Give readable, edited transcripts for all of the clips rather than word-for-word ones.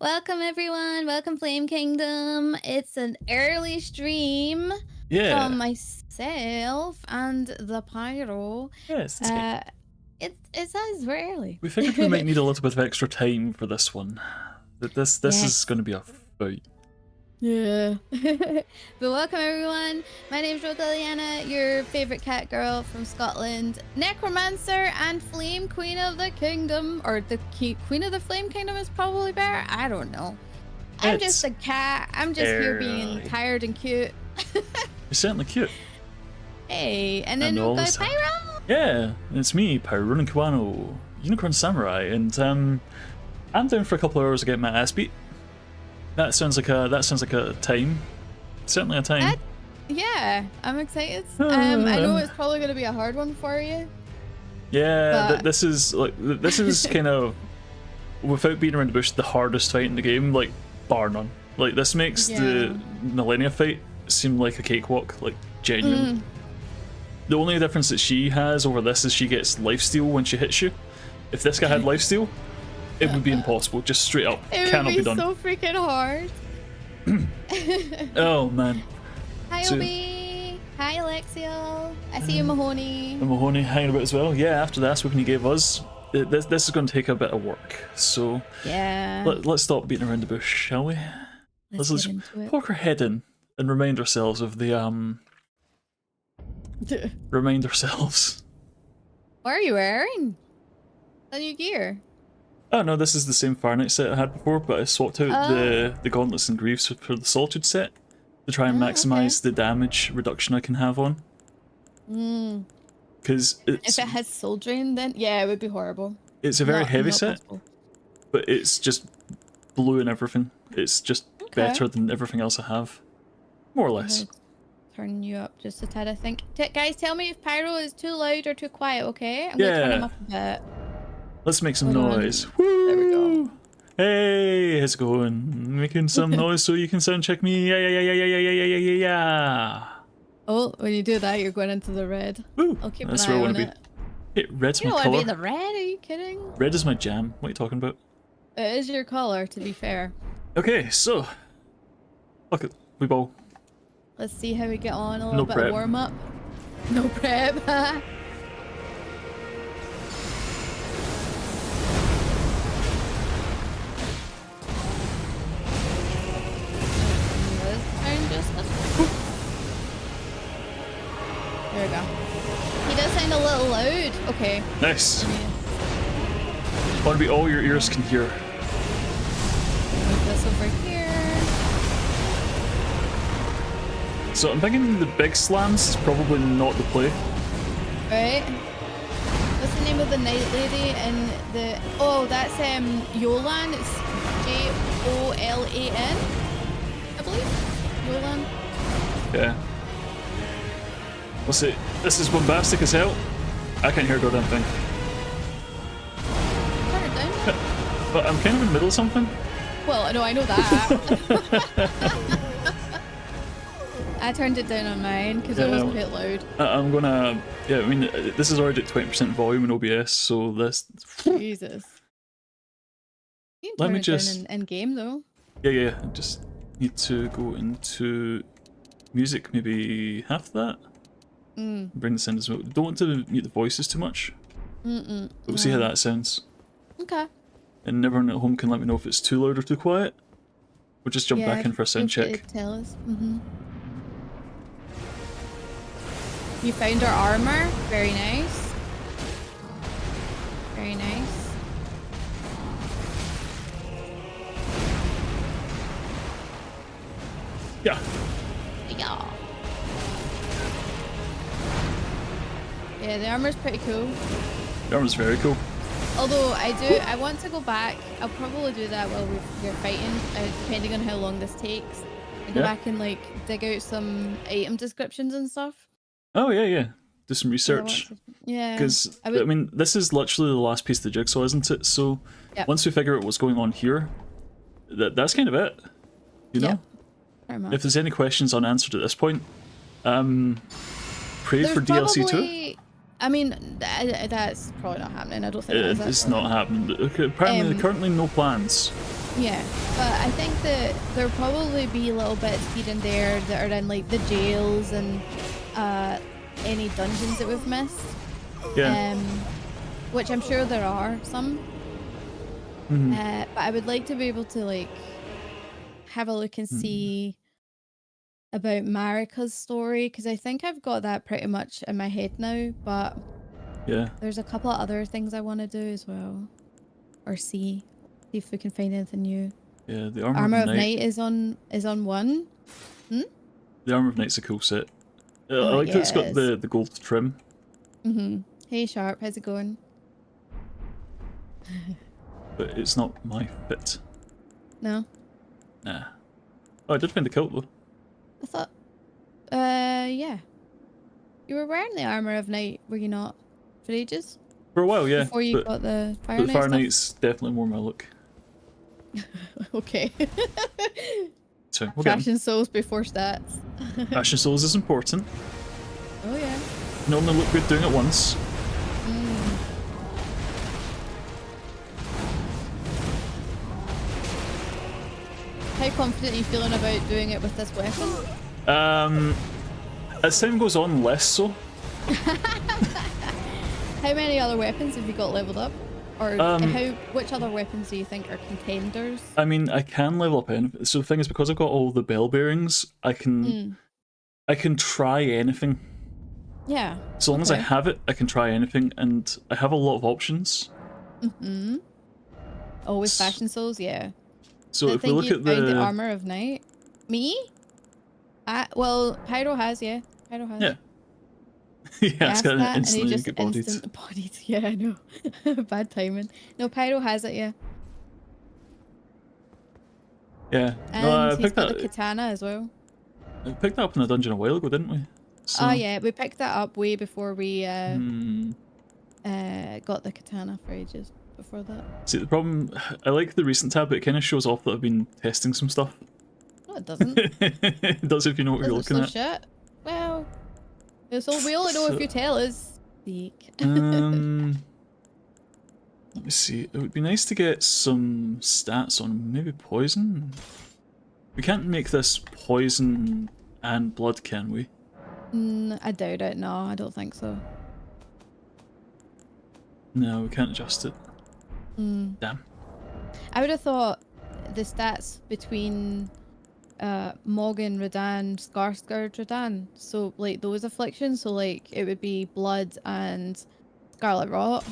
Welcome everyone, welcome Flame Kingdom. It's an early stream from myself and the Pyro. Yes, it says we're early. We figured we might need a little bit of extra time for this one. That this is going to be a fight. Yeah. But welcome everyone. My name's Rodeliana, your favorite cat girl from Scotland, necromancer and flame queen of the kingdom, or the queen of the flame kingdom is probably better. I don't know. I'm just a cat. I'm just here being tired and cute. You're certainly cute. Hey, and then we've got Pyro. Yeah, it's me, Pyronin Kiwano, Unicorn Samurai, and I'm down for a couple of hours to get my ass beat. That sounds like a time. Certainly a time. Yeah, I'm excited. I know it's probably going to be a hard one for you. Yeah, this is kind of, without beating around the bush, the hardest fight in the game, like bar none. Like this makes the Millennia fight seem like a cakewalk, like genuine. The only difference that she has over this is she gets lifesteal when she hits you. If this guy had lifesteal, it would be impossible, just straight up. Cannot be done. It would be so freaking hard. Oh man. Hi Obi. Hi Alexio. I see you, Mahoney. And Mahoney hanging about as well. Yeah, after the ass whooping he gave us, this is going to take a bit of work. So yeah, let's stop beating around the bush, shall we? Let's poke our head in and remind ourselves of the remind ourselves. What are you wearing? The new gear. Oh no, this is the same Fire Knight set I had before, but I swapped out the gauntlets and greaves for the Solitude set to try and maximize the damage reduction I can have on. Because if it has soul drain, then yeah, it would be horrible. It's a very heavy set, but it's just blue and everything. It's just better than everything else I have, more or less. Turn you up just a tad, I think. Guys, tell me if Pyro is too loud or too quiet. Okay, I'm gonna turn him up a bit. Let's make some noise. Woo! There we go. Hey, how's it going? Making some noise so you can sound check me. Yeah. Oh, when you do that, you're going into the red. Woo! I'll keep That's an eye where I on want to it. Hey, red's You my don't want to be in colour. the red, are you kidding? Red is my jam. What are you talking about? It is your color, to be fair. Okay, so... Look it, we ball. Let's see how we get on, a little No bit of prep. warm-up. No prep. There we go. He does sound a little loud. Okay. Nice. Want to be all your ears can hear. Move this over here. So I'm thinking the big slams is probably not the play. Right. What's the name of the night lady in the... Oh, that's Yolan. It's Jolan, I believe. Yolan. Yeah. We'll see. This is bombastic as hell. I can't hear a goddamn thing. Turn it down. But I'm kind of in the middle of something. Well, no, I know that. I turned it down on mine because it was quite loud. I'm gonna... Yeah, I mean, this is already at 20% volume in OBS, so this... Jesus. You can Let turn me it just... down in game though. Yeah, I just need to go into music, maybe half that. Bring this in as well. Don't want to mute the voices too much. But we'll see how that sounds. Okay. And everyone at home can let me know if it's too loud or too quiet. We'll just jump back in for a sound check. Tell us. You found our armor. Very nice. Very nice. Yeah. Yeah. Yeah, the armor's pretty cool. The armor's very cool. Although I want to go back. I'll probably do that while we're fighting, depending on how long this takes. And go back and like dig out some item descriptions and stuff. Oh yeah. Do some research. Yeah. Because I mean, this is literally the last piece of the jigsaw, isn't it? So once we figure out what's going on here, that's kind of it. You know. If there's any questions unanswered at this point, pray for DLC 2. I mean, that's probably not happening. I don't think it's not happening. Apparently, currently no plans. Yeah, but I think that there'll probably be little bits here and there that are in like the jails and any dungeons that we've missed. Yeah. Which I'm sure there are some. But I would like to be able to like have a look and see about Marika's story, because I think I've got that pretty much in my head now, but there's a couple of other things I want to do as well, or see if we can find anything new. Yeah, the Armor of Night is on 1. The Armor of Night's a cool set. I like that it's got the gold trim. Hey Sharp, how's it going? But it's not my fit. No? Nah. Oh, I did find the kilt though. I thought, yeah. You were wearing the Armor of Night, were you not? For ages? For a while, yeah. Before you got the Fire Knight. The Fire Knight's definitely more my look. Okay. So, we'll Fashion Souls before stats. Fashion Souls is important. Oh yeah. Normally look good doing it once. How confident are you feeling about doing it with this weapon? As time goes on, less so. How many other weapons have you got leveled up? Or which other weapons do you think are contenders? I mean, I can level up anything. So the thing is, because I've got all the bell bearings, I can try anything. Yeah. So long as I have it, I can try anything, and I have a lot of options. Oh, with Fashion Souls, yeah. So if we look at the Armor of Night, me? Well, Pyro has, yeah. Pyro has. Yeah. Yeah, it's got an instantly get bodied. Yeah, I know. Bad timing. No, Pyro has it, yeah. Yeah. And no, I he's picked got that. the katana as well. We picked that up in a dungeon a while ago, didn't we? So... Oh yeah, we picked that up way before we got the katana for ages before that. See, the problem, I like the recent tab, but it kind of shows off that I've been testing some stuff. No, it doesn't. It does if you know what you're looking at. Shit. Well, we only know if you tell us. Zeke. Let me see. It would be nice to get some stats on maybe poison. We can't make this poison and blood, can we? I doubt it. No, I don't think so. No, we can't adjust it. Damn. I would have thought the stats between Morgan, Radan, Skarsgård, Radan. So like those afflictions. So like it would be blood and Scarlet Rot.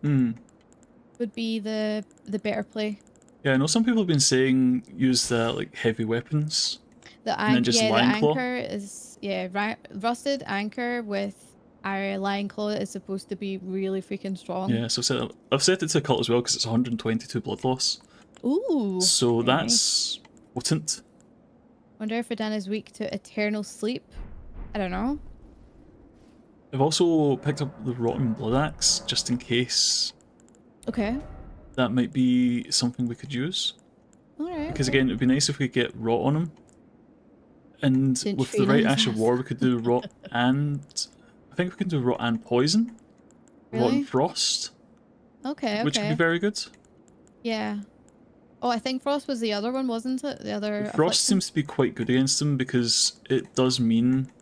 Would be the better play. Yeah, I know some people have been saying use the like heavy weapons. The anchor is rusted anchor with our lion claw is supposed to be really freaking strong. Yeah, so I've set it to occult as well because it's 122 blood loss. Ooh. So that's potent. Wonder if Radan is weak to eternal sleep. I don't know. I've also picked up the rotten blood axe just in case. Okay. That might be something we could use. Alright. Because again, it'd be nice if we get rot on him. And with the right Ash of War, we could do rot and... I think we can do rot and poison. Really? Rot and frost. Okay, Which could be very good. Yeah. Oh, I think frost was the other one, wasn't it? The other Frost affliction? seems to be quite good against him because it does mean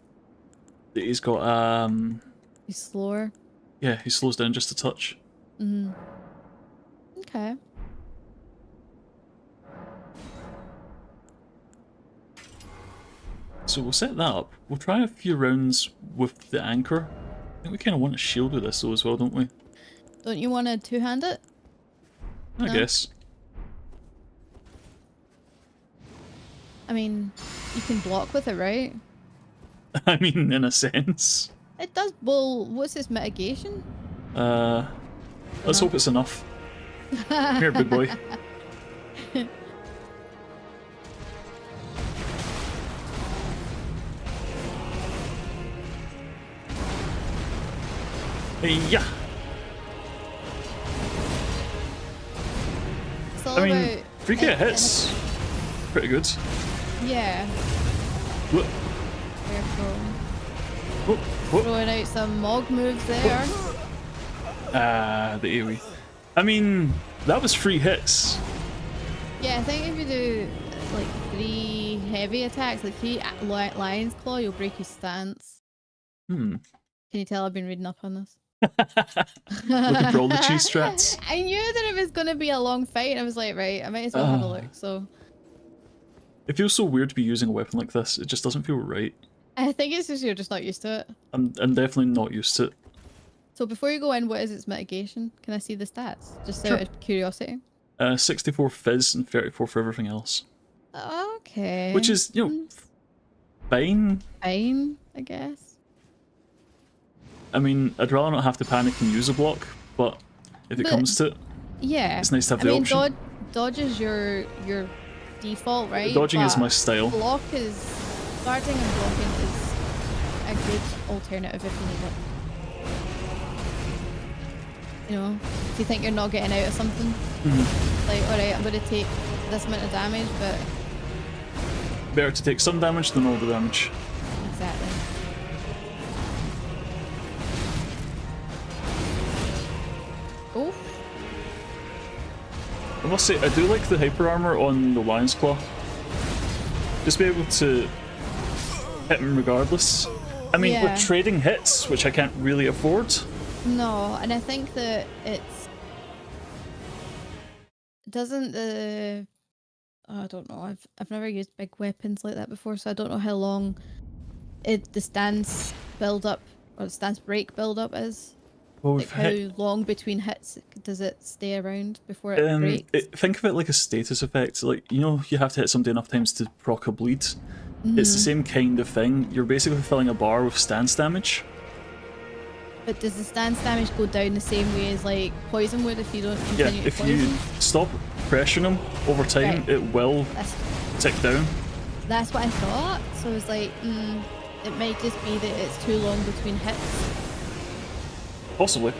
that he's got He's slower. Yeah, he slows down just a touch. Okay. So we'll set that up. We'll try a few rounds with the anchor. I think we kind of want a shield with this though as well, don't we? Don't you want to two-hand it? I guess. I mean, you can block with it, right? I mean, in a sense. It does. Well, what's its mitigation? Let's hope it's enough. Here, big boy. Yeah. I mean, 3k hits. Pretty good. Yeah. Whoop. Careful. Whoop. Whoop. Throwing out some Mog moves there. The AoE. I mean, that was 3 hits. Yeah, I think if you do like 3 heavy attacks, like 3 Lion's Claw, you'll break his stance. Can you tell I've been reading up on this? Looking for all the cheese strats. I knew that it was going to be a long fight, and I was like, right, I might as well have a look, so... It feels so weird to be using a weapon like this. It just doesn't feel right. I think it's just you're just not used to it. I'm definitely not used to it. So before you go in, what is its mitigation? Can I see the stats? Just out of curiosity. 64 fizz and 34 for everything else. Okay. Which is, you know, fine. Fine, I guess. I mean, I'd rather not have to panic and use a block, but if it comes to it, yeah, it's nice to have the option. Dodge is your default, right? Dodging is my style. Guarding and blocking is a good alternative if you need it. You know, if you think you're not getting out of something, like, alright, I'm going to take this amount of damage, but... Better to take some damage than all the damage. Exactly. Oh. I must say, I do like the hyper armor on the Lion's Claw. Just be able to hit him regardless. I mean, with trading hits, which I can't really afford. No, and I think that doesn't the... Oh, I don't know. I've never used big weapons like that before, so I don't know how long the stance build up or the stance break build up is. Well, like how long between hits does it stay around before it breaks? Think of it like a status effect. Like, you know, you have to hit somebody enough times to proc a bleed. It's the same kind of thing. You're basically filling a bar with stance damage. But does the stance damage go down the same way as like poison would if you don't continue to poison? If you stop pressuring them over time, it will tick down. That's what I thought. So I was like, it might just be that it's too long between hits. Possibly.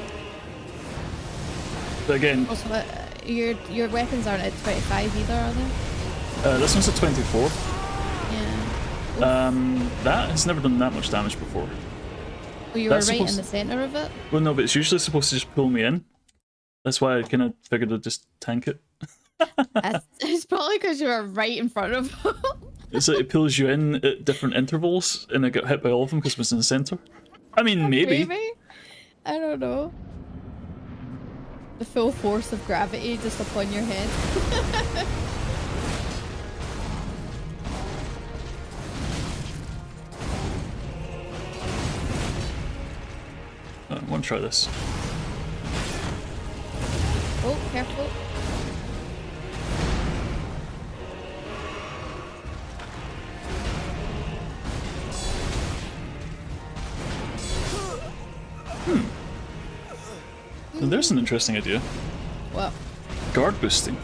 But again... Also, your weapons aren't at 25 either, are they? This one's at 24. Yeah. That has never done that much damage before. Oh, you were right in the center of it? Well, no, but it's usually supposed to just pull me in. That's why I kind of figured I'd just tank it. It's probably because you were right in front of him. It's like it pulls you in at different intervals, and I got hit by all of them because I was in the center. I mean, maybe. I don't know. The full force of gravity just upon your head. I want to try this. Oh, careful. Now, there's an interesting idea. What? Guard boosting.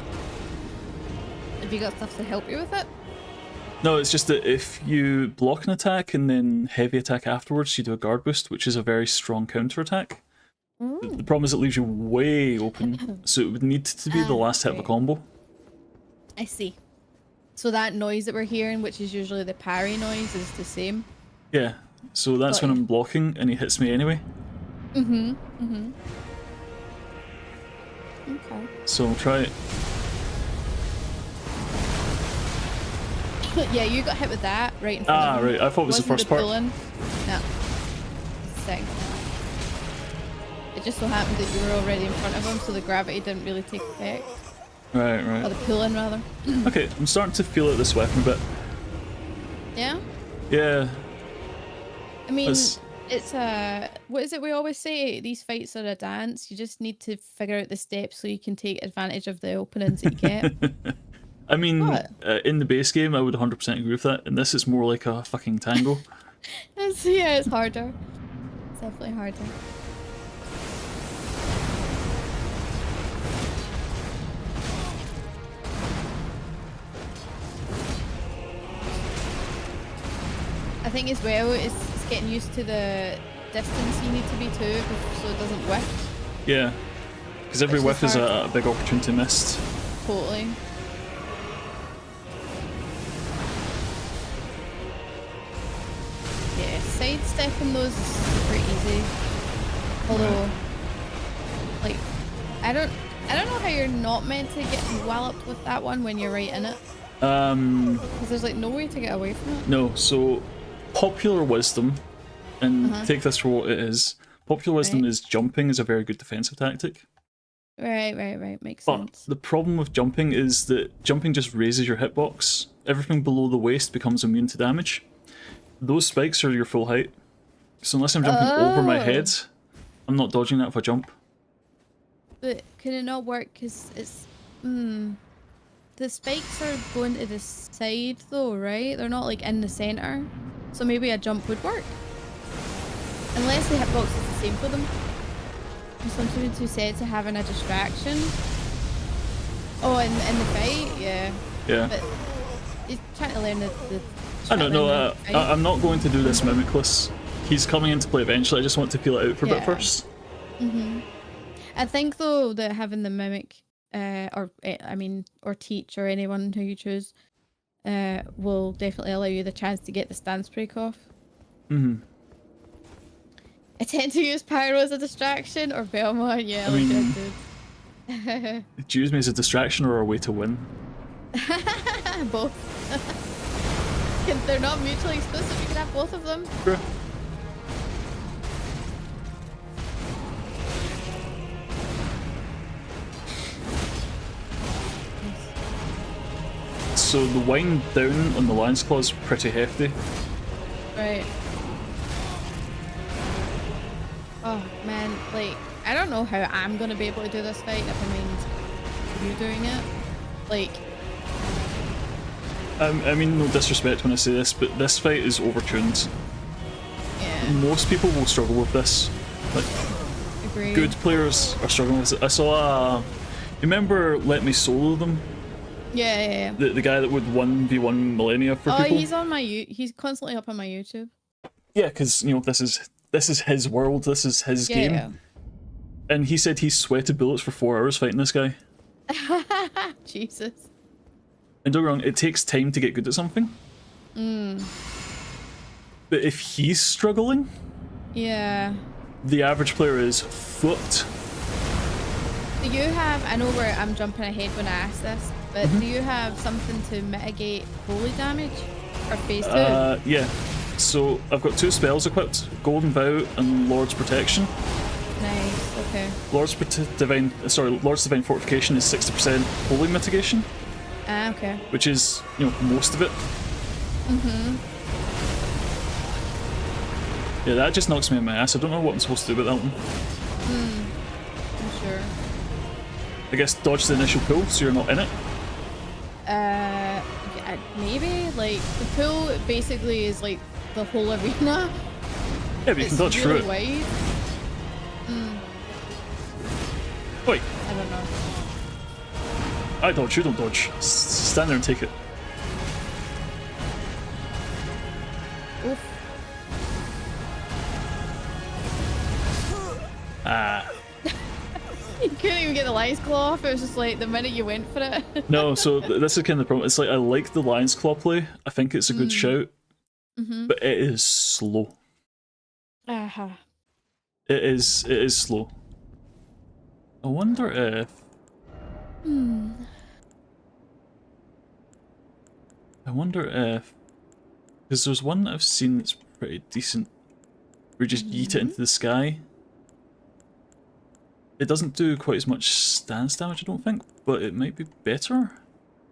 Have you got stuff to help you with it? No, it's just that if you block an attack and then heavy attack afterwards, you do a guard boost, which is a very strong counter attack. The problem is it leaves you way open, so it would need to be the last hit of a combo. I see. So that noise that we're hearing, which is usually the parry noise, is the same? Yeah, so that's when I'm blocking and he hits me anyway. Okay. So I'll try it. Yeah, you got hit with that right in front of him. Right, I thought it was the first part. No. Second. It just so happened that you were already in front of him, so the gravity didn't really take effect. Right. Or the pull-in, rather. Okay, I'm starting to feel out this weapon a bit. Yeah? Yeah. I mean, it's what is it we always say? These fights are a dance. You just need to figure out the steps so you can take advantage of the openings that you get. I mean, in the base game, I would 100% agree with that. In this, it's more like a fucking tango. It's harder. It's definitely harder. I think as well, it's getting used to the distance you need to be to so it doesn't whiff. Yeah, because every whiff is a big opportunity missed. Totally. Yeah, sidestepping those is super easy. Although, like, I don't know how you're not meant to get walloped with that one when you're right in it. Because there's like no way to get away from it. No, so popular wisdom, and take this for what it is. Popular wisdom is jumping is a very good defensive tactic. Right. Makes sense. But the problem with jumping is that jumping just raises your hitbox. Everything below the waist becomes immune to damage. Those spikes are your full height. So unless I'm jumping over my head, I'm not dodging that if I jump. But can it not work because it's... The spikes are going to the side though, right? They're not like in the center. So maybe a jump would work. Unless the hitbox is the same for them. I'm sometimes too sad to having a distraction. Oh, in the fight? Yeah. Yeah. But he's trying to learn the I don't know, I'm not going to do this mimicless. He's coming into play eventually, I just want to feel it out for a bit first. I think though that having the mimic, or teach, or anyone who you choose, will definitely allow you the chance to get the stance break off. I tend to use Pyro as a distraction, or Belmont, yeah, I mean, do you use me as a distraction or a way to win? Both. They're not mutually exclusive, you can have both of them. Sure. So the wind down on the Lion's Claw is pretty hefty. Right. Oh man, like, I don't know how I'm gonna be able to do this fight, never mind you doing it. Like... I mean, no disrespect when I say this, but this fight is overtuned. Yeah. Most people will struggle with this. Like, agreed. Good players are struggling with it. I saw you remember Let Me Solo Them? Yeah. The guy that would 1v1 Millennia for people? He's on my he's constantly up on my YouTube. Yeah, because, you know, this is his world, this is his game. Yeah. And he said he sweated bullets for 4 hours fighting this guy. Jesus. And don't get me wrong, it takes time to get good at something. But if he's struggling, Yeah. The average player is fucked. Do you have, I know where I'm jumping ahead when I ask this, but do you have something to mitigate holy damage? Or phase 2? Yeah. So I've got 2 spells equipped, Golden Vow and Lord's Protection. Nice, okay. Lord's Divine Fortification is 60% holy mitigation. Ah, okay. Which is, you know, most of it. Yeah, that just knocks me on my ass. I don't know what I'm supposed to do with that one. I'm sure. I guess dodge the initial pull so you're not in it. Yeah, maybe. Like, the pool basically is like the whole arena. Yeah, but you can dodge really through it. Wide. Wait. I don't know. I dodge, you don't dodge. Stand there and take it. Oof. Ah. You couldn't even get the lion's claw off. It was just like the minute you went for it. No, so this is kind of the problem. It's like I like the Lion's Claw play. I think it's a good shout. But it is slow. It is slow. I wonder if... I wonder if... Because there's one that I've seen that's pretty decent. Where you just yeet it into the sky. It doesn't do quite as much stance damage, I don't think, but it might be better.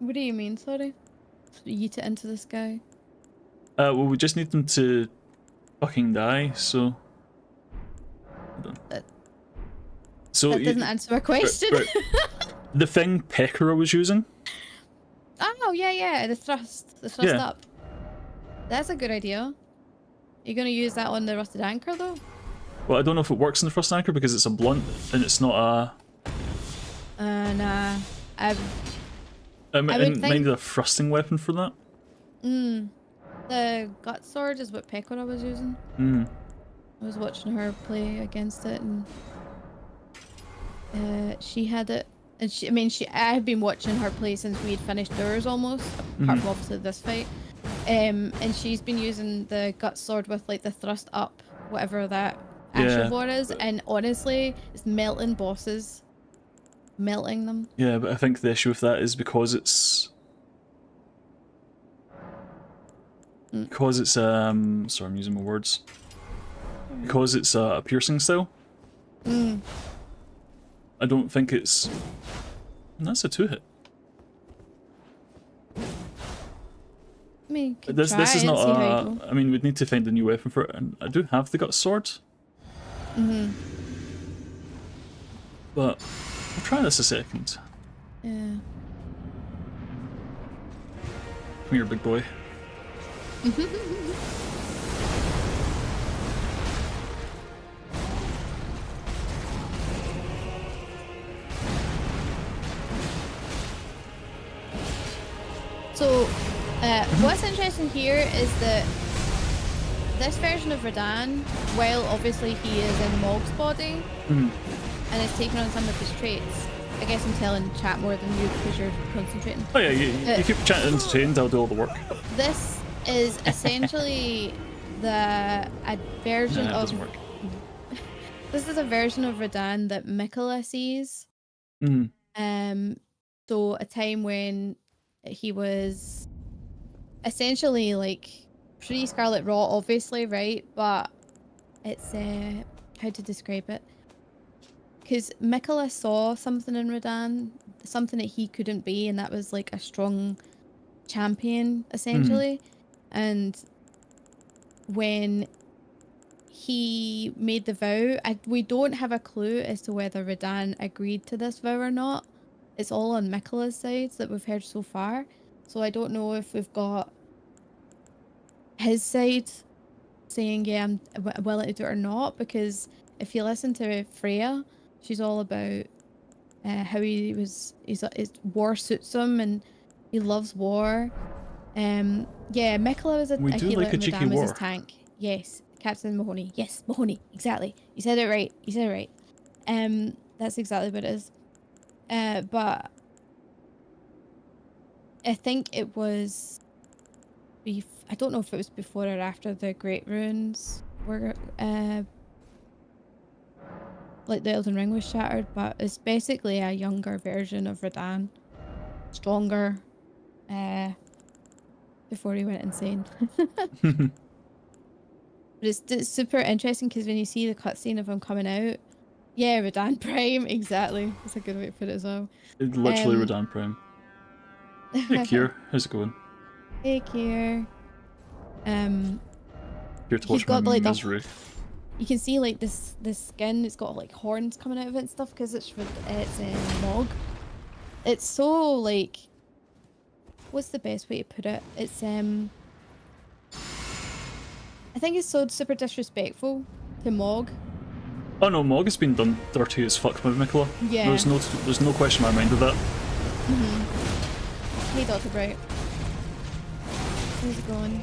What do you mean, sorry? Yeet it into the sky? Well, we just need them to fucking die, so... Hold on. That doesn't answer my question. Right. The thing Pekora was using. Oh, yeah, the thrust up. That's a good idea. You're gonna use that on the rusted anchor, though? Well, I don't know if it works in the thrust anchor because it's a blunt and it's not a... Nah. I need a thrusting weapon for that. The gut sword is what Pekora was using. I was watching her play against it, and she had it. And I had been watching her play since we had finished ours almost, apart from obviously this fight. And she's been using the gut sword with like the thrust up, whatever that actual war is, and honestly, it's melting bosses. Melting them. Yeah, but I think the issue with that is because it's... sorry, I'm using my words. Because it's a piercing style. I don't think it's... That's a 2-hit. I mean, This is not a... I mean, we'd need to find a new weapon for it, and I do have the gut sword. But I'll try this a second. Yeah. Come here, big boy. So, what's interesting here is that this version of Radahn, while obviously he is in Mog's body, and is taking on some of his traits, I guess I'm telling chat more than you because you're concentrating. Oh yeah, you keep chatting entertained, I'll do all the work. This is essentially a version of... Doesn't work. This is a version of Radahn that Mikola sees. So a time when he was essentially like pre-Scarlet Rot, obviously, right? But it's how to describe it? Because Mikola saw something in Radahn, something that he couldn't be, and that was like a strong champion, essentially. And when he made the vow, we don't have a clue as to whether Radahn agreed to this vow or not. It's all on Mikola's side that we've heard so far. So I don't know if we've got his side saying, yeah, I'm willing to do it or not, because if you listen to Freya, she's all about how his war suits him and he loves war. Yeah, Mikola was a healer and Radahn was his tank. Yes, Captain Mahoney. Yes, Mahoney, exactly. You said it right. You said it right. That's exactly what it is. But I think it was I don't know if it was before or after the Great Runes were like the Elden Ring was shattered, but it's basically a younger version of Radahn, stronger. Before he went insane. But it's super interesting because when you see the cutscene of him coming out, yeah, Radahn Prime, exactly. That's a good way to put it as well. Literally Radahn Prime. Hey Kier, how's it going? Hey Kier. Here to watch my misery. You can see like this skin. It's got like horns coming out of it and stuff because it's Mog. It's so like, what's the best way to put it? It's I think it's so super disrespectful to Mog. Oh no, Mog has been done dirty as fuck by Mikola. Yeah. There's no question in my mind of that. Hey Dr. Bright. How's it going?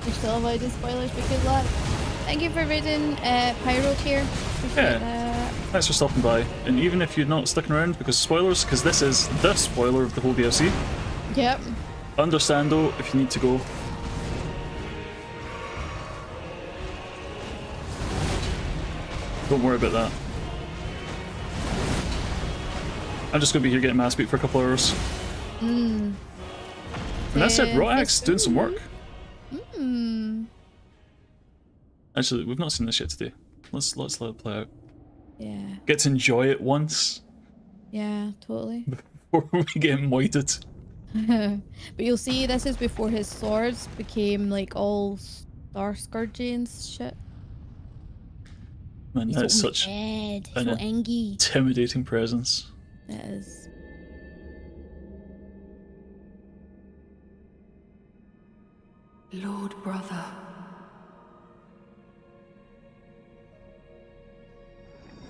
You're still avoiding spoilers, but good luck. Thank you for reading Pyro here. Appreciate that. Thanks for stopping by. And even if you're not sticking around because of spoilers, because this is the spoiler of the whole DLC. Yep. Understand though if you need to go. Don't worry about that. I'm just going to be here getting mass beat for a couple hours. And that said, Rotax doing some work. Actually, we've not seen this yet today. Let's let it play out. Yeah. Get to enjoy it once. Yeah, totally. Before we get moited. But you'll see this is before his swords became like all star scourgy and shit. Man, that's such an intimidating presence. It is. Lord brother.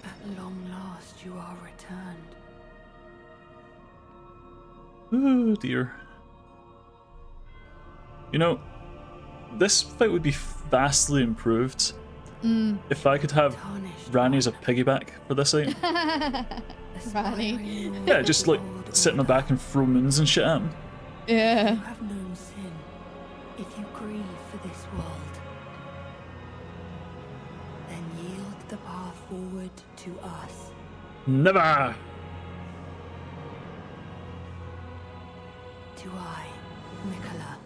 At long last you are returned. Oh dear. You know, this fight would be vastly improved if I could have Ranni as a piggyback for this fight. Ranni. Yeah, just like sit in the back and throw moons and shit at him. Yeah. You have known sin. If you grieve for this world, then yield the path forward to us. Never! To I, Mikola.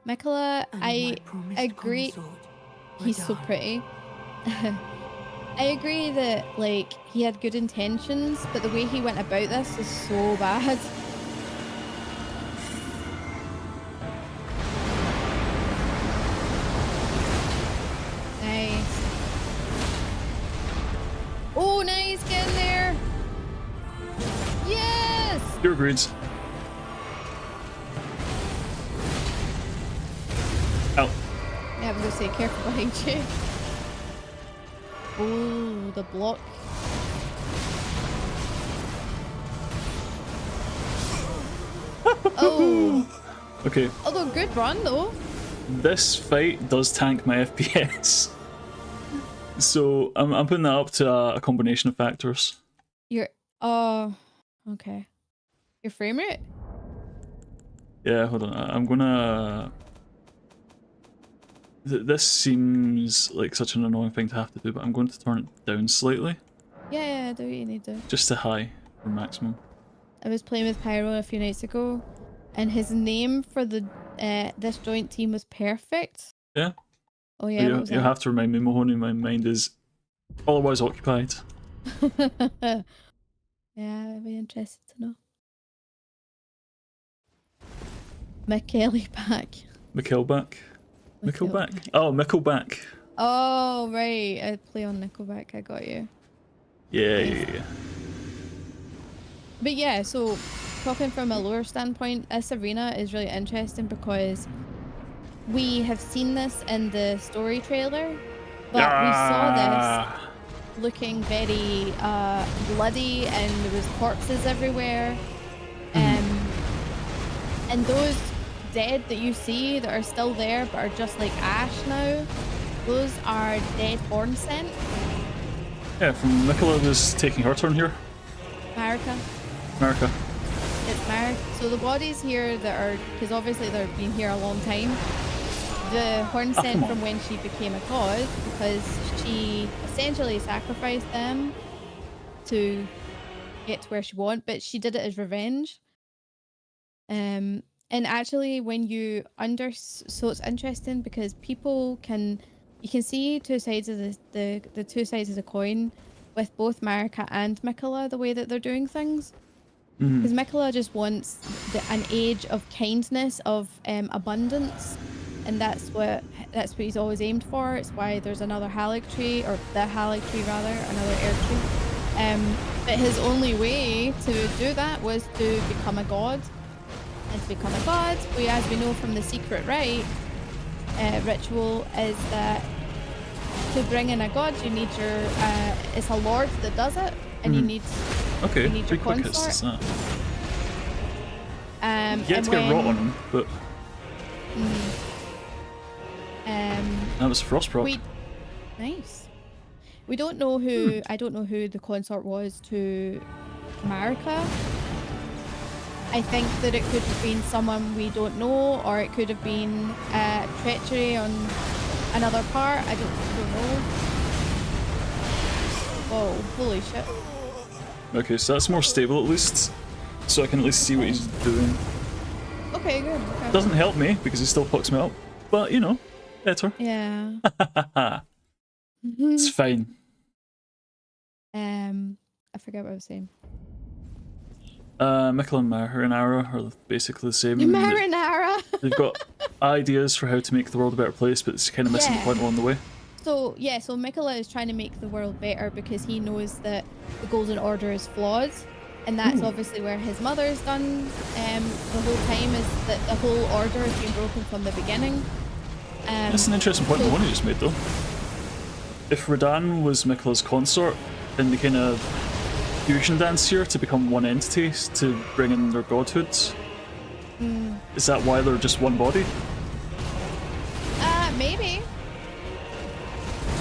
Mikola, I agree. He's so pretty. I agree that like he had good intentions, but the way he went about this is so bad. Nice. Oh, nice, get in there. Yes. Your greeds. Out. Yeah, I'm gonna say careful behind you. Oh, the block. Oh. Okay. Although good run though. This fight does tank my FPS. So I'm putting that up to a combination of factors. Oh, okay. Your frame rate? Yeah, hold on. I'm gonna... This seems like such an annoying thing to have to do, but I'm going to turn it down slightly. Yeah, do what you need to. Just to high for maximum. I was playing with Pyro a few nights ago, and his name for the this joint team was perfect. Yeah. Oh yeah. You have to remind me, Mahoney. My mind is otherwise occupied. Yeah, I'd be interested to know. Mikkeli back. Mikkelback. Nickelback. Oh, Nickelback. Oh right, I play on Nickelback. I got you. Yeah, Nice. yeah. But yeah, so talking from a lore standpoint, this arena is really interesting because we have seen this in the story trailer, but we saw this looking very bloody and there was corpses everywhere. And those dead that you see that are still there but are just like ash now, those are dead horn scent. Yeah, from Nicola was taking her turn here. America. It's America. So the bodies here that are, because obviously they've been here a long time, the horn come sent on. from when she became a god, because she essentially sacrificed them to get to where she wanted, but she did it as revenge. And actually, when you so it's interesting because you can see two sides of the two sides of the coin with both Marika and Mikola, the way that they're doing things. Because Mikola just wants an age of kindness, of abundance, and that's what he's always aimed for. It's why there's another Halig tree, or the Halig tree rather, another air tree. But his only way to do that was to become a god. And to become a god, as we know from the secret rite ritual, is that to bring in a god, you need your it's a lord that does it, and you need your consort. You had to get rot on him, but that was Frostproc. Nice. We don't know who. I don't know who the consort was to Marika. I think that it could have been someone we don't know, or it could have been treachery on another part. I don't know. Whoa, holy shit. Okay, so that's more stable at least, so I can at least see what he's doing. Okay, good. Okay. Doesn't help me because he still fucks me up, but you know, better. Yeah. It's fine. I forget what I was saying. Mikkel and Marinara are basically the same. Marinara! They've got ideas for how to make the world a better place, but it's kind of missing the point along the way. So Mikola is trying to make the world better because he knows that the Golden Order is flawed, and that's obviously where his mother's done the whole time, is that the whole order has been broken from the beginning. That's an interesting point, the one you just made though. If Radahn was Mikola's consort, then the kind of fusion dance here to become one entity to bring in their godhood. Is that why they're just one body? Maybe.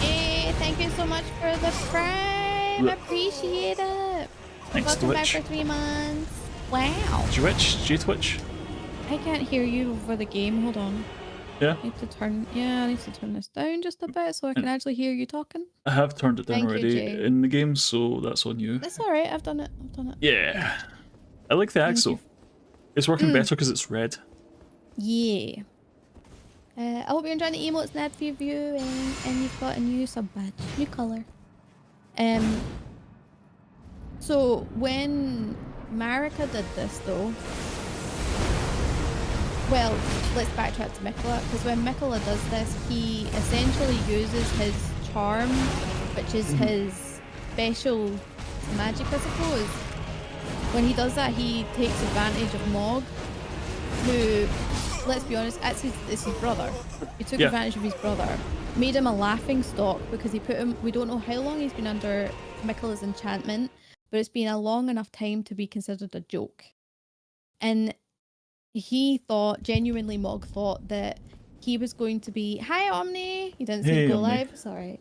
Hey, thank you so much for the prime. Appreciate it. Thanks, Welcome back Twitch. for 3 months. Wow. Twitch? G-Twitch? I can't hear you over the game. Hold on. Yeah? I need to turn this down just a bit so I can actually hear you talking. I have turned it down already Jay. in the game, so that's on you. That's alright, I've done it. Yeah. I like the axe though. It's working better because it's red. Yeah. I hope you're enjoying the emotes, Ned, for your viewing, and you've got a new sub badge, new color. So when Marika did this though, well, let's backtrack to Mikola, because when Mikola does this, he essentially uses his charm, which is his special magic, I suppose. When he does that, he takes advantage of Mog, who, let's be honest, it's his brother. He took advantage of his brother, made him a laughing stock because he put him, we don't know how long he's been under Mikola's enchantment, but it's been a long enough time to be considered a joke. And he thought, genuinely Mog thought, that he was going to be, hi Omni, he didn't say go live, sorry.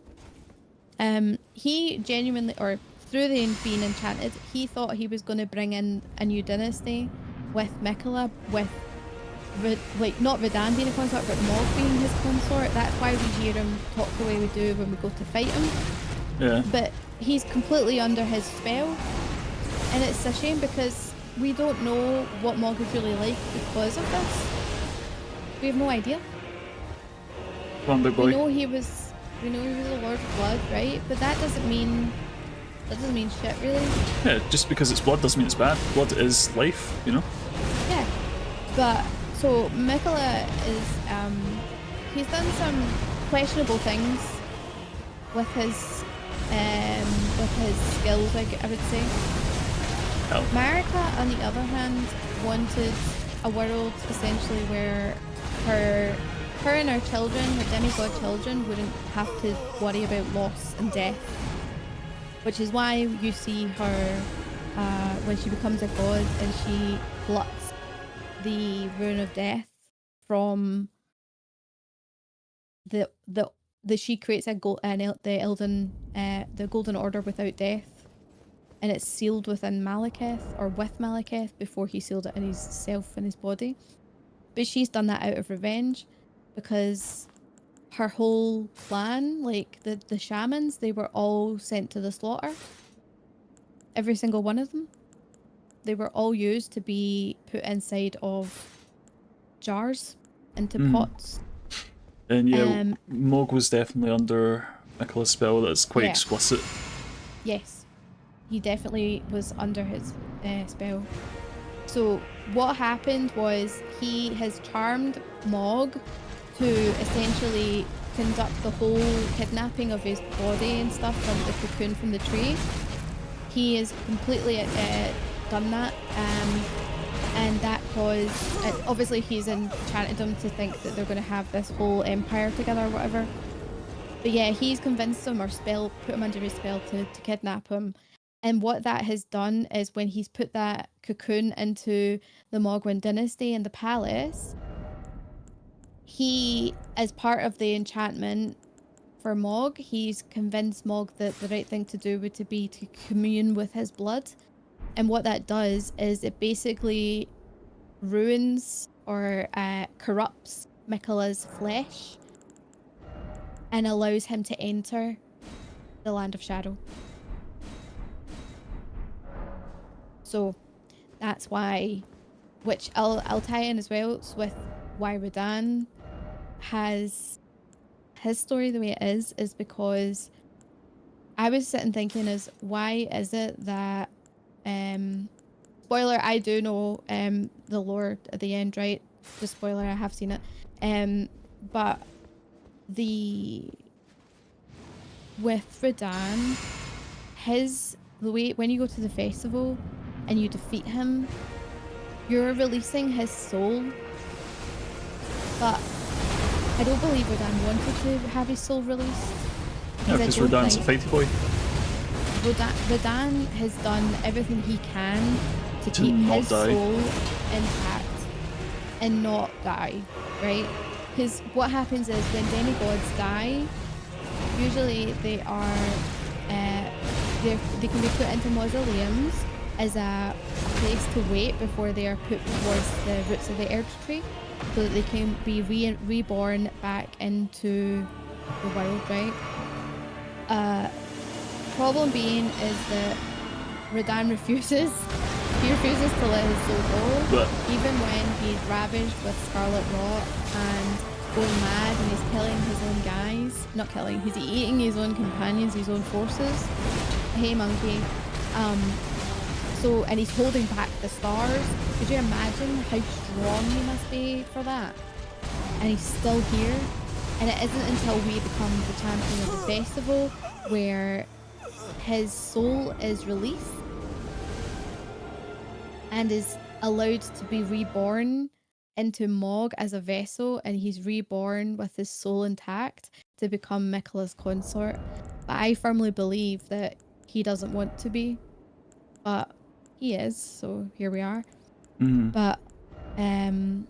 He genuinely, or through the being enchanted, he thought he was going to bring in a new dynasty with Mikola, with like not Radahn being a consort, but Mog being his consort. That's why we hear him talk the way we do when we go to fight him. Yeah. But he's completely under his spell, and it's a shame because we don't know what Mog is really like because of this. We have no idea. Come on, big boy. We know he was a Lord of Blood, right? But that doesn't mean shit, really. Yeah, just because it's blood doesn't mean it's bad. Blood is life, you know? Yeah. But so Mikola is he's done some questionable things with his skills, I would say. Hell. Marika, on the other hand, wanted a world essentially where her and her children, her demigod children, wouldn't have to worry about loss and death. Which is why you see her when she becomes a god and she gluts the rune of death from she creates the golden order without death, and it's sealed within Malekith, or with Malekith, before he sealed it in himself and his body. But she's done that out of revenge because her whole clan, like the shamans, they were all sent to the slaughter. Every single one of them. They were all used to be put inside of jars, into pots. And yeah, Mog was definitely under Miquella's spell. That's quite explicit. Yes, he definitely was under his spell. So what happened was he has charmed Mog to essentially conduct the whole kidnapping of his body and stuff from the cocoon from the tree. He has completely done that, and that caused, obviously he's enchanted them to think that they're going to have this whole empire together or whatever. But yeah, he's convinced them or put him under his spell to kidnap him. And what that has done is when he's put that cocoon into the Mogwin dynasty in the palace, he, as part of the enchantment for Mog, he's convinced Mog that the right thing to do would be to commune with his blood. And what that does is it basically ruins or corrupts Miquella's flesh and allows him to enter the Land of Shadow. So that's why, which I'll tie in as well with why Radahn has his story the way it is because I was sitting thinking is why is it that spoiler, I do know the lore at the end, right? The spoiler, I have seen it. But with Radahn, the way when you go to the festival and you defeat him, you're releasing his soul. But I don't believe Radahn wanted to have his soul released. Yeah, because Radahn's a fighty boy. Radahn has done everything he can to keep his soul intact and not die, right? Because what happens is when demigods die, usually they can be put into mausoleums as a place to wait before they are put towards the roots of the Erd Tree, so that they can be reborn back into the world, right? Problem being is that Radahn refuses. He refuses to let his soul go, even when he's ravaged with scarlet rot and going mad, and he's killing his own guys. Not killing, he's eating his own companions, his own forces. Hey, monkey. And he's holding back the stars. Could you imagine how strong he must be for that? And he's still here. And it isn't until we become the champion of the festival where his soul is released and is allowed to be reborn into Mog as a vessel, and he's reborn with his soul intact to become Miquella's consort. But I firmly believe that he doesn't want to be, but he is, so here we are. But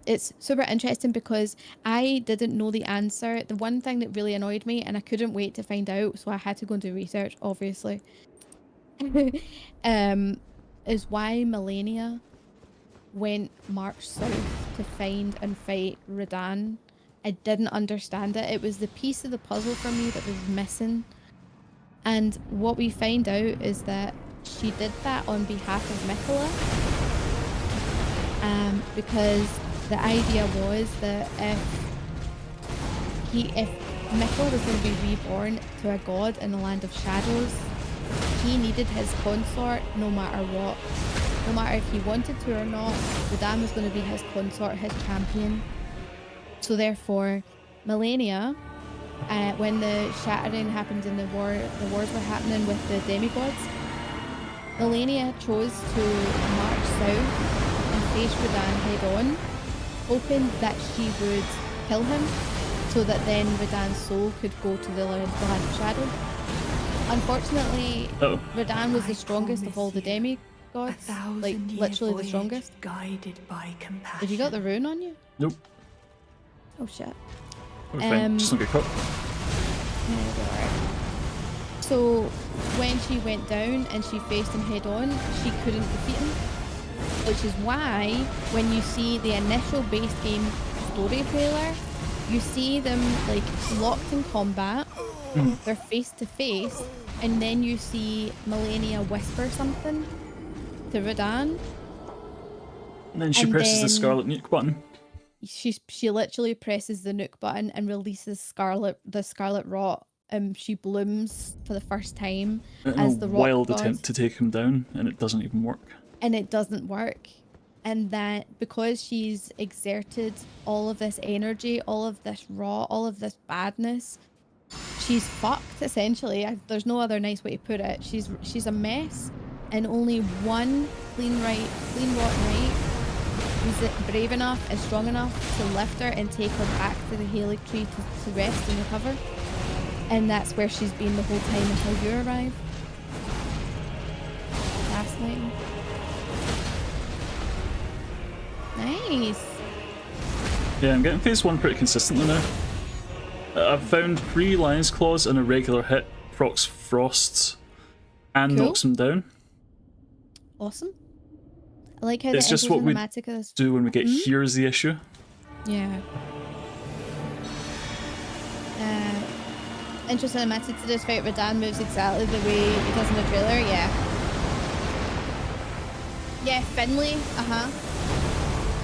it's super interesting because I didn't know the answer. The one thing that really annoyed me, and I couldn't wait to find out, so I had to go and do research, obviously, is why Melania marched south to find and fight Radahn. I didn't understand it. It was the piece of the puzzle for me that was missing. And what we find out is that she did that on behalf of Miquella. Because the idea was that if Miquella was going to be reborn to a god in the Land of Shadows, he needed his consort no matter what. No matter if he wanted to or not, Radahn was going to be his consort, his champion. So therefore, Melania, when the shattering happened in the wars were happening with the demigods, Melania chose to march south and face Radahn head on, hoping that she would kill him, so that then Radahn's soul could go to the Land of Shadow. Unfortunately, Radahn was the strongest of all the demigods, like literally the strongest. Guided by compassion. Did you got the rune on you? Nope. Oh shit. Just don't get caught. So when she went down and she faced him head on, she couldn't defeat him. Which is why when you see the initial base game story trailer, you see them like locked in combat. They're face to face, and then you see Melania whisper something to Radahn. And then she presses the Scarlet Nuke button. She literally presses the nuke button and releases the Scarlet Rot. She blooms for the first time as the Rock wild God. attempt to take him down, and it doesn't even work. And it doesn't work. And that because she's exerted all of this energy, all of this rot, all of this badness, she's fucked essentially. There's no other nice way to put it. She's a mess, and only one clean rot knight who's brave enough and strong enough to lift her and take her back to the Halig Tree to rest and recover. And that's where she's been the whole time until you arrive. Fascinating. Nice. Yeah, I'm getting phase 1 pretty consistently now. I've found 3 Lion's Claws and a regular hit procs Frosts and knocks him down. Awesome. I like how it's just what we do when we get here's the issue. Yeah. Interesting method to this fight. Radahn moves exactly the way he does in the trailer. Yeah. Yeah, Finley.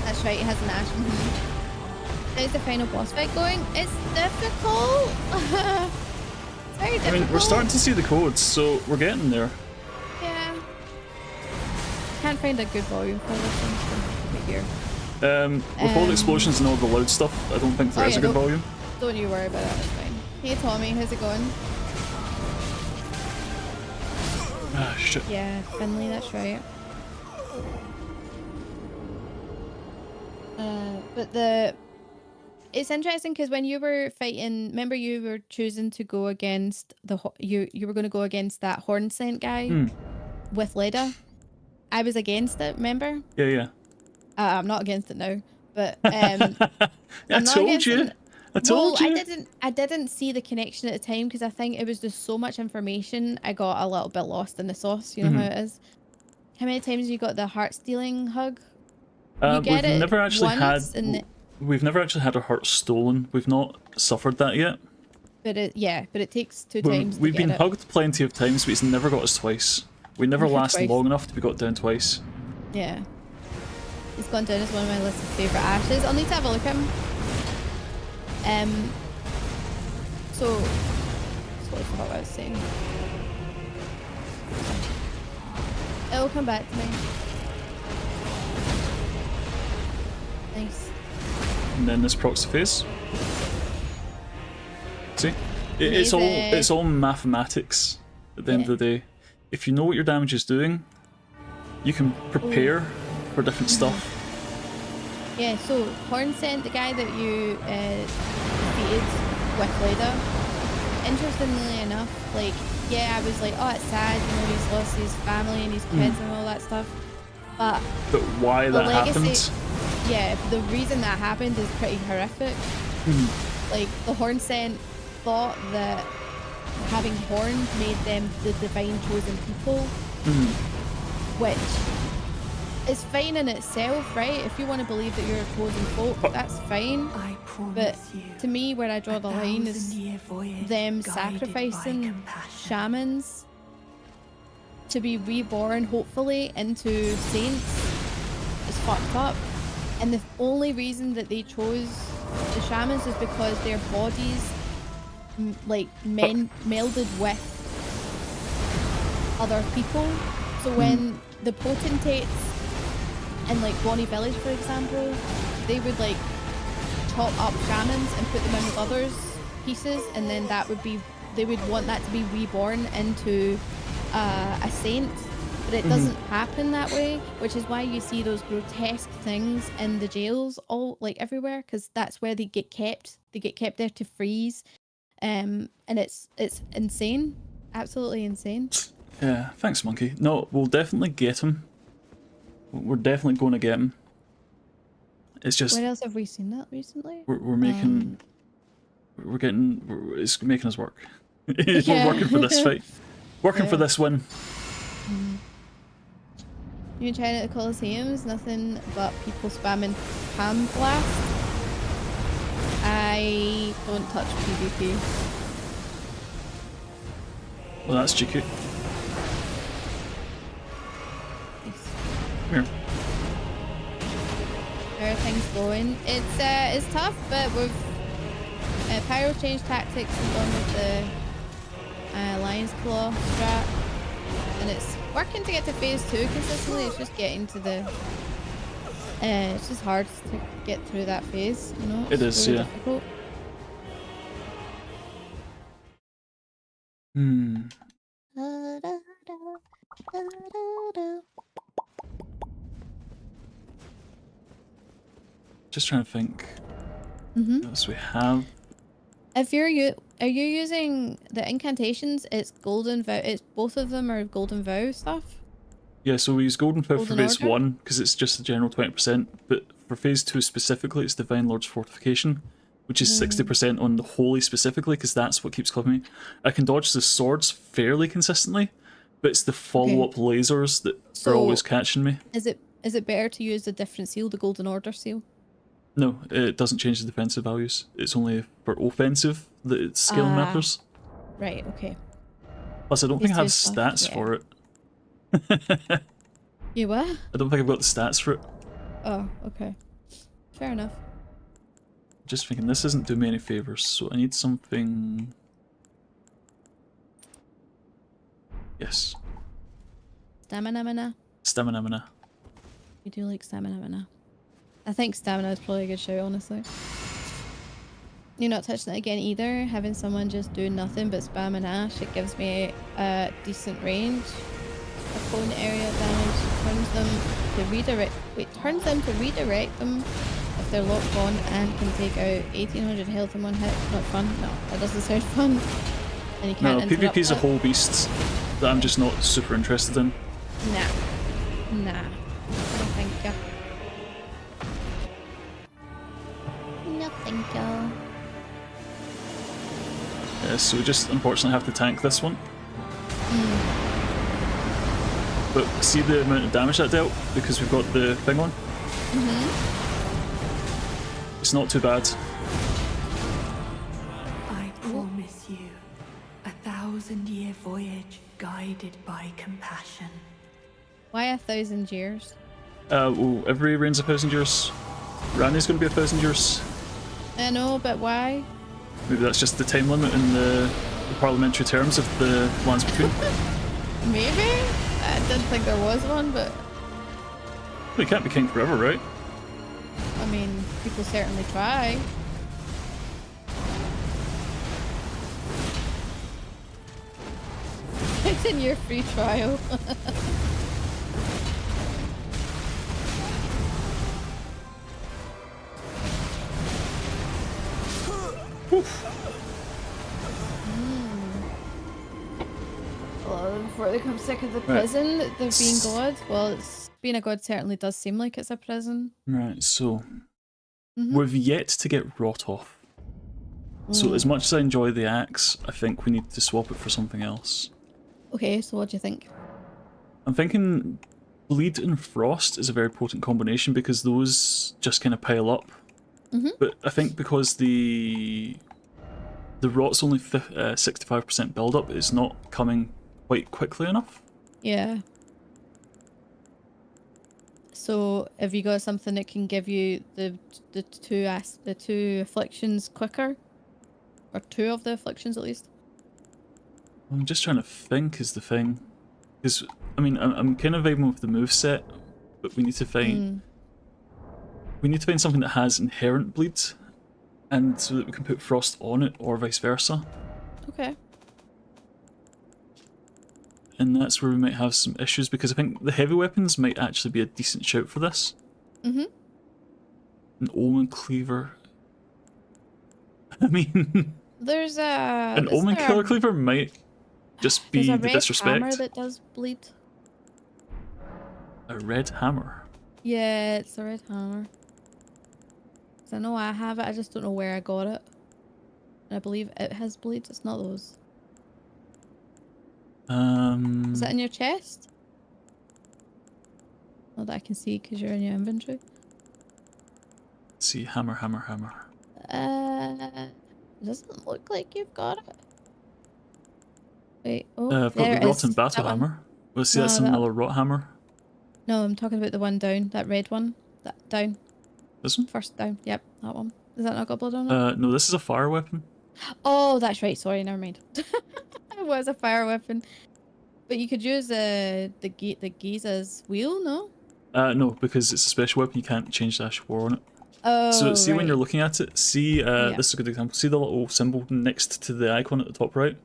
That's right. He has an ash. How's the final boss fight going? It's difficult. It's very difficult. I mean, we're starting to see the codes, so we're getting there. Yeah. Can't find a good volume for this one here. With all the explosions and all the loud stuff, I don't think there is a good volume. Don't you worry about it. It's fine. Hey Tommy, how's it going? Ah, shit. Yeah, Finley, that's right. But it's interesting because when you were fighting, remember you were choosing to go against you were going to go against that horn scent guy with Leda. I was against it, remember? Yeah. I'm not against it now, but I told you. I didn't see the connection at the time because I think it was just so much information. I got a little bit lost in the sauce. You know how it is. How many times you got the heart stealing hug? We've never actually had our heart stolen. We've not suffered that yet. But it takes 2 times. We've been hugged plenty of times, but it's never got us twice. We never last long enough to be got down twice. Yeah. He's gone down as one of my list of favourite ashes. I'll need to have a look at him. So I forgot what I was saying. It'll come back to me. Nice. And then this procs the face. See? It's all mathematics at the end of the day. If you know what your damage is doing, you can prepare for different stuff. Yeah, so Horn Scent, the guy that you defeated with Leda, interestingly enough, like, yeah, I was like, oh, it's sad, you know, he's lost his family and his kids and all that stuff. But why that happened? Yeah, the reason that happened is pretty horrific. Like, the Horn Scent thought that having horns made them the divine chosen people, which is fine in itself, right? If you want to believe that you're a chosen folk, that's fine. But to me, where I draw the line is them sacrificing shamans to be reborn, hopefully, into saints is fucked up. And the only reason that they chose the shamans is because their bodies melded with other people. So when the potentates in like Bonnie Village, for example, they would like chop up shamans and put them in with others pieces, and then that would be, they would want that to be reborn into a saint. But it doesn't happen that way, which is why you see those grotesque things in the jails all like everywhere, because that's where they get kept. They get kept there to freeze, and it's insane, absolutely insane. Yeah, thanks, Monkey. No, we'll definitely get him. We're definitely going to get him. It's just. Where else have we seen that recently? We're making. It's making us work. We're working for this fight. Working for this win. You been trying at the Colosseums? Nothing but people spamming Palm Blast. I don't touch PvP. Well, that's cheeky. Nice. Here. How are things going? It's tough, but we've Pyro changed tactics and gone with the Lion's Claw strat, and it's working to get to phase 2 consistently. It's just getting to the it's just hard to get through that phase, you know? It is, really yeah. difficult. Just trying to think. What else we have? If are you using the incantations? It's golden vow. It's both of them are golden vow stuff. Yeah, so we use Golden Vow for Golden phase Order? 1 because it's just the general 20%, but for phase 2 specifically, it's Divine Lord's Fortification, which is 60% on the Holy specifically, because that's what keeps clipping me. I can dodge the swords fairly consistently, but it's the follow-up lasers that are always catching me. Is it better to use a different seal, the Golden Order seal? No, it doesn't change the defensive values. It's only for offensive that its skill matters. Right, okay. Plus, I don't think I have Phase 2 stats stuff, for it. You what? I don't think I've got the stats for it. Oh, okay. Fair enough. Just thinking, this isn't doing me any favours, so I need something... Yes. Stamina-mana. Stamina-mana. You do like stamina-mana. I think stamina is probably a good show, honestly. You're not touching it again either. Having someone just do nothing but spam and ash, it gives me a decent range. Opponent area damage turns them to redirect. Wait, turns them to redirect them if they're locked on and can take out 1800 health in one hit. Not fun. No, that doesn't sound fun. And you can't. No, PvP's a whole beast that I'm just not super interested in. Nah. No, thank you. No, thank you. Yeah, so we just unfortunately have to tank this one. But see the amount of damage that dealt because we've got the thing on? It's not too bad. I promise you, 1,000-year voyage guided by compassion. Why 1,000 years? Well, every reign's 1,000 years. Rani's going to be 1,000 years. I know, but why? Maybe that's just the time limit in the parliamentary terms of the lands between. Maybe? I didn't think there was one, but... Well, you can't be king forever, right? I mean, people certainly try. It's in your free trial. Well, before they become sick of the prison, they're being god. Well, being a god certainly does seem like it's a prison. Right, so we've yet to get rot off. So as much as I enjoy the axe, I think we need to swap it for something else. Okay, so what do you think? I'm thinking bleed and frost is a very potent combination because those just kind of pile up. But I think because the rot's only 65% build up, it's not coming quite quickly enough. Yeah. So have you got something that can give you the two afflictions quicker? Or two of the afflictions at least? I'm just trying to think is the thing. Because, I mean, I'm kind of vibing with the moveset, but we need to find... We need to find something that has inherent bleed, and so that we can put frost on it, or vice versa. Okay. And that's where we might have some issues, because I think the heavy weapons might actually be a decent shout for this. An Omen Cleaver. I mean... There's a... An Omen Killer Cleaver might just be the disrespect. Hammer that does bleed. A red hammer? Yeah, it's a red hammer. 'Cause I know I have it, I just don't know where I got it. And I believe it has bleed, it's not those. Is that in your chest? Not that I can see because you're in your inventory. Let's see, hammer. It doesn't look like you've got it. Wait, oh, I've got there the it rotten is. battle That one. hammer. Let's see, No, that's that, another rot hammer. no, I'm talking about the one down, that red one. That down. This one? First down. Yep, that one. Is that not got blood on it? No, this is a fire weapon. Oh, that's right. Sorry, never mind. It was a fire weapon. But you could use the Giza's wheel, no? No, because it's a special weapon, you can't change the Ash War on it. Oh, so see right. when you're looking at it, see, this is a good example, see the little symbol next to the icon at the top right?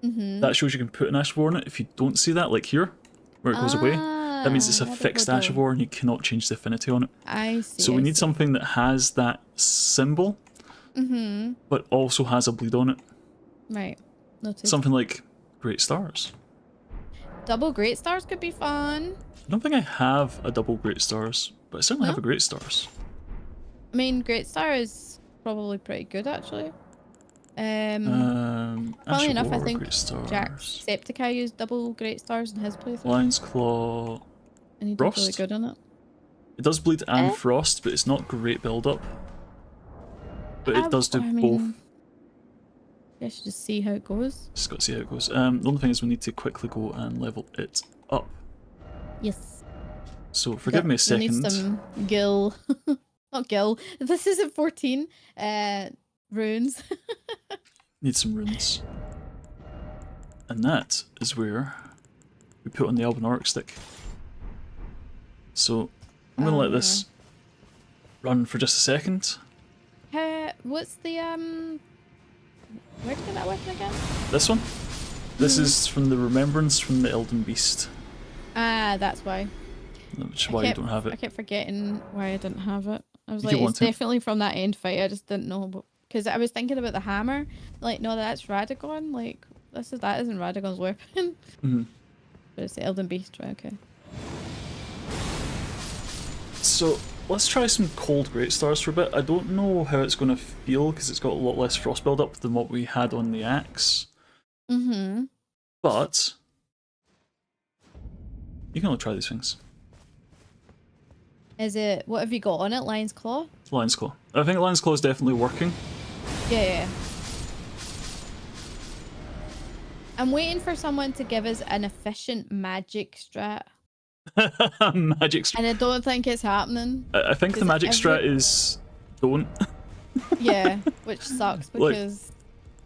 That shows you can put an Ash War on it. If you don't see that, like here, where it goes away, that means it's a fixed Ash War and you cannot change the affinity on it. I see. So we need something that has that symbol, but also has a bleed on it. Right. Noted. Something like Great Stars. Double Great Stars could be fun. I don't think I have a double Great Stars, but I certainly have a Great Stars. I mean, Great Star is probably pretty good, actually. Funnily enough, I think Jacksepticeye used double Great Stars in his playthrough. Lion's Claw. And he did Frost? really good on it. It does bleed and frost, but it's not great build up. But it does do both. I should just see how it goes. Just got to see how it goes. The only thing is we need to quickly go and level it up. Yes. So forgive me a second. We need some gil. Not gil. This isn't 14. Runes. Need some runes. And that is where we put on the Elden Arc stick. So I'm gonna let this run for just a second. What's the where did you get that weapon again? This one? This is from the Remembrance from the Elden Beast. Ah, that's why. Which is why you don't have it. I kept forgetting why I didn't have it. I was like, it's definitely from that end fight. I just didn't know, because I was thinking about the hammer. Like, no, that's Radagon. Like, that isn't Radagon's weapon. But it's the Elden Beast, right? Okay. So let's try some cold Great Stars for a bit. I don't know how it's going to feel because it's got a lot less frost build up than what we had on the axe. But you can only try these things. Is it, what have you got on it? Lion's Claw? Lion's Claw. I think Lion's Claw is definitely working. Yeah. I'm waiting for someone to give us an efficient magic strat. Magic strat. And I don't think it's happening. I think the magic strat is don't. Yeah, which sucks because... Like,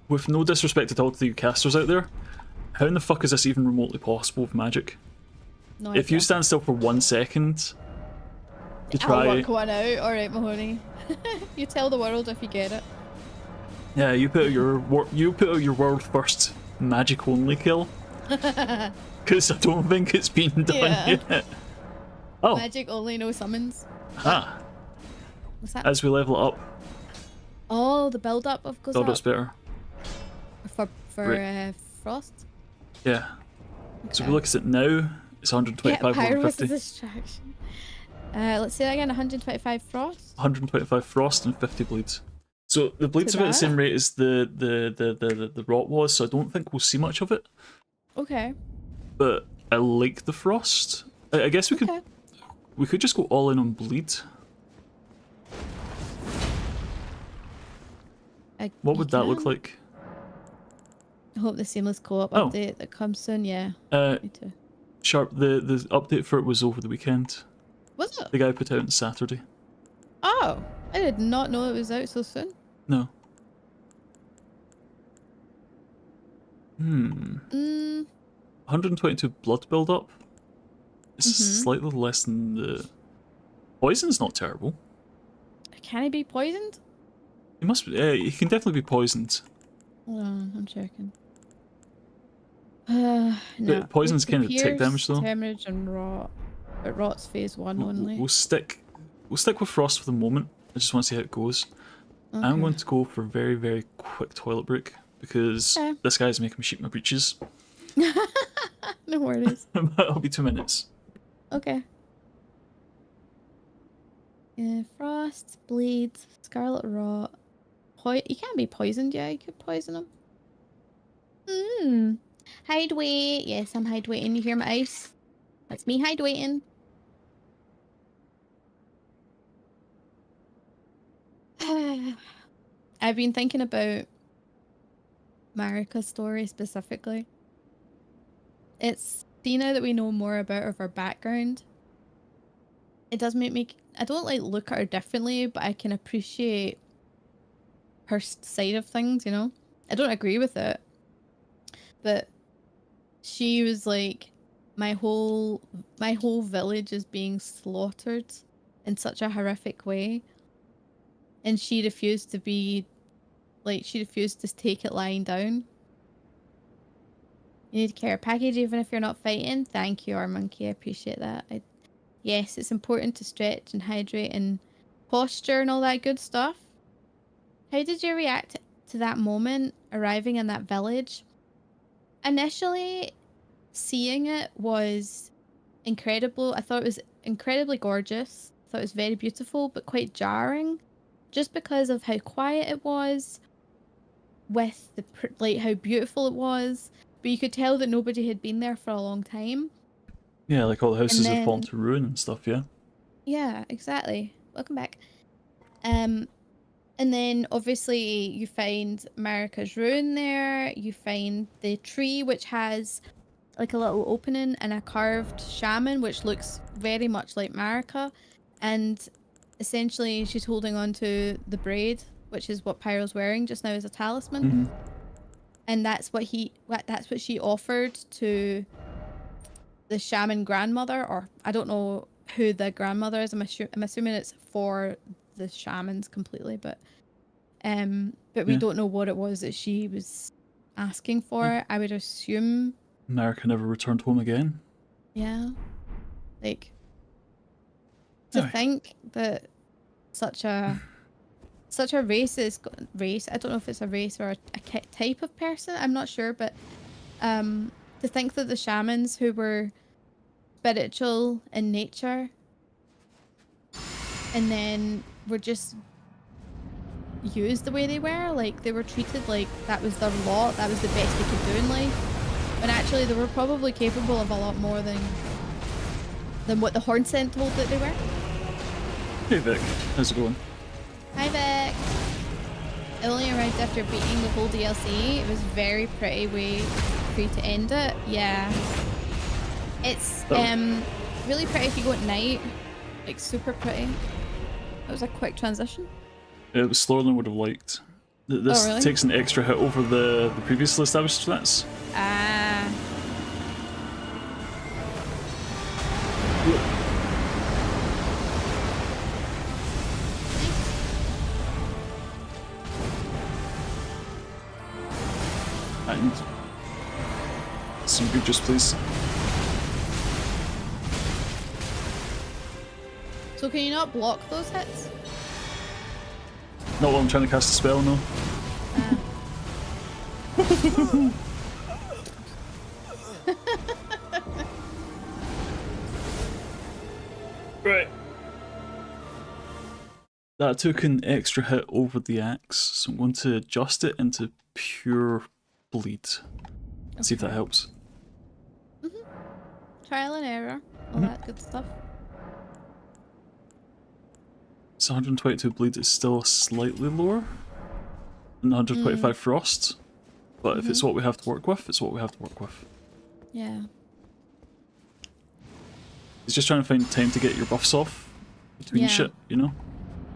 with no disrespect at all to you casters out there, how in the fuck is this even remotely possible with magic? No if you stand still for 1 second to try... I'll work one out. Alright, Mahoney. You tell the world if you get it. Yeah, you put out your world first magic only kill. Because I don't think it's been done yet. Oh. Magic only, no summons. Ah. What's that? As we level it up. Oh, the build up of goes Build up's better. For frost? Yeah. Okay. So if we look at it now, it's 125, 150. Pyro's a distraction. Let's say that again, 125 frost? 125 frost and 50 bleeds. So the bleed's about the same rate as the rot was, so I don't think we'll see much of it. Okay. But I like the frost. I guess we could just go all in on bleed. What would that look like? I hope the seamless co-op update that comes soon. Yeah. Me too. Sharp. The update for it was over the weekend. Was it? The guy put it out on Saturday. Oh, I did not know it was out so soon. No. 122 blood build up. It's slightly less than the... Poison's not terrible. Can he be poisoned? He must be. He can definitely be poisoned. Hold on, I'm checking. No. But poison's kind of tick damage though. Hemorrhage and rot. But rot's phase 1 only. We'll stick with frost for the moment. I just want to see how it goes. Okay. I'm going to go for a very, very quick toilet break because this guy's making me shit my breeches. No worries. It'll be 2 minutes. Okay. Frost, bleeds, scarlet rot. You can't be poisoned, yeah, you could poison him. Hide wait. Yes, I'm hide waiting. You hear my ice? That's me hide waiting. I've been thinking about Marika's story specifically. It's, see, now that we know more about her background, it does make me, I don't like look at her differently, but I can appreciate her side of things, you know? I don't agree with it, but she was like, my whole village is being slaughtered in such a horrific way, and she refused to be, like, she refused to take it lying down. You need a care package even if you're not fighting. Thank you, our monkey. I appreciate that. Yes, it's important to stretch and hydrate and posture and all that good stuff. How did you react to that moment, arriving in that village? Initially, seeing it was incredible. I thought it was incredibly gorgeous. I thought it was very beautiful, but quite jarring. Just because of how quiet it was, with the, like, how beautiful it was. But you could tell that nobody had been there for a long time. Yeah, like all the houses have fallen to ruin and stuff, yeah? Yeah, exactly. Welcome back. And then obviously you find Marika's ruin there. You find the tree, which has like a little opening and a carved shaman, which looks very much like Marika. And essentially she's holding on to the braid, which is what Pyro's wearing just now as a talisman. Mm-hmm. And that's what she offered to the shaman grandmother, or I don't know who the grandmother is. I'm assuming it's for the shamans completely, but we don't know what it was that she was asking for. Yeah. I would assume Marika never returned home again. Yeah, like to think that such a race. I don't know if it's a race or a type of person. I'm not sure, but to think that the shamans who were spiritual in nature and then were just used the way they were, like they were treated like that was their lot, that was the best they could do in life, when actually they were probably capable of a lot more than what the Hornsent told that they were. Hey Vic, how's it going? Hi Vic. It only arrived after beating the whole DLC. It was very pretty way for you to end it. Yeah. It's really pretty if you go at night. Like super pretty. That was a quick transition. It was slower than I would have liked. This really? takes an extra hit over the previously established stats. Ah. And some good just please. So can you not block those hits? Not while I'm trying to cast a spell, no. Right. That took an extra hit over the axe, so I'm going to adjust it into pure bleed. Okay. See if that helps. Trial and error, all that good stuff. So 122 bleed is still slightly lower than 125 frost, but if it's what we have to work with, it's what we have to work with. Yeah. It's just trying to find time to get your buffs off between shit, you know?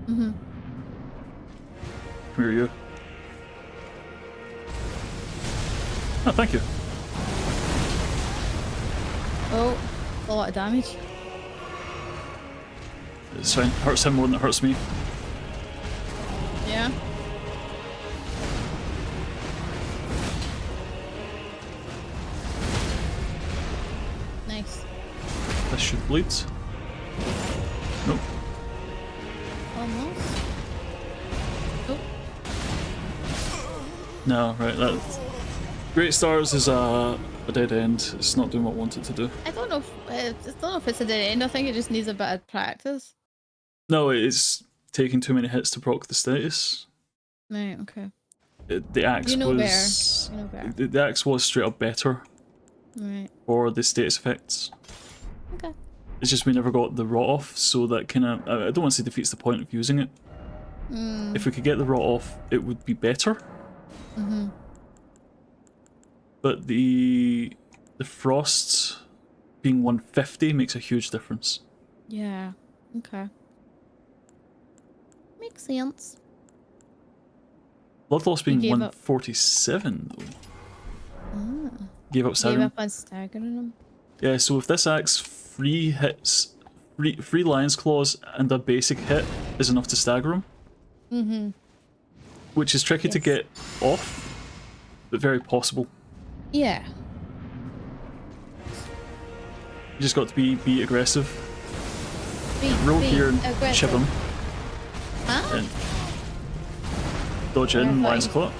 Come here, you. Oh, thank you. Oh, a lot of damage. It's fine. Hurts him more than it hurts me. Yeah. Nice. This should bleed. Nope. Almost. Oh. No, right, that... Great Stars is a dead end. It's not doing what I want it to do. I don't know if it's a dead end. I think it just needs a bit of practice. No, it's taking too many hits to proc the status. Right, okay. The axe was... You know better. The axe was straight up better. Right. For the status effects. Okay. It's just we never got the rot off, so that kind of... I don't want to say defeats the point of using it. If we could get the rot off, it would be better. But the frost being 150 makes a huge difference. Yeah. Okay. Makes sense. Blood loss being gave up. 147 though. Ah. Gave up staggering. Gave up on staggering them. Yeah, so if this axe 3 hits, 3 Lion's Claws and a basic hit is enough to stagger him. Which is tricky to get off, but very possible. Yeah. You just got to be aggressive. Roll here and aggressive. chip him. Huh? And dodge in, Lion's Claw.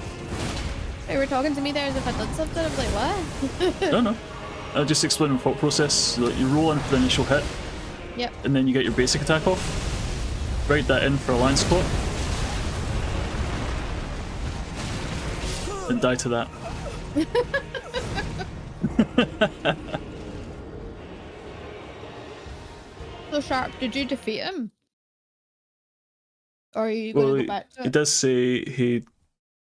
They were talking to me there as if I did something. I was like, what? No. I'll just explain the thought process. Like, you roll in for the initial hit. Yep. And then you get your basic attack off. Write that in for a Lion's Claw. And die to that. So Sharp, did you defeat him? Or are you going to go back to it? It does say he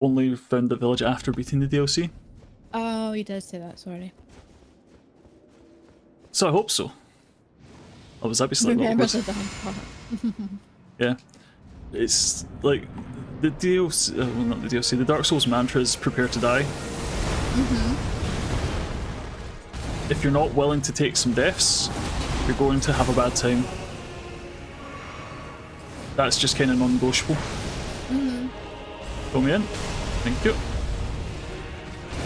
only found the village after beating the DLC. Oh, he does say that, sorry. So I hope so. Otherwise that'd be slightly Remember awkward. the damn part. Yeah. It's like the DLC, well not the DLC, the Dark Souls mantra is prepare to die. If you're not willing to take some deaths, you're going to have a bad time. That's just kind of non-negotiable. Throw me in. Thank you.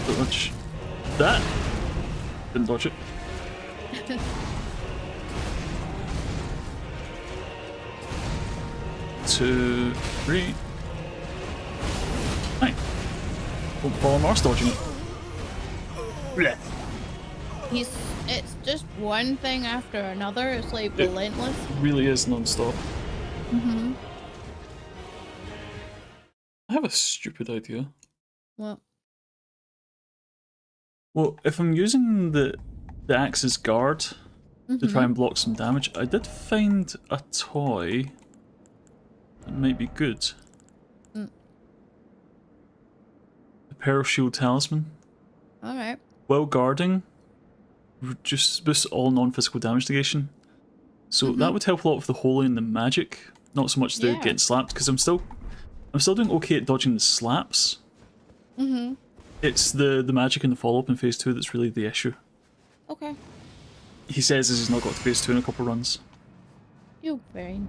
Don't dodge that. Didn't dodge it. 2, 3. Right. Don't follow Mars dodging it. Blech. It's just one thing after another. It's like relentless. It really is non-stop. I have a stupid idea. What? Well, if I'm using the axe's guard to try and block some damage, I did find a toy that might be good. The Peril Shield Talisman. Alright. While guarding, just boosts all non-physical damage negation. So that would help a lot with the holy and the magic, not so much the getting slapped, because I'm still doing okay at dodging the slaps. It's the magic and the follow-up in phase 2 that's really the issue. Okay. He says he's not got to phase 2 in a couple runs. You're fine.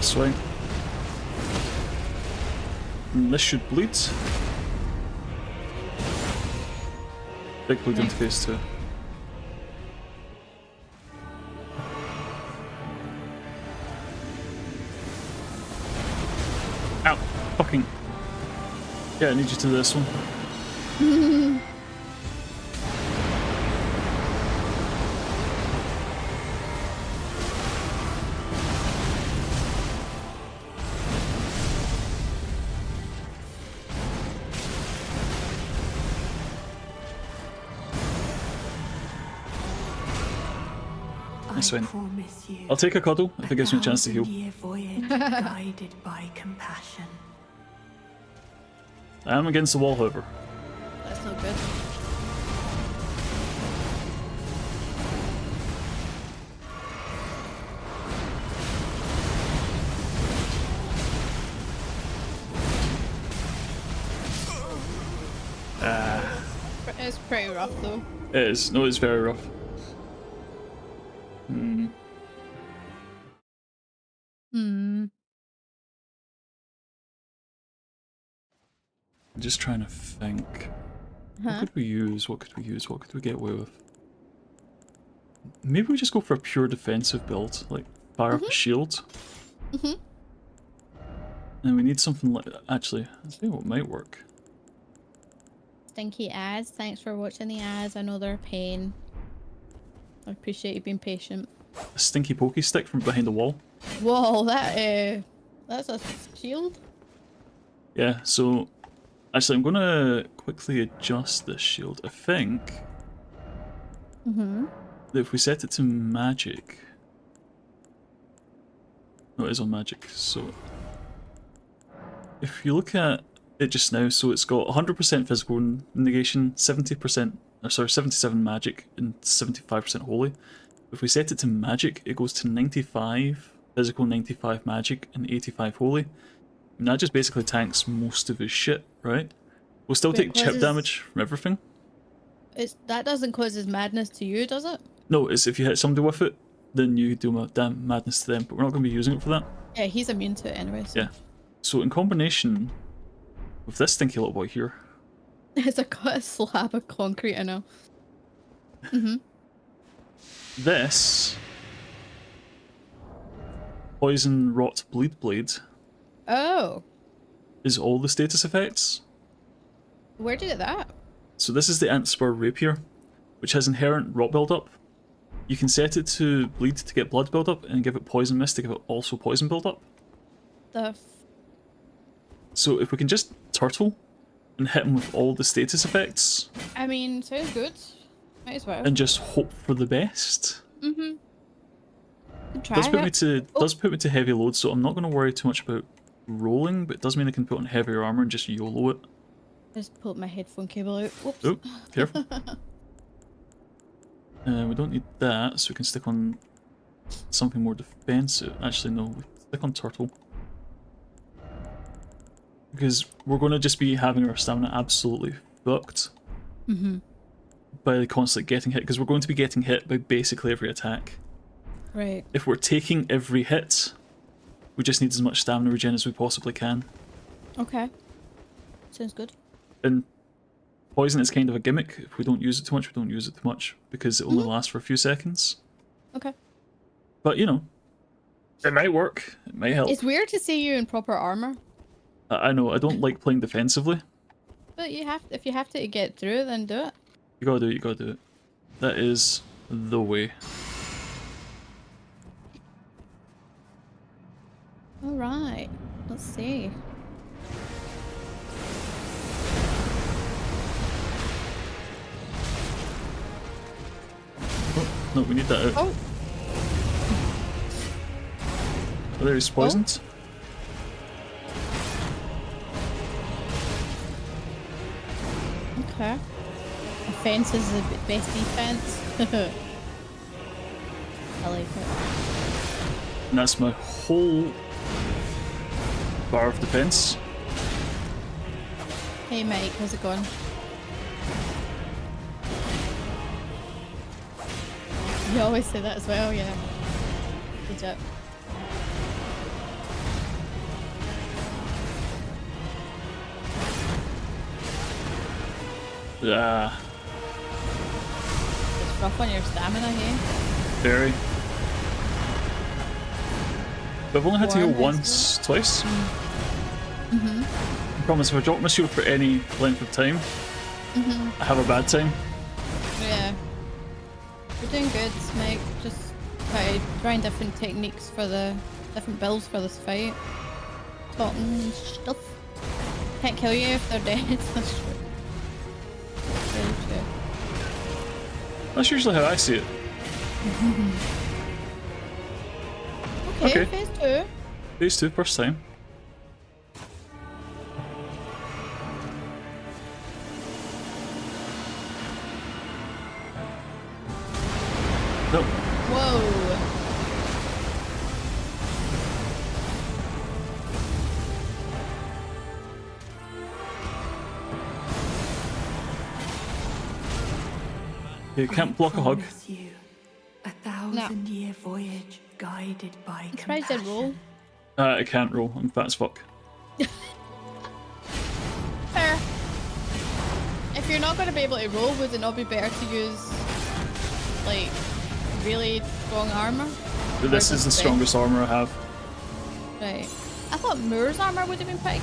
Swing. And this should bleed. Big bleed into phase 2. Ow! Fucking. Yeah, I need you to do this one. Nice win. I'll take a cuddle if it gives me a chance to heal. Guided by compassion. I am against the wall, however. That's not good. It's pretty rough though. It is. No, it's very rough. I'm just trying to think. What could we use? What could we use? What could we get away with? Maybe we just go for a pure defensive build, like fire up a shield. And we need something like that. Actually, I think what might work. Stinky ads. Thanks for watching the ads. I know they're a pain. I appreciate you being patient. A stinky pokey stick from behind the wall. Whoa, that's a shield? Yeah, so actually I'm gonna quickly adjust this shield. I think that if we set it to magic. No, it is on magic, so if you look at it just now, so it's got 100% physical negation, 70%, sorry, 77 magic, and 75% holy. If we set it to magic, it goes to 95 physical, 95 magic, and 85 holy. And that just basically tanks most of his shit, right? We'll still take chip damage from everything. That doesn't cause his madness to you, does it? No, it's if you hit somebody with it, then you do damn madness to them, but we're not going to be using it for that. Yeah, he's immune to it anyway. So. Yeah. So in combination with this stinky little boy here. It's a slab of concrete, I know. This Poison, Rot, Bleed Blade. Oh. Is all the status effects. Where'd you get that? So this is the Antspur Rapier, which has inherent rot build-up. You can set it to bleed to get blood build-up, and give it Poison Mist to give it also poison build-up. So if we can just turtle and hit him with all the status effects. I mean, sounds good. Might as well. And just hope for the best. Try Does put it. me to heavy load, so I'm not going to worry too much about rolling, but it does mean I can put on heavier armor and just YOLO it. Just pulled my headphone cable out. Whoops. Oh, careful. We don't need that, so we can stick on something more defensive. Actually, no, we stick on turtle. Because we're going to just be having our stamina absolutely fucked by constantly getting hit, because we're going to be getting hit by basically every attack. Right. If we're taking every hit, we just need as much stamina regen as we possibly can. Okay. Sounds good. And poison is kind of a gimmick. If we don't use it too much, we don't use it too much, because it only lasts for a few seconds. Okay. But, you know, it might work. It might help. It's weird to see you in proper armor. I know, I don't like playing defensively. But if you have to get through, then do it. You gotta do it, you gotta do it. That is the way. Alright. Let's see. Oh, no, we need that out. Oh! Oh, there he's poisoned. Okay. Defense is the best defense. I like it. And that's my whole bar of defense. Hey Mike, how's it going? You always say that as well, yeah. Good job. Yeah. It's rough on your stamina, hey? Very. But I've only had to heal Warm once, twice. I promise if I drop my shield for any length of time, I have a bad time. Yeah. You're doing good, Mike. Just trying different techniques for the different builds for this fight. Taunting and stuff. Can't kill you if they're dead. That's true. Very true. That's usually how I see it. Okay, Okay. phase 2. Phase 2, first time. No. Whoa. You can't block a hug. Promise you a 1,000-year voyage guided by I'm surprised I roll. I can't roll. I'm fat as fuck. Fair. If you're not going to be able to roll, would it not be better to use, like, really strong armor? But this is the strongest armor I have. Right. I thought Moor's armor would have been pretty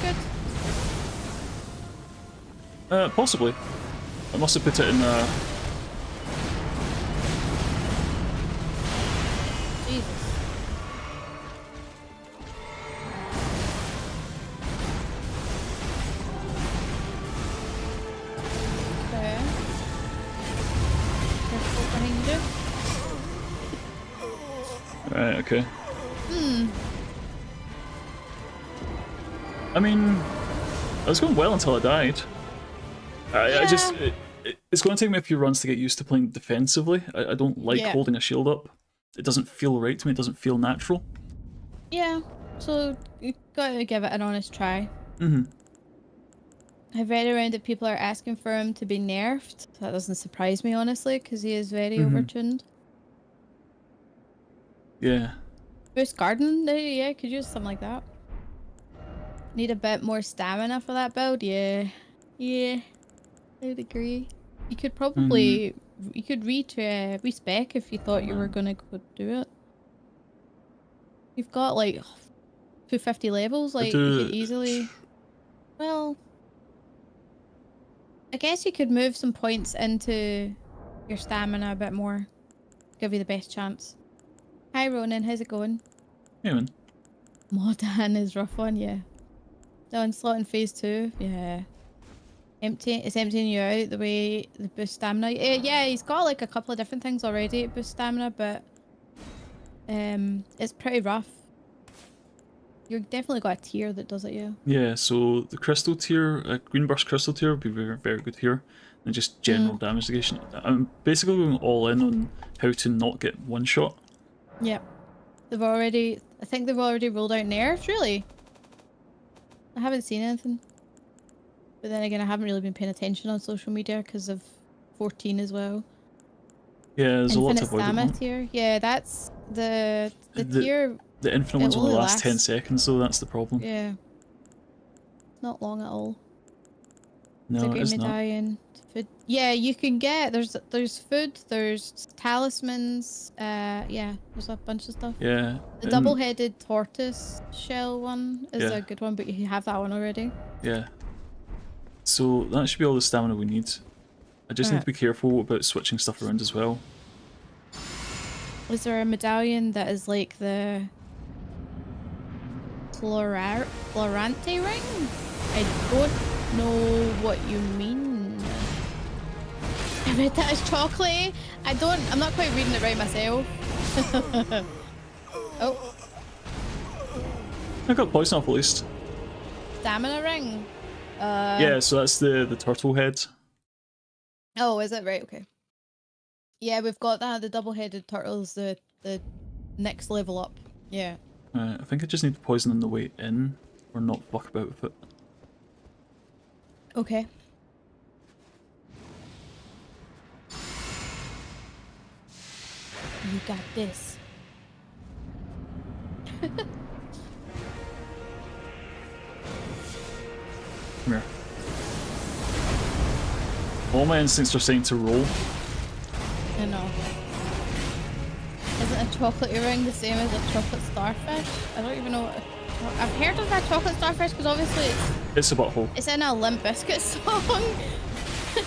good. Possibly. I must have put it in Jesus. Okay. Careful behind you. Right, okay. I mean, I was going well until I died. I just... It's going to take me a few runs to get used to playing defensively. I don't like holding a shield up. It doesn't feel right to me. It doesn't feel natural. Yeah, so you gotta give it an honest try. Mm-hmm. I've read around that people are asking for him to be nerfed. That doesn't surprise me, honestly, because he is very overtuned. Yeah. Boost Garden, yeah, could use something like that. Need a bit more stamina for that build, yeah. Yeah, I would agree. You could probably, you could respec if you thought you were gonna go do it. You've got like 250 levels, like you could easily, well, I guess you could move some points into your stamina a bit more. Give you the best chance. Hi Ronan, how's it going? Yeah, man. Modan is rough one, yeah. The onslaught in phase 2, yeah. It's emptying you out the way the boost stamina. Yeah, he's got like a couple of different things already to boost stamina, but it's pretty rough. You've definitely got a tier that does it, yeah. Yeah, so the crystal tier, green burst crystal tier would be very, very good here. And just general damage negation. I'm basically going all in on how to not get one shot. Yep. I think they've already rolled out nerfs, really. I haven't seen anything. But then again, I haven't really been paying attention on social media because of 14 as well. Yeah, there's a lot to avoid. Infinite stamina tier. Yeah, that's the tier. The infinite ones only last 10 seconds, though. That's the problem. Yeah. Not long at all. No, it's medallion. Food. Yeah, you can get there's food, there's talismans. Yeah, there's a bunch of stuff. Yeah. The double-headed tortoise shell one is a good one, but you have that one already. Yeah. So that should be all the stamina we need. I just need to be careful about switching stuff around as well. Was there a medallion that is like the Florante ring? I don't know what you mean. I read that as chocolate. I'm not quite reading it right myself. Oh. I got poison off at least. Stamina ring? Yeah, so that's the turtle head. Oh, is it? Right, okay. Yeah, we've got that. The double-headed turtles, the next level up. Yeah. I think I just need to poison on the way in, or not fuck about with it. Okay. You got this. Come here. All my instincts are saying to roll. I know. Isn't a chocolate ring the same as a chocolate starfish? I don't even know what... I've heard of that chocolate starfish because obviously it's a butthole. It's in a Limp Bizkit song,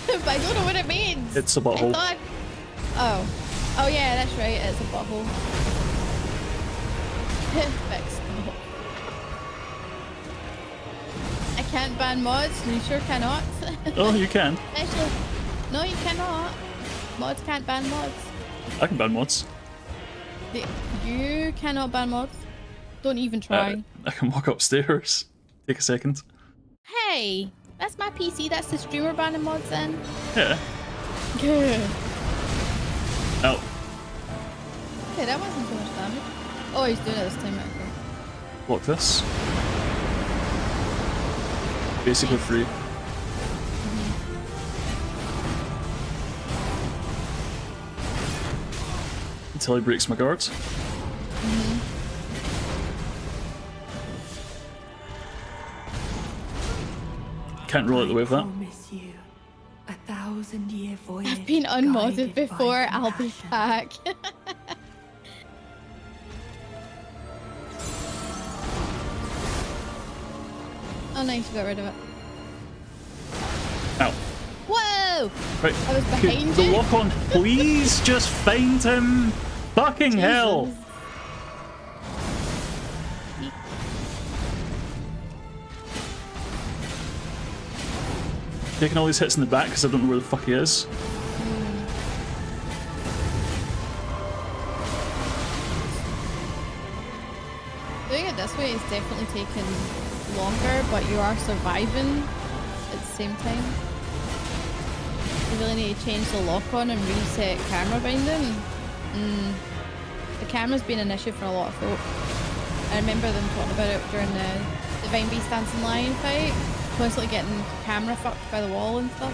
but I don't know what it means. It's a butthole. I thought... Oh yeah, that's right. It's a butthole. Fixed. I can't ban mods. You sure cannot. Oh, you can. Actually, no, you cannot. Mods can't ban mods. I can ban mods. You cannot ban mods. Don't even try. I can walk upstairs. Take a second. Hey, that's my PC. That's the streamer banning mods then. Yeah. Good. Oh. Okay, that wasn't too much damage. Oh, he's doing it this time. Okay. Block this. Basically free. Until he breaks my guards. Can't roll out the way of that. I've been unmodded before, I'll be back. Oh nice, you got rid of it. Ow. Whoa! Right. I was behind the you. lock on, please just find him! Fucking Jesus. hell! taking all these hits in the back because I don't know where the fuck he is. Doing it this way is definitely taking longer, but you are surviving at the same time. You really need to change the lock on and reset camera binding. The camera's been an issue for a lot of folk. I remember them talking about it during the Divine Beast Dancing Lion fight. Constantly getting camera fucked by the wall and stuff.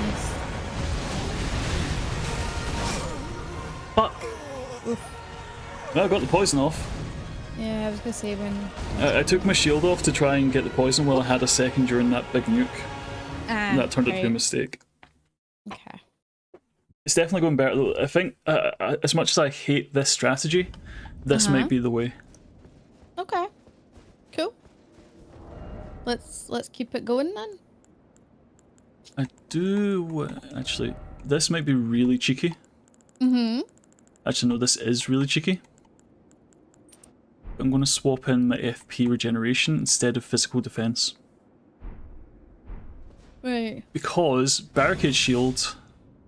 Nice. Fuck. Oof. Well, I got the poison off. Yeah, I was gonna say when... I took my shield off to try and get the poison while I had a second during that big nuke. And that turned out to be a mistake. Okay. It's definitely going better though. I think as much as I hate this strategy, this might be the way. Okay. Cool. Let's keep it going then. I do actually. This might be really cheeky. Actually, no, this is really cheeky. I'm going to swap in my FP regeneration instead of physical defense. Right. Because barricade shield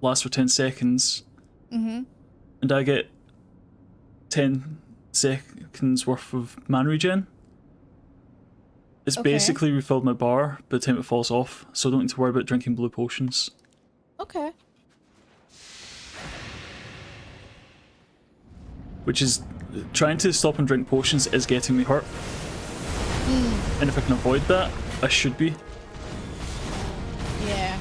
lasts for 10 seconds. And I get 10 seconds worth of mana regen. It's basically refilled my bar by the time it falls off, so I don't need to worry about drinking blue potions. Okay. Which is, trying to stop and drink potions is getting me hurt. And if I can avoid that, I should be. Yeah.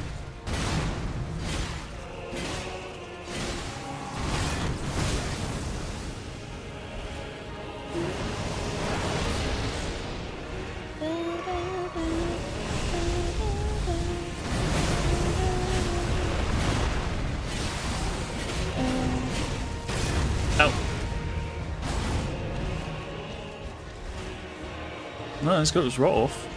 Ow. No, it's got his rot off.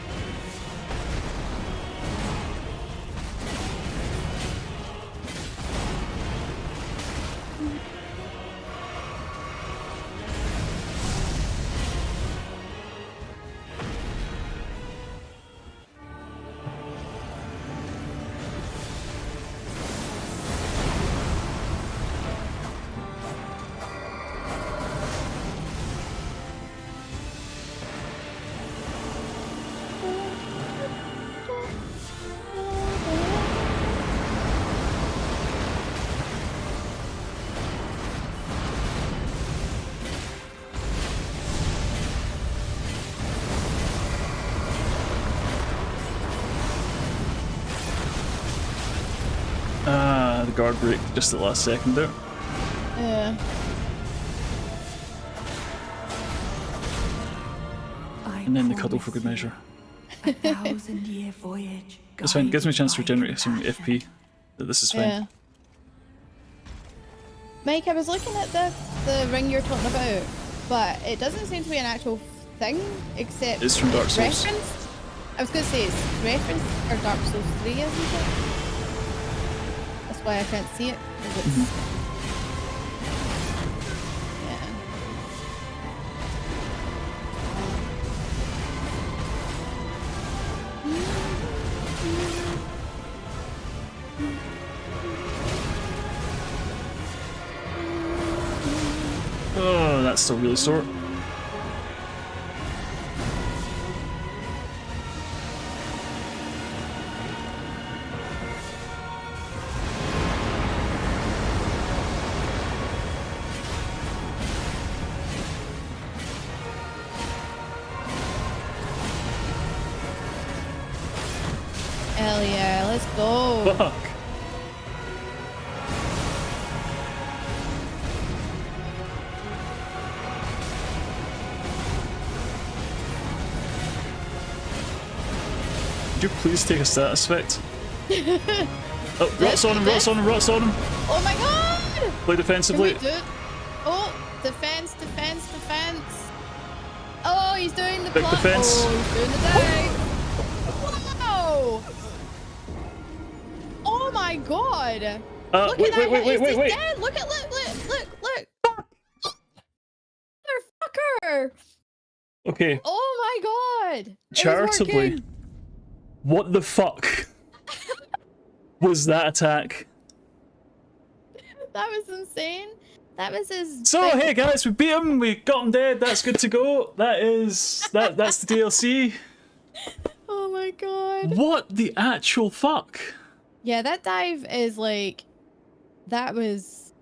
The guard break just at the last second there. Yeah. And then the cuddle for good measure. A 1,000-year voyage. It's fine, it gives me a chance to regenerate some FP. This is fine. Yeah. Mike, I was looking at the ring you're talking about, but it doesn't seem to be an actual thing, except It's from Dark Souls. referenced. I was going to say it's referenced, or Dark Souls 3, isn't it? That's why I can't see it, because it's... Yeah. Oh, that's still really sore. Hell yeah, let's go. Fuck. Would you please take a status effect? Oh, rots on him, rots on him, rots on him! Oh my god! Play defensively. Can we do it? Oh, defense, defense, defense. Oh, he's doing the Big plot. defense. Oh, he's doing the dive. Wow! Oh my god! Look at that hit. He's dead. Look at look. Motherfucker! Fucker! Okay. Oh my god! Charitably, what the fuck was that attack? That was insane. That was his. So hey guys, we beat him. We got him dead. That's good to go. That's the DLC. Oh my god. What the actual fuck? Yeah, that dive is like, that's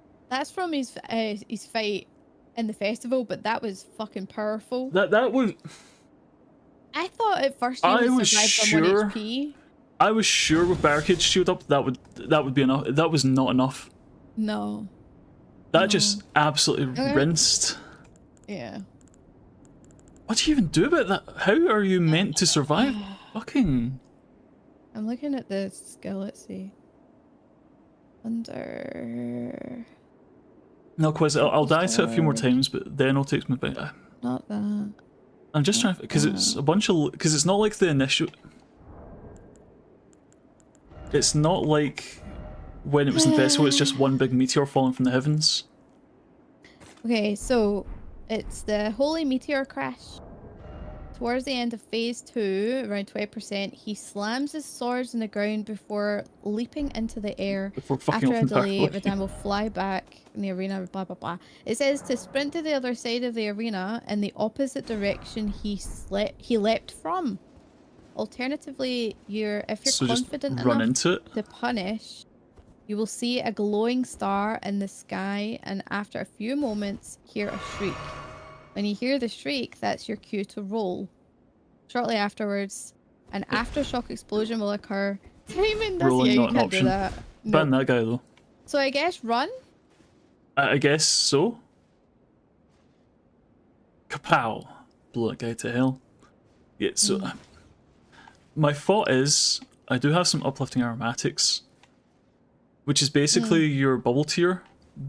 from his fight in the festival, but that was fucking powerful. That was. I thought at first he would survive on 1 HP. I was sure with barricades shield up that would be enough. That was not enough. No. That just absolutely rinsed. Yeah. What do you even do about that? How are you meant to survive? Fucking. I'm looking at the skill. Let's see. Under. No quiz. I'll die to it a few more times, but then it'll take me back. Not that. I'm just trying because it's a bunch of because it's not like the initial. It's not like when it was in festival. It's just one big meteor falling from the heavens. Okay, so it's the holy meteor crash. Towards the end of phase 2, around 20%, he slams his swords in the ground before leaping into the air. After a delay, Radan will fly back in the arena, blah blah blah. It says to sprint to the other side of the arena in the opposite direction he leapt from. Alternatively, if you're confident enough to punish, you will see a glowing star in the sky, and after a few moments, hear a shriek. When you hear the shriek, that's your cue to roll. Shortly afterwards, an aftershock explosion will occur. Timing does Rolling you not an can't option. do that. Ban that guy though. So I guess run? I guess so. Kapow! Blew that guy to hell. Yeah, so my thought is I do have some uplifting aromatics, which is basically your bubble tier,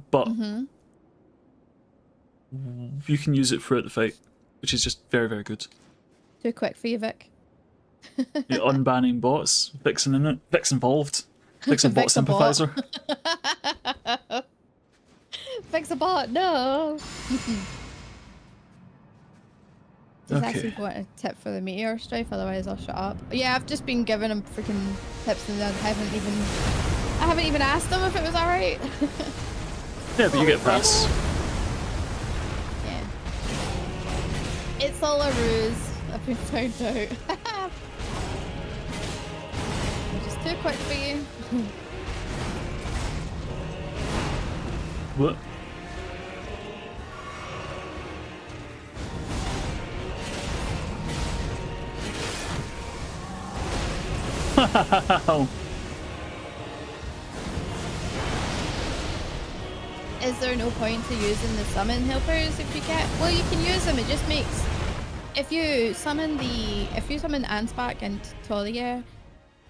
but you can use it throughout the fight, which is just very, very good. Too quick for you, Vic. You're unbanning bots, Vic's in it, Vic's involved. Vic's a bot sympathizer. Vic's a bot, no! Just ask if you want a tip for the meteor strife, otherwise I'll shut up. Yeah, I've just been giving him freaking tips and I haven't even asked him if it was alright. Yeah, but you get pass. Yeah. It's all a ruse. I've been found out. I'm just too quick for you. What? Is there no point to using the summon helpers if you get? Well, you can use them. It just makes if you summon Ansbach and Tolia,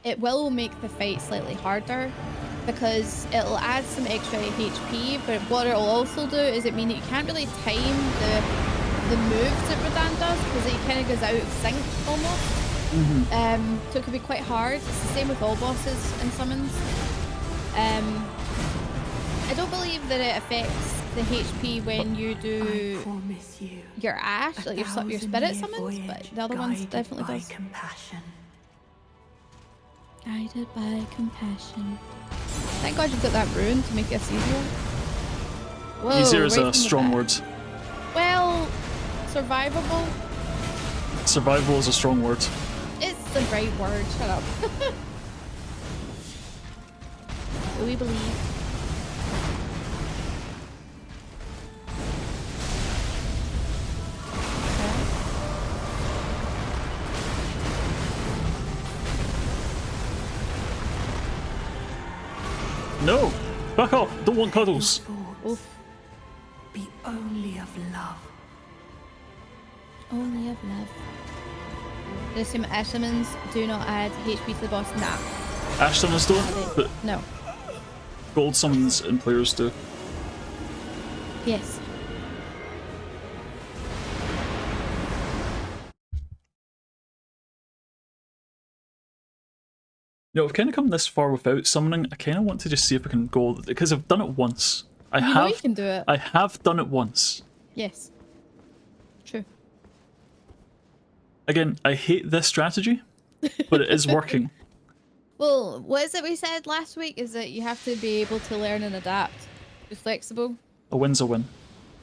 it will make the fight slightly harder because it'll add some extra HP. But what it'll also do is it mean that you can't really time the moves that Radan does because it kind of goes out of sync almost. So it can be quite hard. It's the same with all bosses and summons. I don't believe that it affects the HP when you do your Ash, like your spirit summons, but the other ones definitely does. Guided by compassion. Thank God you've got that rune to make this easier. Whoa, easier is a strong word. Well, survivable. Survival is a strong word. It's the right word, shut up. Do we believe? No! Back off! Don't want cuddles! Oof. Be only of love. Only of love. I assume Ash summons do not add HP to the boss. Nah. Ash summons don't, but no. Gold summons and players do. Yes. You know, I've kind of come this far without summoning. I kind of want to just see if I can go, because I've done it once. You know you can do it. I have done it once. Yes. True. Again, I hate this strategy, but it is working. Well, what is it we said last week? Is that you have to be able to learn and adapt. Be flexible. A win's a win.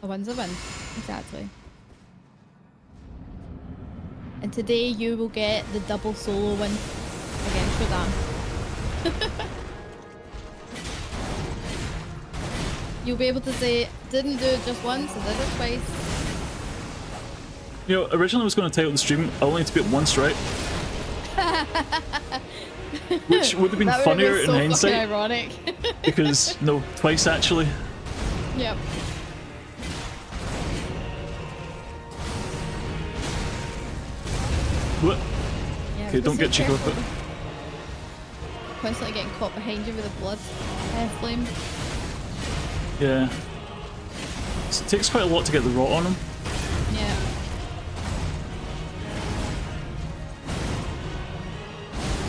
A win's a win. Exactly. And today you will get the double solo win against Rodan. You'll be able to say, didn't do it just once, I did it twice. You know, originally I was going to title the stream, I only need to be at once, right? Which would have been that funnier been so in hindsight. Ironic. Because, no, twice actually. Yep. What? Yeah, Okay, don't get cheeky with it. Constantly getting caught behind you with a blood flame. Yeah. So it takes quite a lot to get the rot on him. Yeah.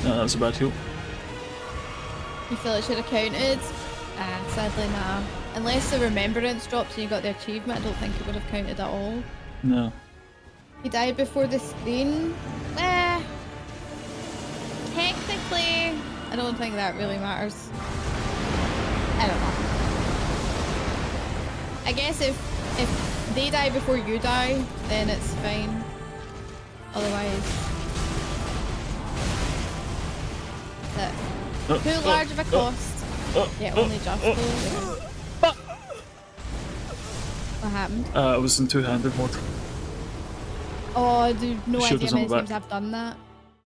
No, that was a bad heal. You feel it should have counted? Sadly nah. Unless the remembrance dropped and you got the achievement, I don't think it would have counted at all. No. He died before the screen? Technically, I don't think that really matters. I don't know. I guess if they die before you die, then it's fine. Otherwise, too large of a cost. Yeah, only just though. What happened? I was in two-handed mode. Oh, dude, no Shield idea is on many the back. times I've done that.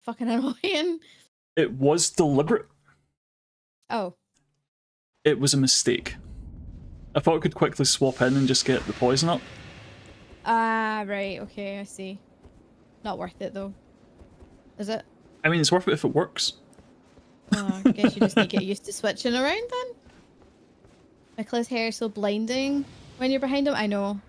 Fucking annoying. It was deliberate. Oh. It was a mistake. I thought I could quickly swap in and just get the poison up. Ah, right, okay, I see. Not worth it though. Is it? I mean, it's worth it if it works. Oh, I guess you just need to get used to switching around then. Mikola's hair is so blinding when you're behind him. I know.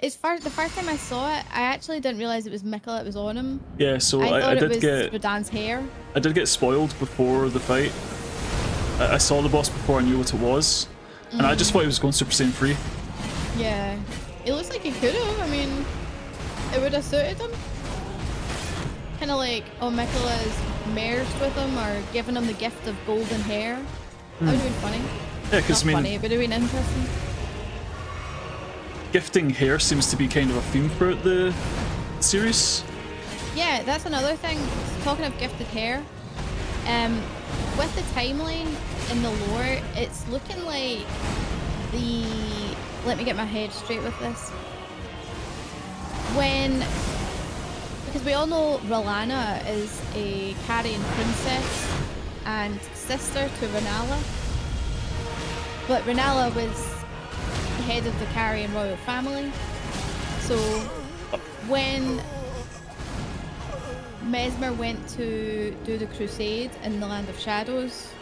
The first time I saw it, I actually didn't realize it was Mikola that was on him. Yeah, so I thought I did it was get Rodan's hair. I did get spoiled before the fight. I saw the boss before I knew what it was, and I just thought he was going Super Saiyan 3. Yeah, it looks like he could have. I mean, it would have suited him. Kind of like, oh, Mikola's merged with him or given him the gift of golden hair. That would have been funny. Yeah, because I mean, funny, it would have been interesting. Gifting hair seems to be kind of a theme throughout the series. Yeah, that's another thing. Talking of gifted hair, with the timeline in the lore, it's looking like the... Let me get my head straight with this. Because we all know R'Lana is a Carian princess and sister to Renala. But Renala was the head of the Carian royal family. So when Mesmer went to do the crusade in the Land of Shadows,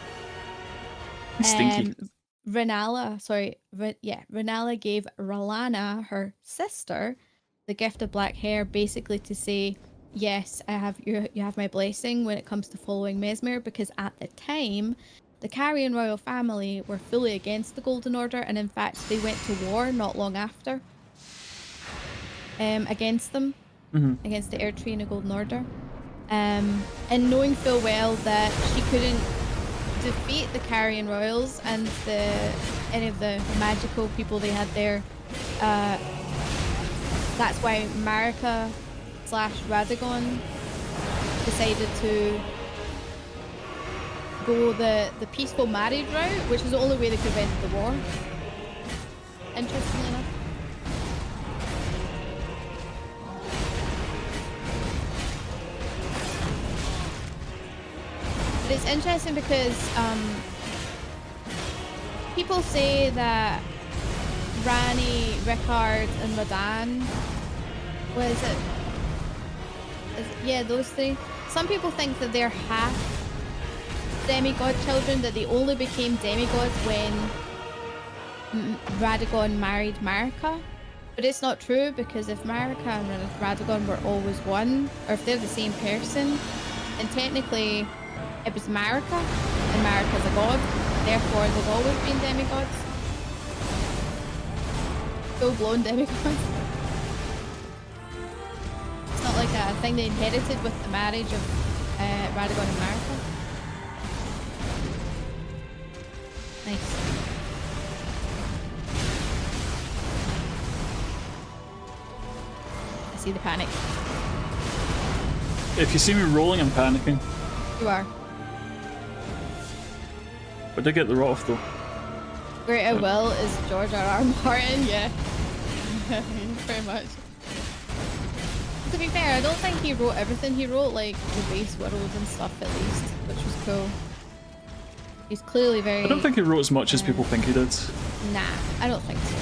Stinky. Renala gave R'Lana, her sister, the gift of black hair, basically to say, yes, you have my blessing when it comes to following Mesmer, because at the time the Carian royal family were fully against the Golden Order, and in fact they went to war not long after against them, against the Eritrea and the Golden Order, and knowing full well that she couldn't defeat the Carian royals and any of the magical people they had there. That's why Marika / Radagon decided to go the peaceful marriage route, which is the only way they could have ended the war. Interestingly enough. But it's interesting because people say that Rani, Rickard, and Rodan, what is it? Yeah, those three. Some people think that they're half demigod children, that they only became demigods when Radagon married Marika. But it's not true, because if Marika and Radagon were always one, or if they're the same person, then technically it was Marika, and Marika's a god, therefore they've always been demigods. Full-blown demigods. thing they inherited with the marriage of Radagon and Marika. Nice. I see the panic. If you see me rolling, I'm panicking. You are. But I did get the rot off though. Great at will is George R.R. Martin, yeah. Very much. To be fair, I don't think he wrote everything. He wrote like the base worlds and stuff at least, which was cool. He's clearly very... I don't think he wrote as much as people think he did. Nah, I don't think so.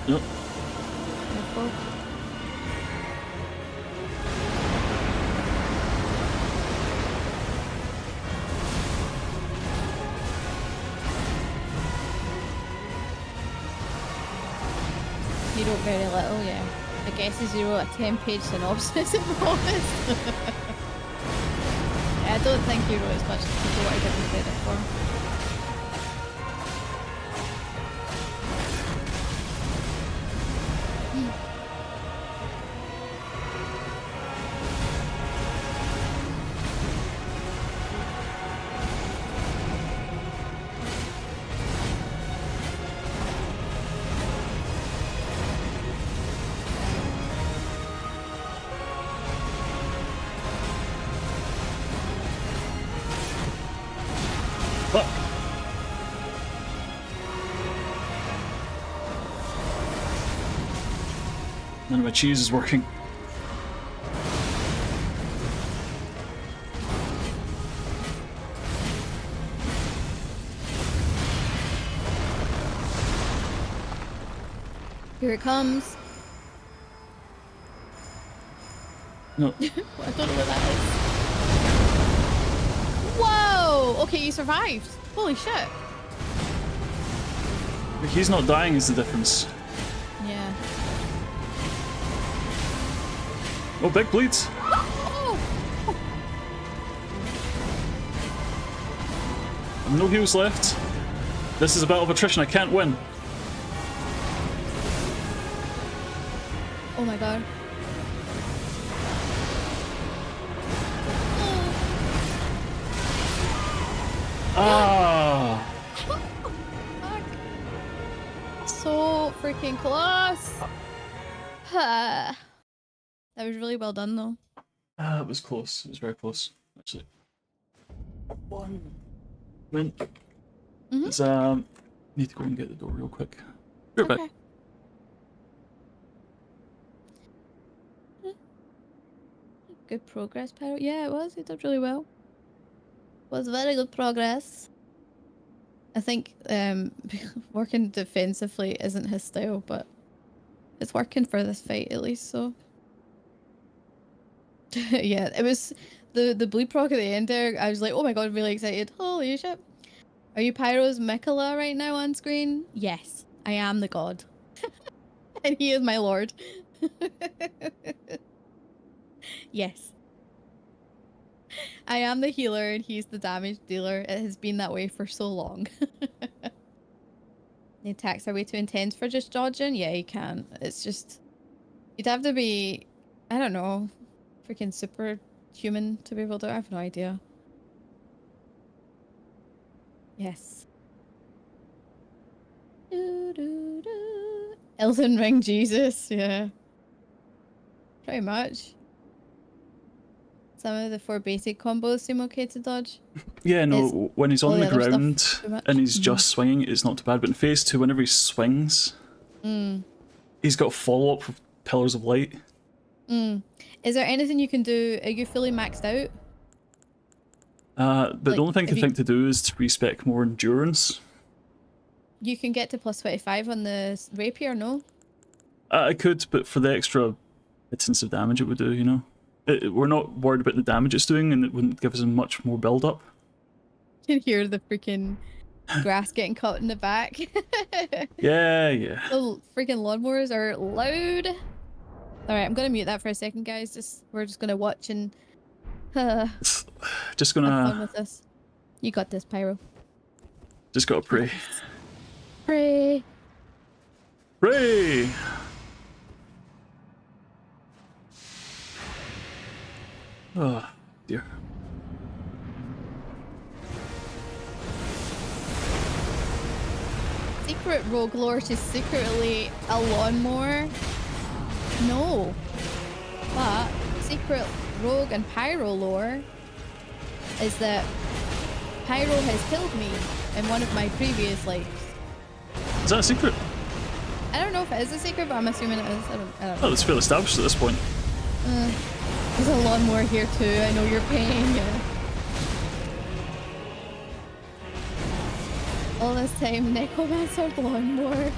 Yep. Careful. He wrote very little, yeah. I guess he wrote a 10-page synopsis at most. I don't think he wrote as much as people want to give him credit for. Fuck. None of my cheese is working. Here it comes. No. I don't know what that is. Whoa! Okay, you survived. Holy shit. He's not dying is the difference. Yeah. Oh, big bleeds. Oh! I've no heals left. This is a battle of attrition. I can't win. Oh my god. Ah! Fuck. So freaking close. That was really well done though. It was close. It was very close, actually. One. Win. Let's need to go and get the door real quick. Be right back. Good progress, Pyro. Yeah, it was. He did really well. Was very good progress. I think working defensively isn't his style, but it's working for this fight at least, so. Yeah, it was the bleed proc at the end there. I was like, oh my god, really excited. Holy shit. Are you Pyro's Mikola right now on screen? Yes, I am the god. And he is my lord. Yes. I am the healer and he's the damage dealer. It has been that way for so long. The attacks are way too intense for just dodging? Yeah, you can. It's just... You'd have to be... I don't know. Freaking superhuman to be able to... I have no idea. Yes. Elden Ring Jesus, yeah. Pretty much. Some of the 4 basic combos seem okay to dodge. Yeah, no, when he's on the ground and he's just swinging, it's not too bad. But in phase 2, whenever he swings, he's got follow-up with Pillars of Light. Is there anything you can do? Are you fully maxed out? But the only thing I can think to do is to respec more endurance. You can get to plus 25 on the rapier, no? I could, but for the extra intensive damage it would do, you know? We're not worried about the damage it's doing, and it wouldn't give us much more build-up. You can hear the freaking grass getting cut in the back. Yeah. The freaking lawnmowers are loud. All right, I'm gonna mute that for a second, guys. We're just gonna watch and just have fun gonna. with this. You got this, Pyro. Just gotta pray. Pray. Pray. Oh dear. Secret rogue lore is secretly a lawnmower? No. But secret rogue and pyro lore is that Pyro has killed me in one of my previous lives. Is that a secret? I don't know if it is a secret, but I'm assuming it is. I don't know. Oh, it's fairly established at this point. There's a lawnmower here too. I know you're paying. Yeah. All this time, Necromancer lawnmower.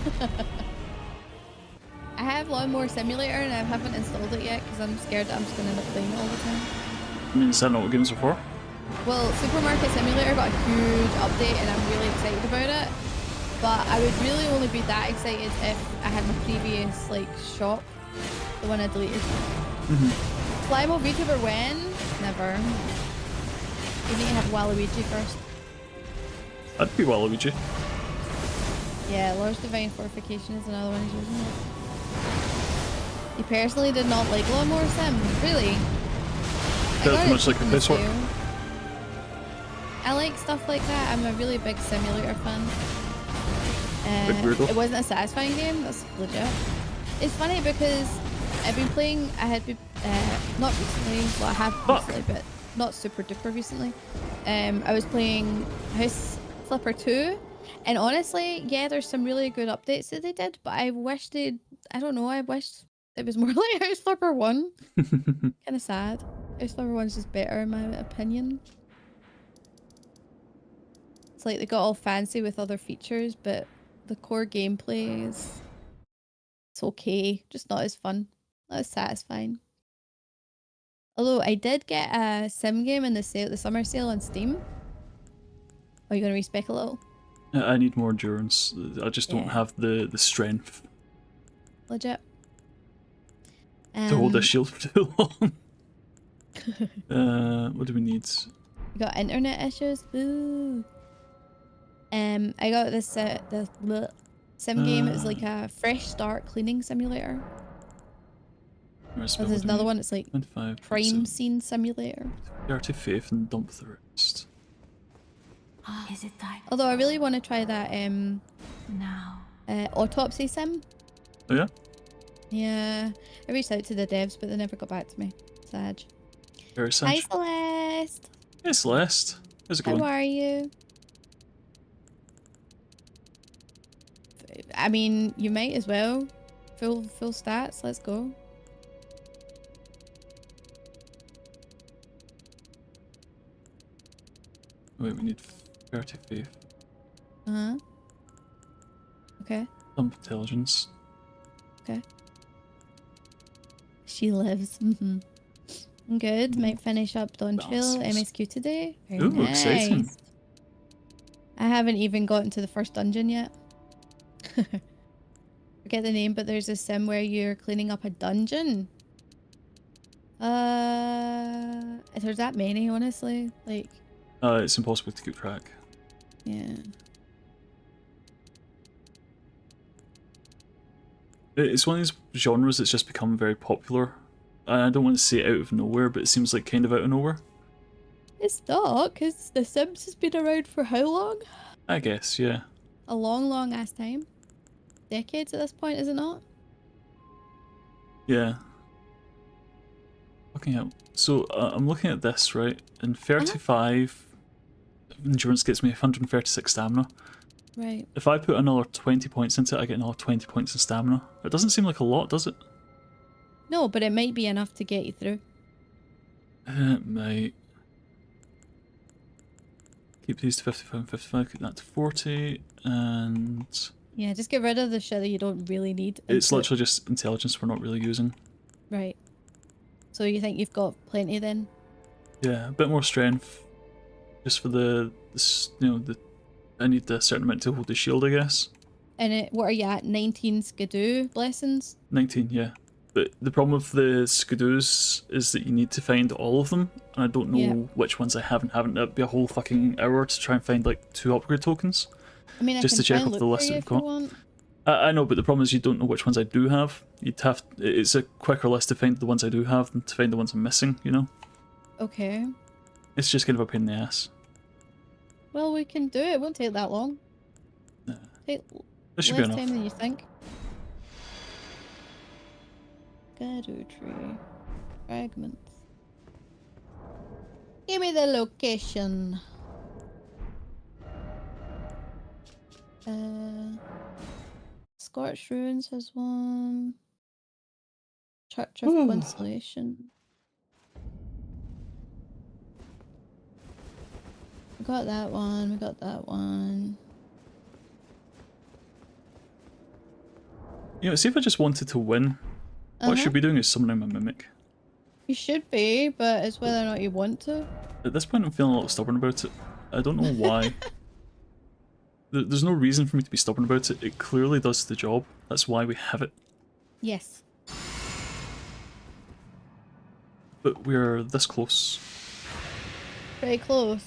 I have Lawnmower Simulator and I haven't installed it yet because I'm scared that I'm just going to end up playing it all the time. I mean, is that not what games are for? Well, Supermarket Simulator got a huge update and I'm really excited about it. But I would really only be that excited if I had my previous like shop, the one I deleted. Flymo VTuber when? Never. You need to have Waluigi first. I'd be Waluigi. Yeah, Lord's Divine Fortification is another one he's using. He personally did not like Lawnmower Sim. Really? That's much like a piss work. I like stuff like that. I'm a really big simulator fan. Big it wasn't a satisfying game, that's legit. It's funny because I've been playing, I had been, not recently, well I have recently, but not super duper recently. I was playing House Flipper 2, and honestly, yeah, there's some really good updates that they did, but I wish I don't know, I wish it was more like House Flipper 1. Kind of sad. House Flipper 1's just better in my opinion. It's like they got all fancy with other features, but the core gameplay is... it's okay, just not as fun, not as satisfying. Although I did get a sim game in the summer sale on Steam. Are you gonna respec a little? I need more endurance. I just don't have the strength Legit. to hold a shield for too long. What do we need? You got internet issues? Boo. I got this the sim game. It's like a fresh start cleaning simulator. There's another one. It's like crime scene simulator. Dirty faith and dump the rest. Is it time? Although I really want to try that Now. autopsy sim. Oh yeah? Yeah. I reached out to the devs, but they never got back to me. Sad. Very sad. Hi Celeste. Hey Celeste. How's it going? How are you? I mean, you might as well. Full stats. Let's go. Wait, we need 30 faith. Okay. Dump intelligence. Okay. She lives. Good. Might finish up Dawntrail MSQ today. Very Ooh, nice. exciting. I haven't even gotten to the first dungeon yet. Forget the name, but there's a sim where you're cleaning up a dungeon. There's that many, honestly. Like. It's impossible to keep track. Yeah. It's one of these genres that's just become very popular. I don't want to say out of nowhere, but it seems like kind of out of nowhere. It's not, because The Sims has been around for how long? I guess, yeah. A long ass time. Decades at this point, is it not? Yeah. Fucking hell. So, I'm looking at this, right? And 35 endurance gets me 136 stamina. Right. If I put another 20 points into it, I get another 20 points in stamina. It doesn't seem like a lot, does it? No, but it might be enough to get you through. It might. Keep these to 55 and 55, keep that to 40, and... Yeah, just get rid of the shit that you don't really need. It's literally just intelligence we're not really using. Right. So you think you've got plenty then? Yeah, a bit more strength. Just for I need a certain amount to hold the shield, I guess. And what are you at? 19 skidoo blessings? 19, yeah. but the problem with the skidoos is that you need to find all of them, and I don't know which ones I haven't. It'd be a whole fucking hour to try and find like 2 upgrade tokens. I mean, just to check off the list that we've got. I know, but the problem is you don't know which ones I do have. It's a quicker list to find the ones I do have than to find the ones I'm missing, you know? Okay. It's just kind of a pain in the ass. Well, we can do it. It won't take that long. Take this should less be enough. time than you think. Gado tree. Fragments. Give me the location. Scorched Ruins has one. Church of Consolation. We got that one. We got that one. You know, see if I just wanted to win. What I should be doing is summoning my mimic. You should be, but it's whether or not you want to. At this point, I'm feeling a little stubborn about it. I don't know why. There's no reason for me to be stubborn about it. It clearly does the job. That's why we have it. Yes. But we're this close. Pretty close.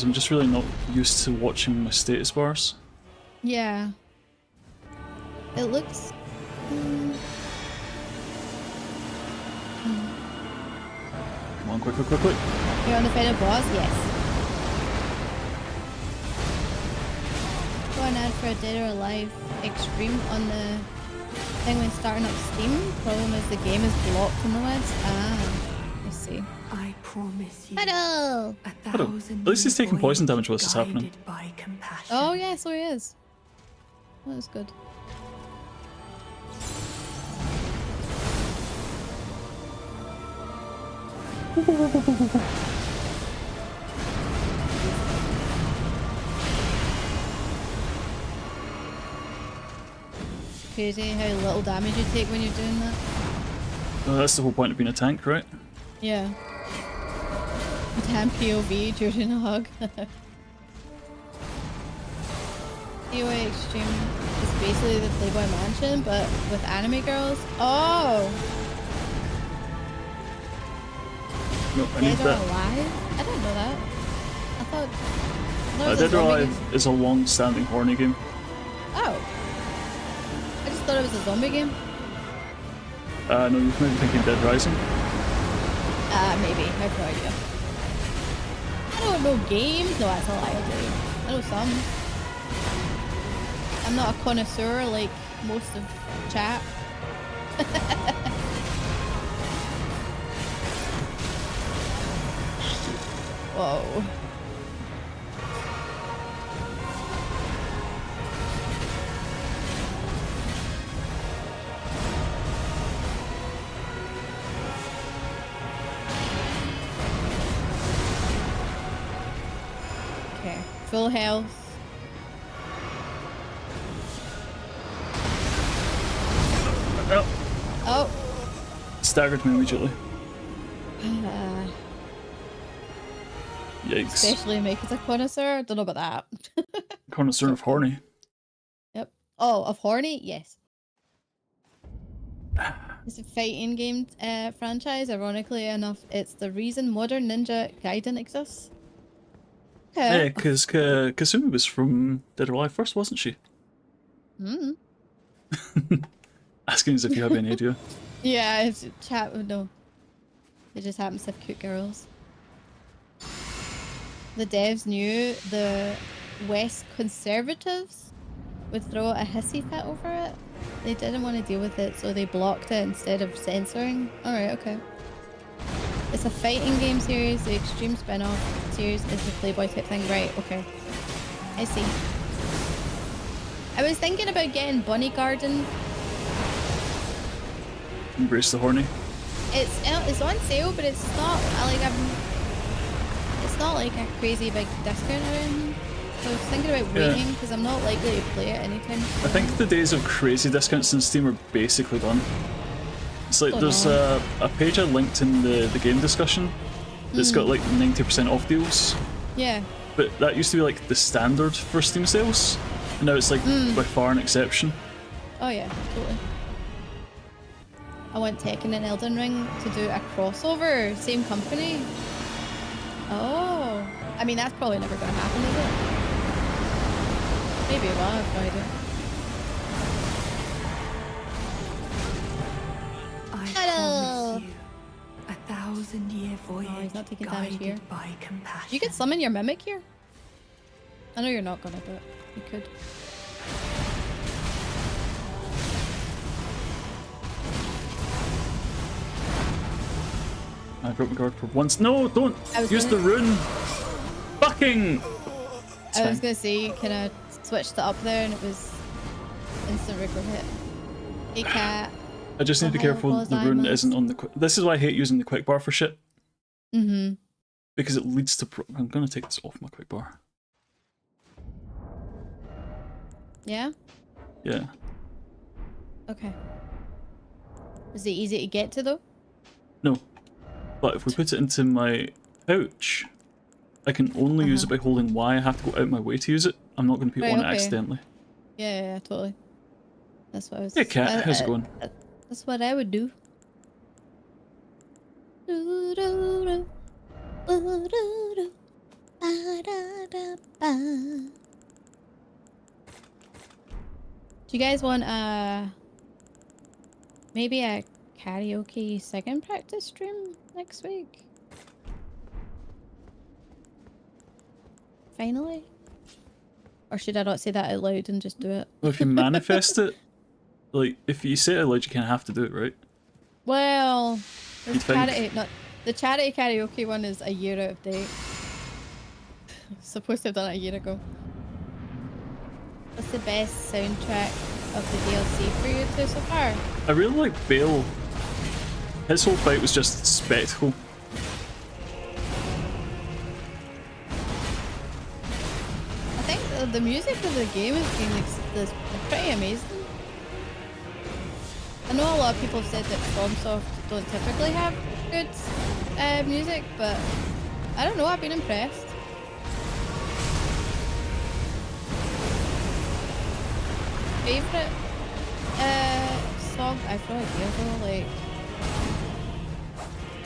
I'm just really not used to watching my status bars. Yeah. It looks... Come on, quick. You're on the final boss? Yes. Got an ad for a Dead or Alive Extreme on the thing when starting up Steam. Problem is the game is blocked on the webs. I see. I promise you. Hello! At least he's taking poison damage whilst it's happening. Oh yeah, so he is. That was good. Crazy how little damage you take when you're doing that. Well, that's the whole point of being a tank, right? Yeah. Damn POV during a hug. DOA Extreme is basically the Playboy Mansion, but with anime girls. Oh! No, I need Dead or that. Alive? I didn't know that. I thought... Dead or Alive is a long-standing horny game. Oh. I just thought it was a zombie game. No, you might be thinking Dead Rising. Maybe. I have no idea. I don't know games. No, that's a lie. I know some. I'm not a connoisseur like most of chat. Whoa. Okay, full health. Oh. Staggered me immediately. Yikes. Especially me, because a connoisseur. Don't know about that. Connoisseur of horny. Yep. Oh, of horny? Yes. It's a fighting game franchise. Ironically enough, it's the reason Modern Ninja Gaiden exists. Okay. Yeah, because Kasumi was from Dead or Alive first, wasn't she? Hmm. Asking as if you have any idea. Yeah, it's chat. No. It just happens to have cute girls. The devs knew the West conservatives would throw a hissy fit over it. They didn't want to deal with it, so they blocked it instead of censoring. Alright, okay. It's a fighting game series. The extreme spin-off series is the Playboy type thing. Right, okay. I see. I was thinking about getting Bunny Garden. Embrace the horny. It's on sale, but it's not like it's not like a crazy big discount or anything. So I was thinking about waiting because I'm not likely to play it anytime soon. I think the days of crazy discounts in Steam are basically done. It's like there's a page I linked in the game discussion that's got like 90% off deals. Yeah. But that used to be like the standard for Steam sales, and now it's like by far an exception. Oh yeah, totally. I want Tekken and Elden Ring to do a crossover, same company. Oh, I mean that's probably never gonna happen, is it? Maybe it will. I have no idea. I promise you, 1,000-year voyage. Oh, he's not taking damage here. By compassion. You could summon your mimic here. I know you're not gonna, but you could. I broke my guard for once. No, don't use the rune. Fucking. I was gonna say you kind of switched it up there, and it was instant record hit. Hey cat. I just need to be careful the rune isn't on the. This is why I hate using the quick bar for shit. Because it leads to. I'm gonna take this off my quick bar. Yeah. Yeah. Okay. Is it easy to get to though? No. But if we put it into my pouch, I can only use it by holding Y. I have to go out my way to use it. I'm not going to put it on it accidentally. Yeah, totally. That's what I was. Hey cat, how's it going? That's what I would do. Do you guys want maybe a karaoke second practice stream next week? Finally? Or should I not say that out loud and just do it? Well, if you manifest it, like, if you say it out loud, you kind of have to do it, right? Well, there's charity, not the charity karaoke one is a year out of date. Supposed to have done it a year ago. What's the best soundtrack of the DLC for you two so far? I really like Bale. His whole fight was just spectacle. I think the music of the game has been pretty amazing. I know a lot of people have said that FromSoft don't typically have good music, but I don't know, I've been impressed. Favorite song? I've no idea though, like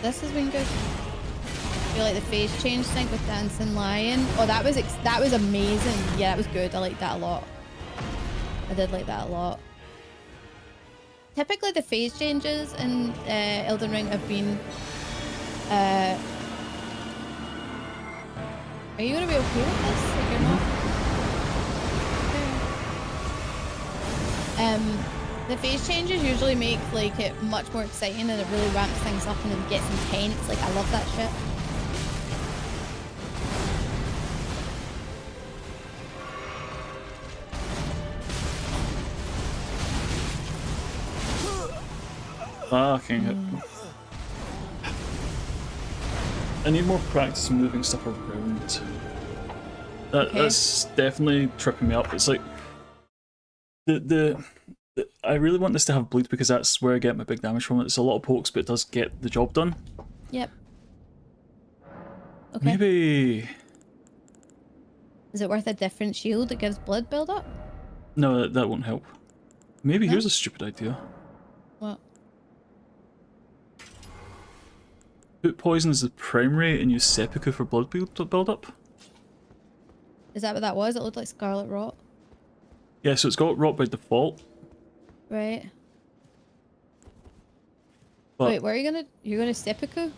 this has been good. I feel like the phase change thing with Dancing Lion. Oh, that was amazing. Yeah, that was good. I liked that a lot. I did like that a lot. Typically the phase changes in Elden Ring have been are you gonna be okay with this? Like you're not? The phase changes usually make like it much more exciting and it really ramps things up and it gets intense. Like I love that shit. Fucking hit. I need more practice moving stuff around. That's definitely tripping me up. It's like I really want this to have bleed because that's where I get my big damage from. It's a lot of pokes, but it does get the job done. Yep. Okay. Maybe. Is it worth a different shield that gives blood build up? No, that won't help. Maybe here's a stupid idea. What? Put poison as the primary and use seppuku for blood build up. Is that what that was? It looked like Scarlet Rot. Yeah, so it's got rot by default. Right. But wait, where are you gonna? You're gonna seppuku?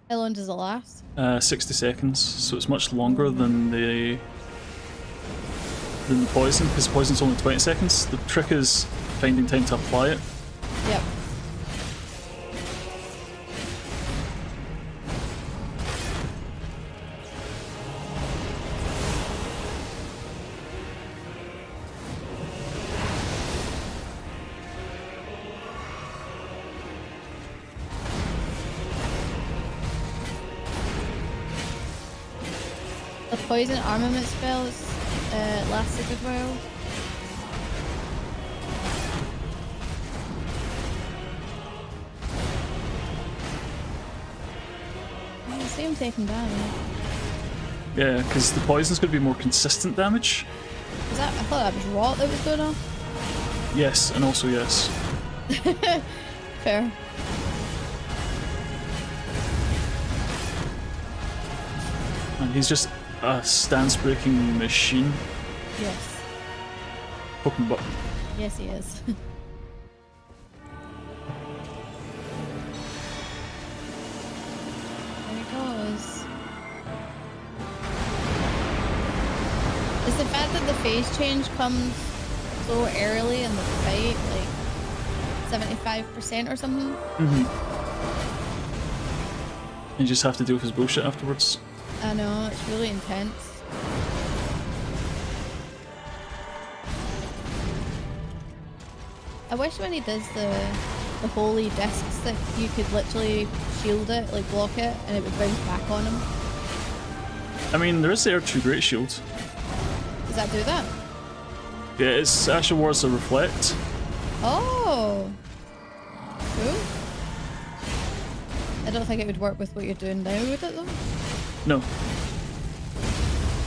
How long does it last? 60 seconds, so it's much longer than the than the poison, because poison's only 20 seconds. The trick is finding time to apply it. Yep. The poison armament spell lasts a good while. I see him taking damage. Yeah, because the poison's going to be more consistent damage. Is that? I thought that was rot that was going on. Yes, and also yes. Fair. And he's just a stance-breaking machine. Yes. Poking butt. Yes, he is. There he goes. Is the fact that the phase change comes so early in the fight, like 75% or something? Mm-hmm. You just have to deal with his bullshit afterwards. I know, it's really intense. I wish when he does the holy discs that you could literally shield it, like block it, and it would bounce back on him. I mean, there is the R2 Great Shield. Does that do that? Yeah, it's Asher Wars a Reflect. Oh! Cool. I don't think it would work with what you're doing now, would it though? No.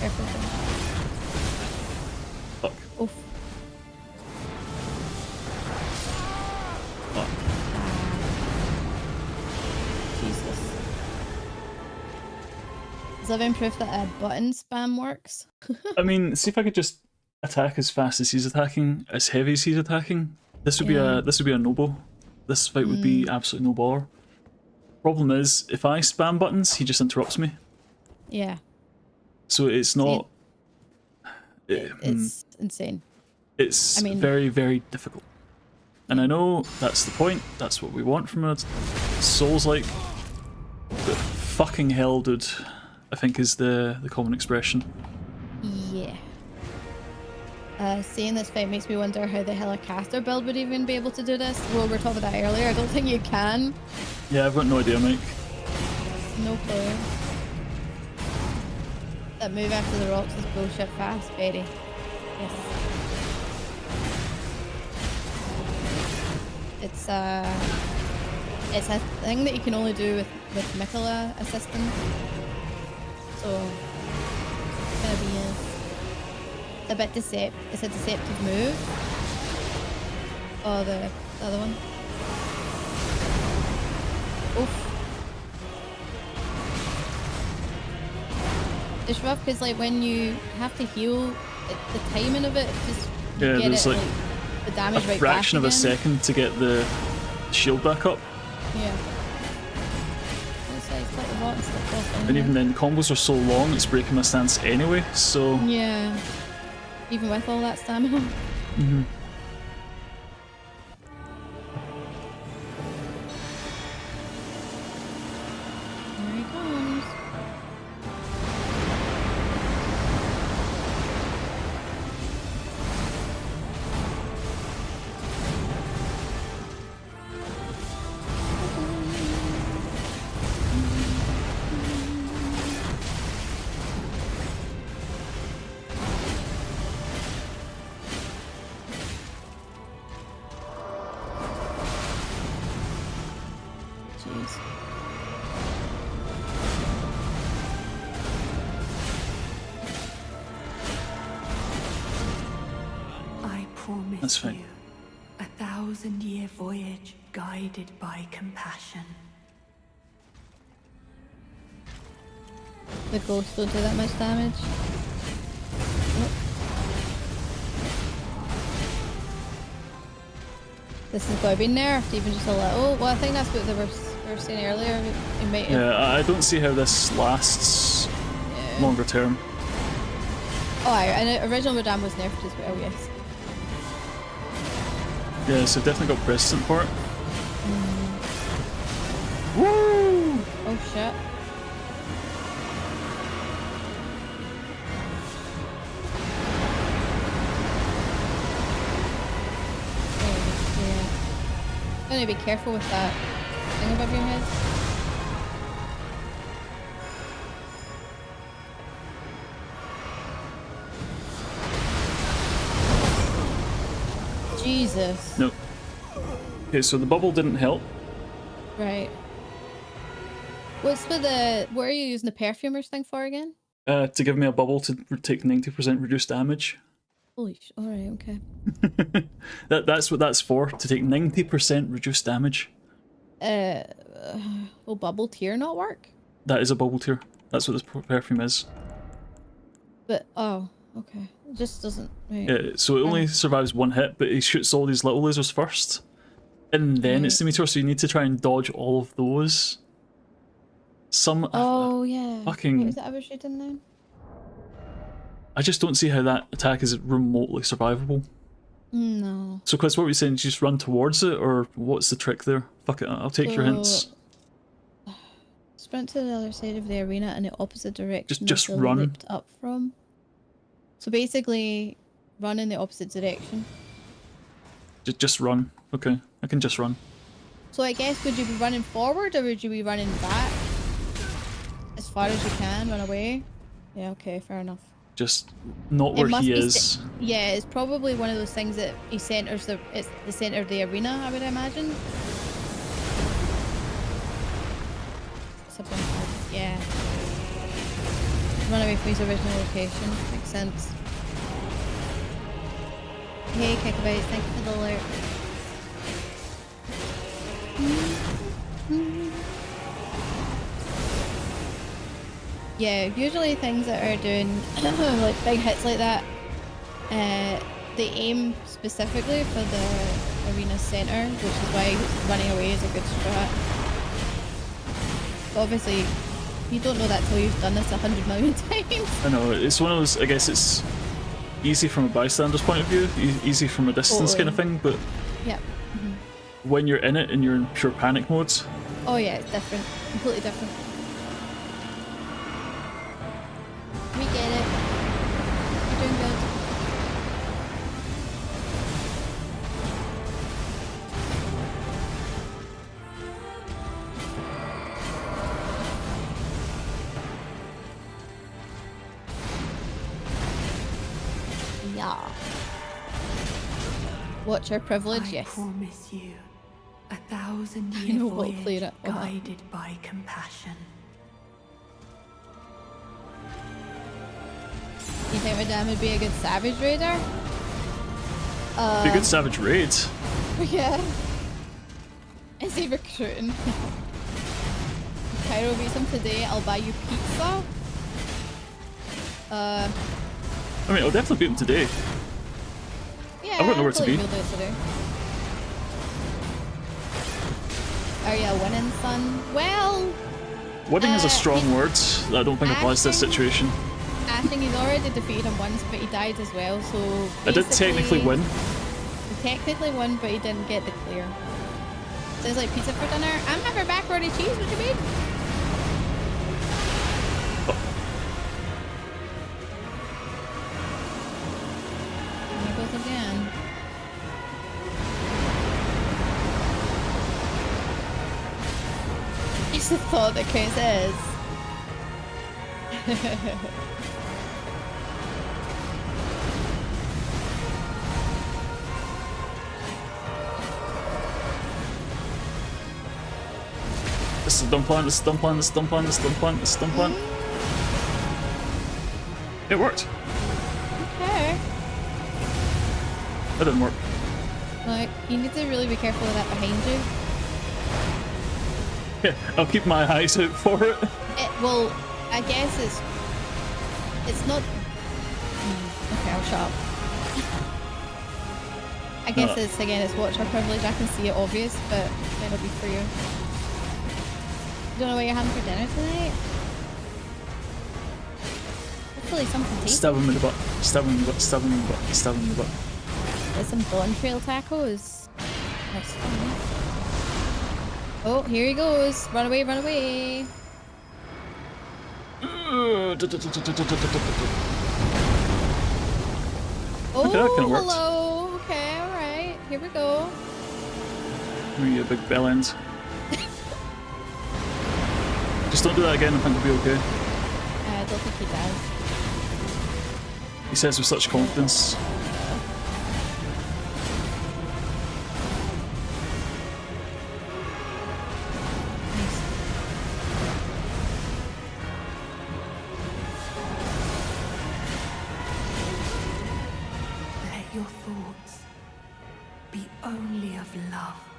Careful. Fuck. Oof. Fuck. Jesus. Is living proof that a button spam works? I mean, see if I could just attack as fast as he's attacking, as heavy as he's attacking. This would be a no-bo. This fight would be absolutely no baller. Problem is, if I spam buttons, he just interrupts me. Yeah. So it's not. It's insane. It's I mean, very, very difficult. And I know that's the point. That's what we want from a Souls-like. But fucking hell, dude. I think is the common expression. Yeah. Seeing this fight makes me wonder how the hell a caster build would even be able to do this. Well, we were talking about that earlier. I don't think you can. Yeah, I've got no idea, Mike. No clue. That move after the rocks is bullshit fast, Betty. Yes. It's a thing that you can only do with Mikola assisting. So it's gonna be a bit it's a deceptive move. Oh, the other one. Oof. It's rough because like when you have to heal, the timing of it just Yeah, get there's it, like the damage a right fraction back of a again. second to get the shield back up. Yeah. It's like the bot stuff off. And even then, the combos are so long, it's breaking my stance anyway, so... Yeah. Even with all that stamina. Mm-hmm. There he comes. Jeez. I promise That's fine. you a 1,000-year voyage guided by compassion. The ghosts don't do that much damage. Nope. This is going to be nerfed even just a little. Well, I think that's what they were saying earlier. It might have, Yeah, I don't see how this lasts yeah. longer term. Oh, and original Madame was nerfed as well, yes. Yeah, so definitely got precedent for it. Woo! Oh shit. Oh, yeah. Gonna be careful with that thing above your head. Jesus. Nope. Okay, so the bubble didn't help. Right. What's for the... What are you using the perfumers thing for again? To give me a bubble to take 90% reduced damage. Holy sh... Alright, okay. That's what that's for, to take 90% reduced damage. Will bubble tier not work? That is a bubble tier. That's what this perfume is. But, oh, okay. It just doesn't... Right. Yeah, so it only survives one hit, but he shoots all these little lasers first. And then it's the meteor, so you need to try and dodge all of those. Some... Oh, yeah. Fucking... Wait, was it ever shooting then? I just don't see how that attack is remotely survivable. No. So, Quiz, what were you saying? Just run towards it, or what's the trick there? Fuck it, I'll take your hints. Sprint to the other side of the arena in the opposite direction. Just run. Leaped up from. So basically, run in the opposite direction. Just run. Okay, I can just run. So I guess, would you be running forward, or would you be running back? As far as you can, run away? Yeah, okay, fair enough. Just not where he is. Yeah, it's probably one of those things that he centers it's the center of the arena, I would imagine. Yeah. Run away from his original location. Makes sense. Hey, Kickabout, thank you for the alert. Yeah, usually things that are doing like big hits like that, they aim specifically for the arena center, which is why running away is a good strat. But obviously, you don't know that till you've done this 100 million times. I know, it's one of those, I guess it's easy from a bystander's point of view, easy from a distance kind of thing, but yeah. When you're in it and you're in pure panic mode. Oh yeah, it's different. Completely different. We get it. You're doing good. Yeah. What's your privilege? Yes. I promise you, 1,000-year voyage guided by compassion. You think my dad would be a good savage raider? Be a good savage raid. Yeah. Is he recruiting? If Pyro beats him today, I'll buy you pizza. I mean, I'll definitely beat him today. Yeah, I've got nowhere to be. You'll do it today. Are you winning, son? Well... Winning is a strong word that I don't think applies to this situation. I think he's already defeated him once, but he died as well, so... I did technically win. He technically won, but he didn't get the clear. Sounds like pizza for dinner. I'm having macaroni cheese, what do you mean? There he goes again. It's the thought that counts as. This is a dumb plan, this is a dumb plan, this is a dumb plan, this is a dumb plan, this is a dumb plan. It worked. Okay. That didn't work. Like, you need to really be careful with that behind you. Yeah, I'll keep my eyes out for it. Well, I guess it's not... Okay, I'll shut up. I guess it's, again, it's watcher privilege. I can see it obvious, but it'll be for you. You don't know what you're having for dinner tonight? actually something tasty. Stab him in the butt. Stab him in the butt. Stab him in the butt. Stab him in the butt. Get some Dawn Trail tacos. That's fun. Oh, here he goes. Run away, run away. Oh, Oh, okay, that kind of worked. hello. Okay, alright. Here we go. Where are you, big bell ends? Just don't do that again, I think we'll be okay. I don't think he does. He says with such confidence.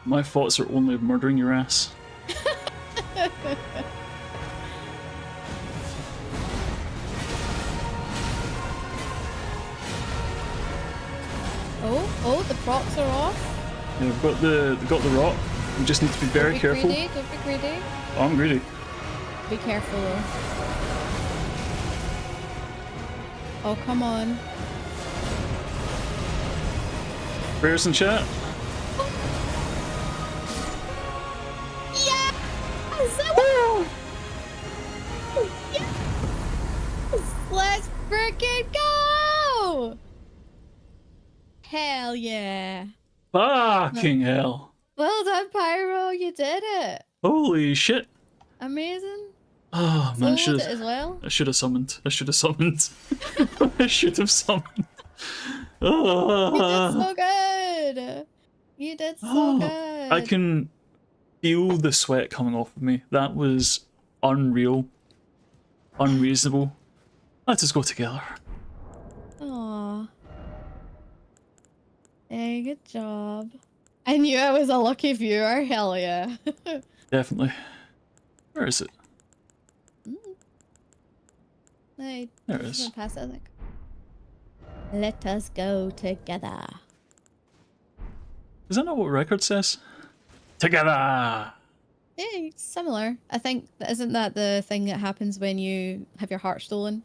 My thoughts are only of murdering your ass. Oh, the props are off. Yeah, we've got the rock. We just need to be very careful. Greedy. Don't be greedy. Oh, I'm greedy. Be careful though. Oh, come on. Prayers in chat. Yes! Yes! Let's frickin' go! Hell yeah. Fucking hell. Well done, Pyro. You did it. Holy shit. Amazing. Oh man, I should it as well. I should have summoned. I should have summoned. I should have summoned. Oh. You did so good. You did so good. I can feel the sweat coming off of me. That was unreal. Unreasonable. Let us go together. Aww. Hey, good job. I knew I was a lucky viewer. Hell yeah. Definitely. Where is it? Hey, there it is. Pass it, I think. Let us go together. Is that not what record says? Together! Yeah, similar. I think, isn't that the thing that happens when you have your heart stolen?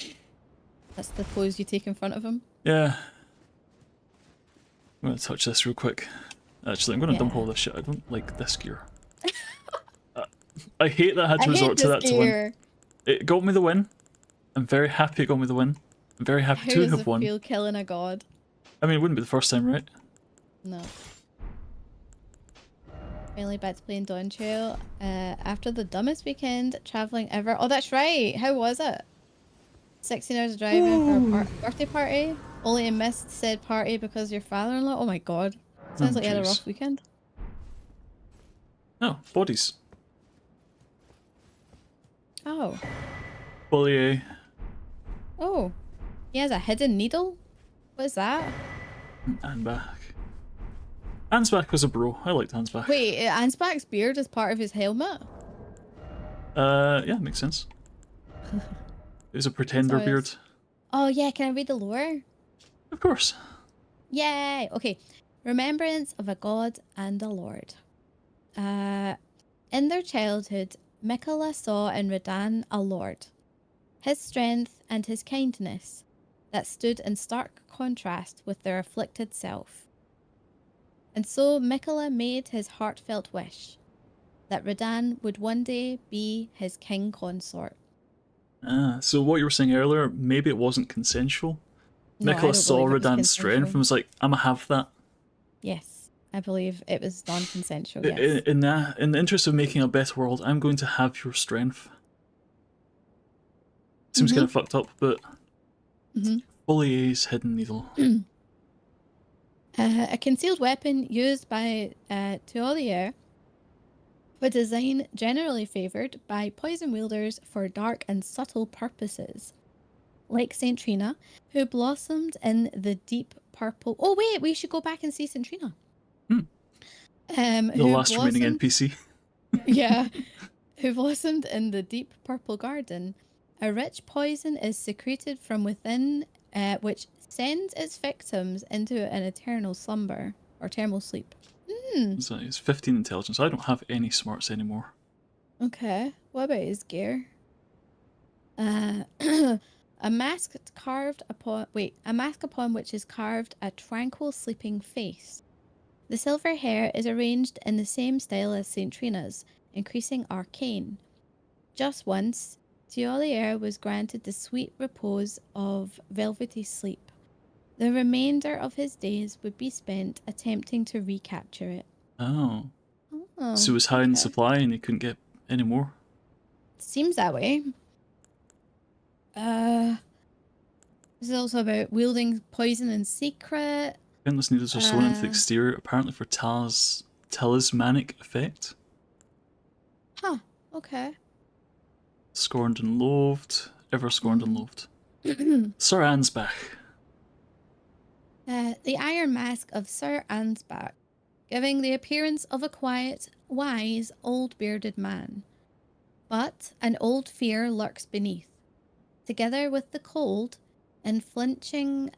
That's the pose you take in front of him. Yeah. I'm gonna touch this real quick. Actually, I'm gonna dump all this shit. I don't like this gear. I hate that I had to resort to that to win. It got me the win. I'm very happy it got me the win. I'm very happy to have won. How does it feel killing a god? I mean, it wouldn't be the first time, right? No. Finally back to playing Dawn Trail. After the dumbest weekend traveling ever. Oh, that's right. How was it? 16 hours of driving for a birthday party. Only to miss said party because your father-in-law. Oh my god. Sounds like you had a rough weekend. Oh, bodies. Oh. Bully. Oh. He has a hidden needle? What is that? Ansbach. Ansbach was a bro. I liked Ansbach. Wait, Ansbach's beard is part of his helmet? Yeah, makes sense. It was a pretender beard. Oh yeah, can I read the lore? Of course. Yay! Okay. Remembrance of a god and a lord. In their childhood, Mikola saw in Redan a lord. His strength and his kindness that stood in stark contrast with their afflicted self. And so Mikola made his heartfelt wish that Redan would one day be his king consort. Ah, so what you were saying earlier, maybe it wasn't consensual. No, Mikola saw Redan's strength and was like, I'ma have that. Yes, I believe it was non-consensual, yes. In the interest of making a better world, I'm going to have your strength. Seems kind of fucked up, but Follier's hidden needle. A concealed weapon used by Tuolier, a design generally favoured by poison wielders for dark and subtle purposes. Like Saint Trina, who blossomed in the deep purple... Oh wait, we should go back and see Saint Trina. The last remaining NPC. Yeah. Who blossomed in the deep purple garden. A rich poison is secreted from within, which sends its victims into an eternal slumber or eternal sleep. So he's 15 intelligence. I don't have any smarts anymore. Okay. What about his gear? A mask upon which is carved a tranquil sleeping face. The silver hair is arranged in the same style as Saint Trina's, increasing arcane. Just once, Tiolier was granted the sweet repose of velvety sleep. The remainder of his days would be spent attempting to recapture it. Oh. Oh, So it was high in okay. supply and he couldn't get any more? Seems that way. This is also about wielding poison in secret. Countless needles are sewn into the exterior, apparently for talismanic effect. Huh, okay. Scorned and loathed. Ever scorned and loathed. Sir Ansbach. The iron mask of Sir Ansbach, giving the appearance of a quiet, wise, old bearded man. But an old fear lurks beneath. Together with the cold, unflinching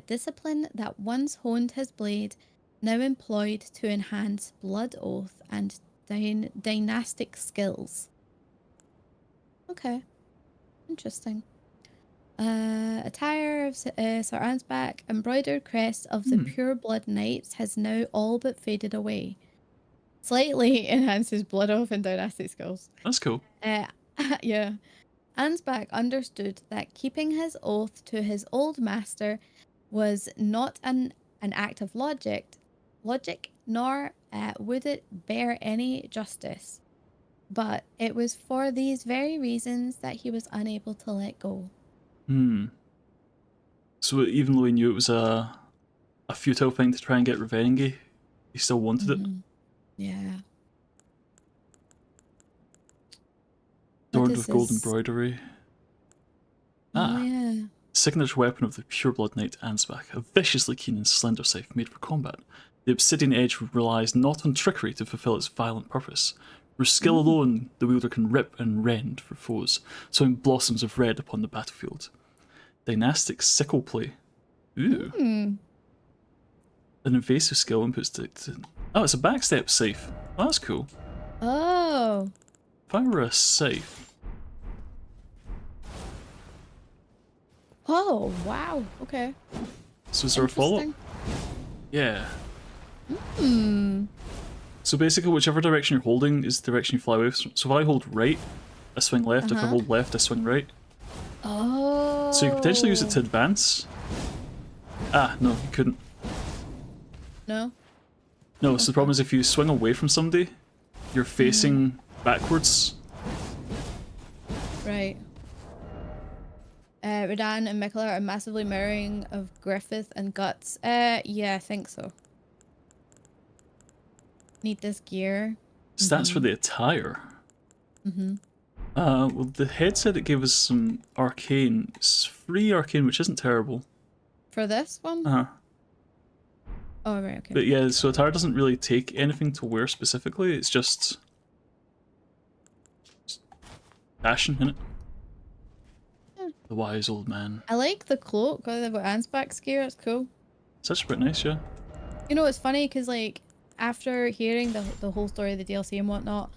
discipline that once honed his blade, now employed to enhance blood oath and dynastic skills. Okay, interesting. Attire of Sir Ansbach, embroidered crest of the pure blood knights has now all but faded away. Slightly enhances blood oath and dynastic skills. That's cool. Yeah. Ansbach understood that keeping his oath to his old master was not an act of logic, nor would it bear any justice. But it was for these very reasons that he was unable to let go. So even though he knew it was a futile thing to try and get Revengi, he still wanted it? Yeah. Adorned with gold embroidery. Oh, yeah. Signature weapon of the pureblood knight Ansbach, a viciously keen and slender scythe made for combat. The obsidian edge relies not on trickery to fulfill its violent purpose. Through skill alone, the wielder can rip and rend for foes, sowing blossoms of red upon the battlefield. Dynastic sickle play. Ooh. An invasive skill inputs to... Oh, it's a backstep scythe. Oh, that's cool. Oh. If I were a scythe... Oh, wow. Okay. So is there a follow-up? Yeah. So basically, whichever direction you're holding is the direction you fly with. So if I hold right, I swing left. If I hold left, I swing right. Oh. So you could potentially use it to advance. Ah, no, you couldn't. No? No, so the problem is if you swing away from somebody, you're facing backwards. Right. Radan and Mikula are massively mirroring of Griffith and Guts. Yeah, I think so. Need this gear. Stats for the attire. Well, the headset it gave us some arcane. It's free arcane, which isn't terrible. For this one? Oh, right, okay. But yeah, so attire doesn't really take anything to wear specifically. It's just fashion, innit? The wise old man. I like the cloak. They've got Ansbach's gear. It's cool. It's actually pretty nice, yeah. You know, it's funny because, like, after hearing the whole story of the DLC and whatnot,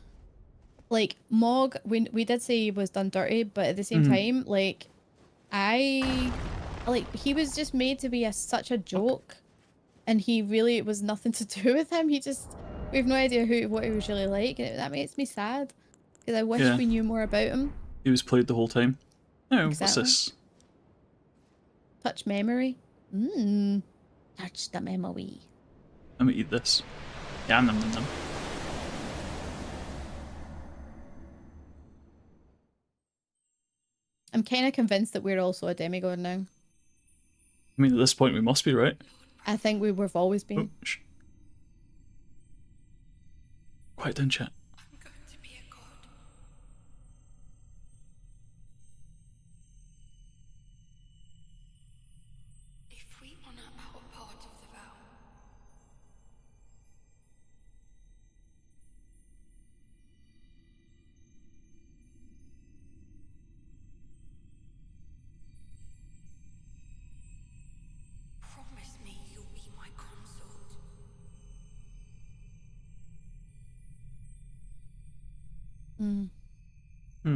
like, Mog, we did say he was done dirty, but at the same time, like, he was just made to be such a joke, and he really, it was nothing to do with him. We have no idea what he was really like, and that makes me sad, because I wish we knew more about him. He was played the whole time. Oh, Exactly. what's this? Touch memory. Touch the memory. I'm gonna eat this. Yum, nom, nom, nom. I'm kind of convinced that we're also a demigod now. I mean, at this point we must be, right? I think we've always been. Oh, shh. Quiet down, chat. I'm going to be a god. If we honor our part of the vow. Promise me you'll be my consort.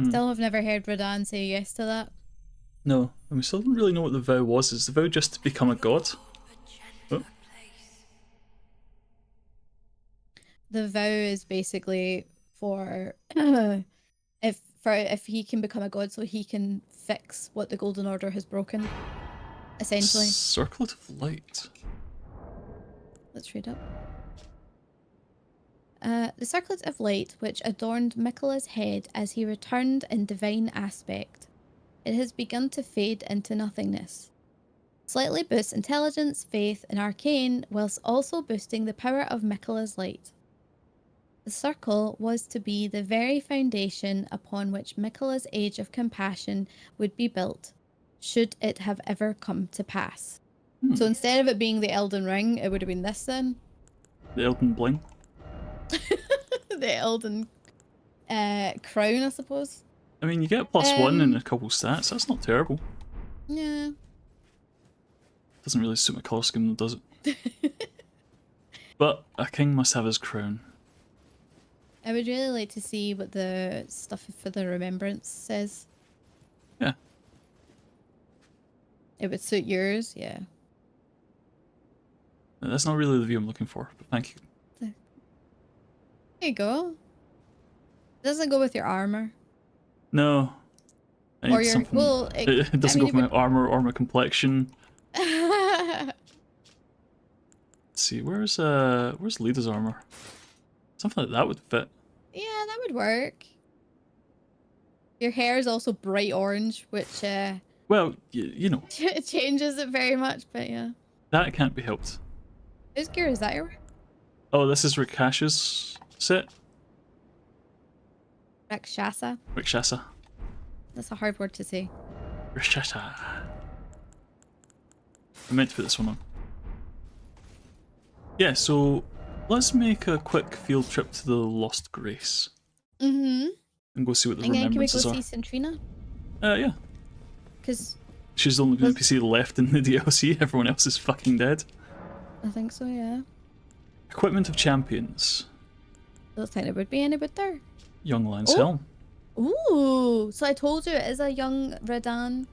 Still have never heard Radan say yes to that. No, and we still don't really know what the vow was. Is the vow just to become a god? Oh. The vow is basically for if he can become a god, so he can fix what the Golden Order has broken, essentially. Circlet of light. Let's read up. The circlet of light which adorned Miquella's head as he returned in divine aspect. It has begun to fade into nothingness. Slightly boosts intelligence, faith, and arcane, whilst also boosting the power of Miquella's light. The circle was to be the very foundation upon which Miquella's Age of Compassion would be built, should it have ever come to pass. So instead of it being the Elden Ring, it would have been this then? The Elden Bling? The Elden crown, I suppose. I mean, you get +1 in a couple stats, that's not terrible. Yeah. Doesn't really suit my colour scheme though, does it? But a king must have his crown. I would really like to see what the stuff for the remembrance says. Yeah. It would suit yours, yeah. That's not really the view I'm looking for, but thank you. There you go. It doesn't go with your armor. No. I need Or your something. well, It doesn't go with my armor or my complexion. Let's see, where's Lida's armor? Something like that would fit. Yeah, that would work. Your hair is also bright orange, which Well, you know. it changes it very much, but yeah. That can't be helped. Whose gear is that? Your Oh, this is Rakash's set. Rakshasa. Rakshasa. That's a hard word to say. Rakshasa. I meant to put this one on. Yeah, so let's make a quick field trip to the Lost Grace. Mm-hmm. And go see what the And then can we go remembrances are. see Centrina? Yeah. Because She's the only NPC left in the DLC, everyone else is fucking dead. I think so, yeah. Equipment of Champions. Doesn't think there would be any but there. Young Lion's Oh. Helm. Ooh, so I told you it is a young Radan.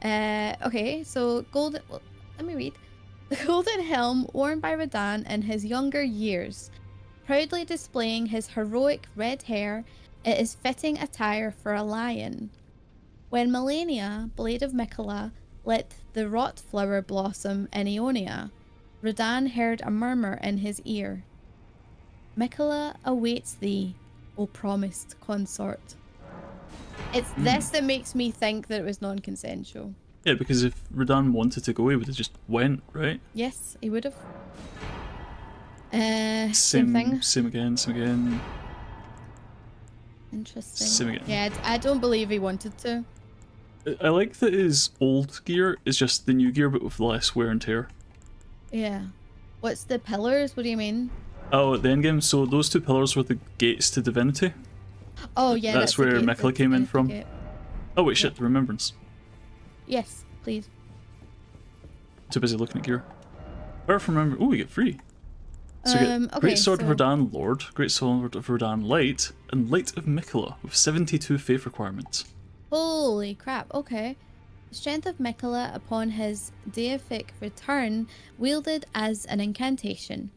Okay, so golden. Well, let me read. The golden helm worn by Radan in his younger years, proudly displaying his heroic red hair. It is fitting attire for a lion. When Melania, Blade of Miquella, lit the rot flower blossom in Aeonia, Radan heard a murmur in his ear. Miquella awaits thee, O promised consort. It's this that makes me think that it was non-consensual. Yeah, because if Radan wanted to go, he would have just went, right? Yes, he would have. Same Same thing. Same again. Interesting. Same again. Yeah, I don't believe he wanted to. I like that his old gear is just the new gear, but with less wear and tear. Yeah. What's the pillars? What do you mean? Oh, at the endgame, so those two pillars were the gates to divinity. Oh, yeah. That's the where gate, Miquella came in from. gate. Oh wait, shit, the remembrance. Yes, please. Too busy looking at gear. Earth remember. Oh, we get 3. So we get Okay, Great Sword of so- Radan Lord, Great Sword of Radan Light, and Light of Miquella with 72 faith requirements. Holy crap, okay. The strength of Miquella upon his deific return, wielded as an incantation.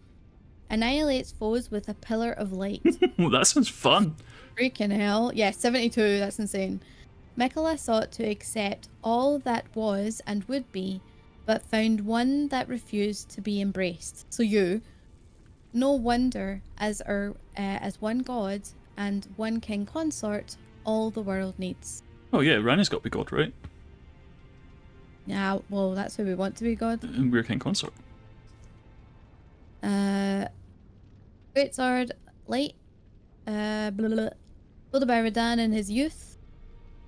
Annihilates foes with a pillar of light. Oh, that sounds fun. Freaking hell. Yeah, 72, that's insane. Miquella sought to accept all that was and would be, but found one that refused to be embraced. So you, no wonder, as one god and one king consort, all the world needs. Oh yeah, Rani's got to be god, right? Yeah, well, that's who we want to be god. And we're king consort. Great sword, light, wielded by Radan in his youth.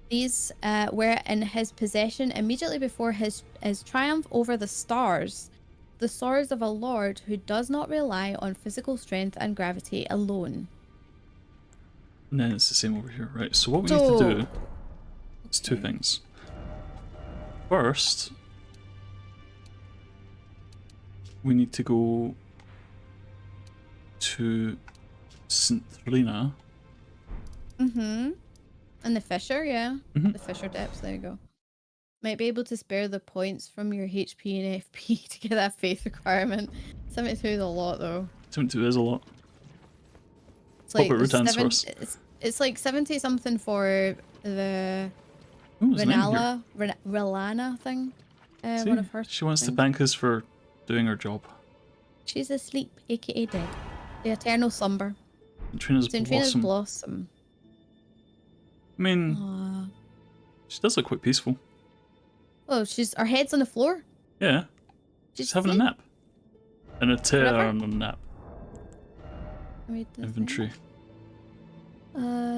These were in his possession immediately before his triumph over the stars. The swords of a lord who does not rely on physical strength and gravity alone. And then it's the same over here, right? So what we need to do is 2 things. First, we need to go to Centrina. Mm-hmm. And the fissure, yeah. Mhm. The fissure depths, there you go. Might be able to spare the points from your HP and FP to get that faith requirement. 72 is a lot though. 72 is a lot. It's like first. It's like 70 something for the Relana thing. One of her. She wants to thank us for doing her job. She's asleep, aka dead. The eternal slumber. Centrina's blossom. I mean, she does look quite peaceful. Oh, her head's on the floor. Yeah, she's having a nap. An eternal nap. Inventory.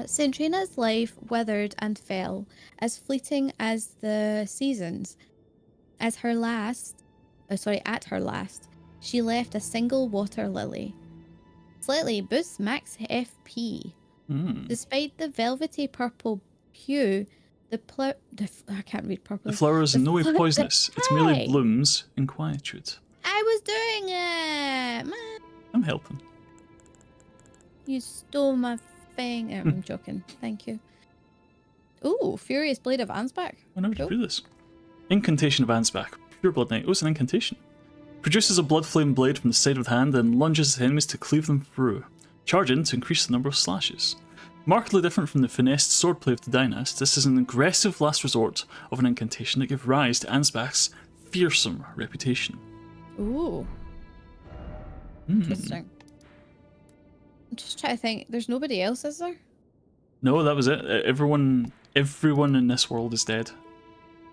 Centrina's life withered and fell, as fleeting as the seasons. At her last, she left a single water lily. Slightly boosts max FP. Despite the velvety purple hue, I can't read properly. The flower is in no way poisonous. It merely blooms in quietude. I was doing it! Man. I'm helping. You stole my thing. I'm joking. Thank you. Ooh, Furious Blade of Ansbach. I never did this. Incantation of Ansbach. Pure Blood Knight. Oh, it's an incantation. Produces a blood flame blade from the side of the hand and lunges at enemies to cleave them through. Charge in to increase the number of slashes. Markedly different from the finessed swordplay of the Dynast, this is an aggressive last resort of an incantation that gives rise to Ansbach's fearsome reputation. Ooh. Interesting. I'm just trying to think. There's nobody else, is there? No, that was it. Everyone in this world is dead.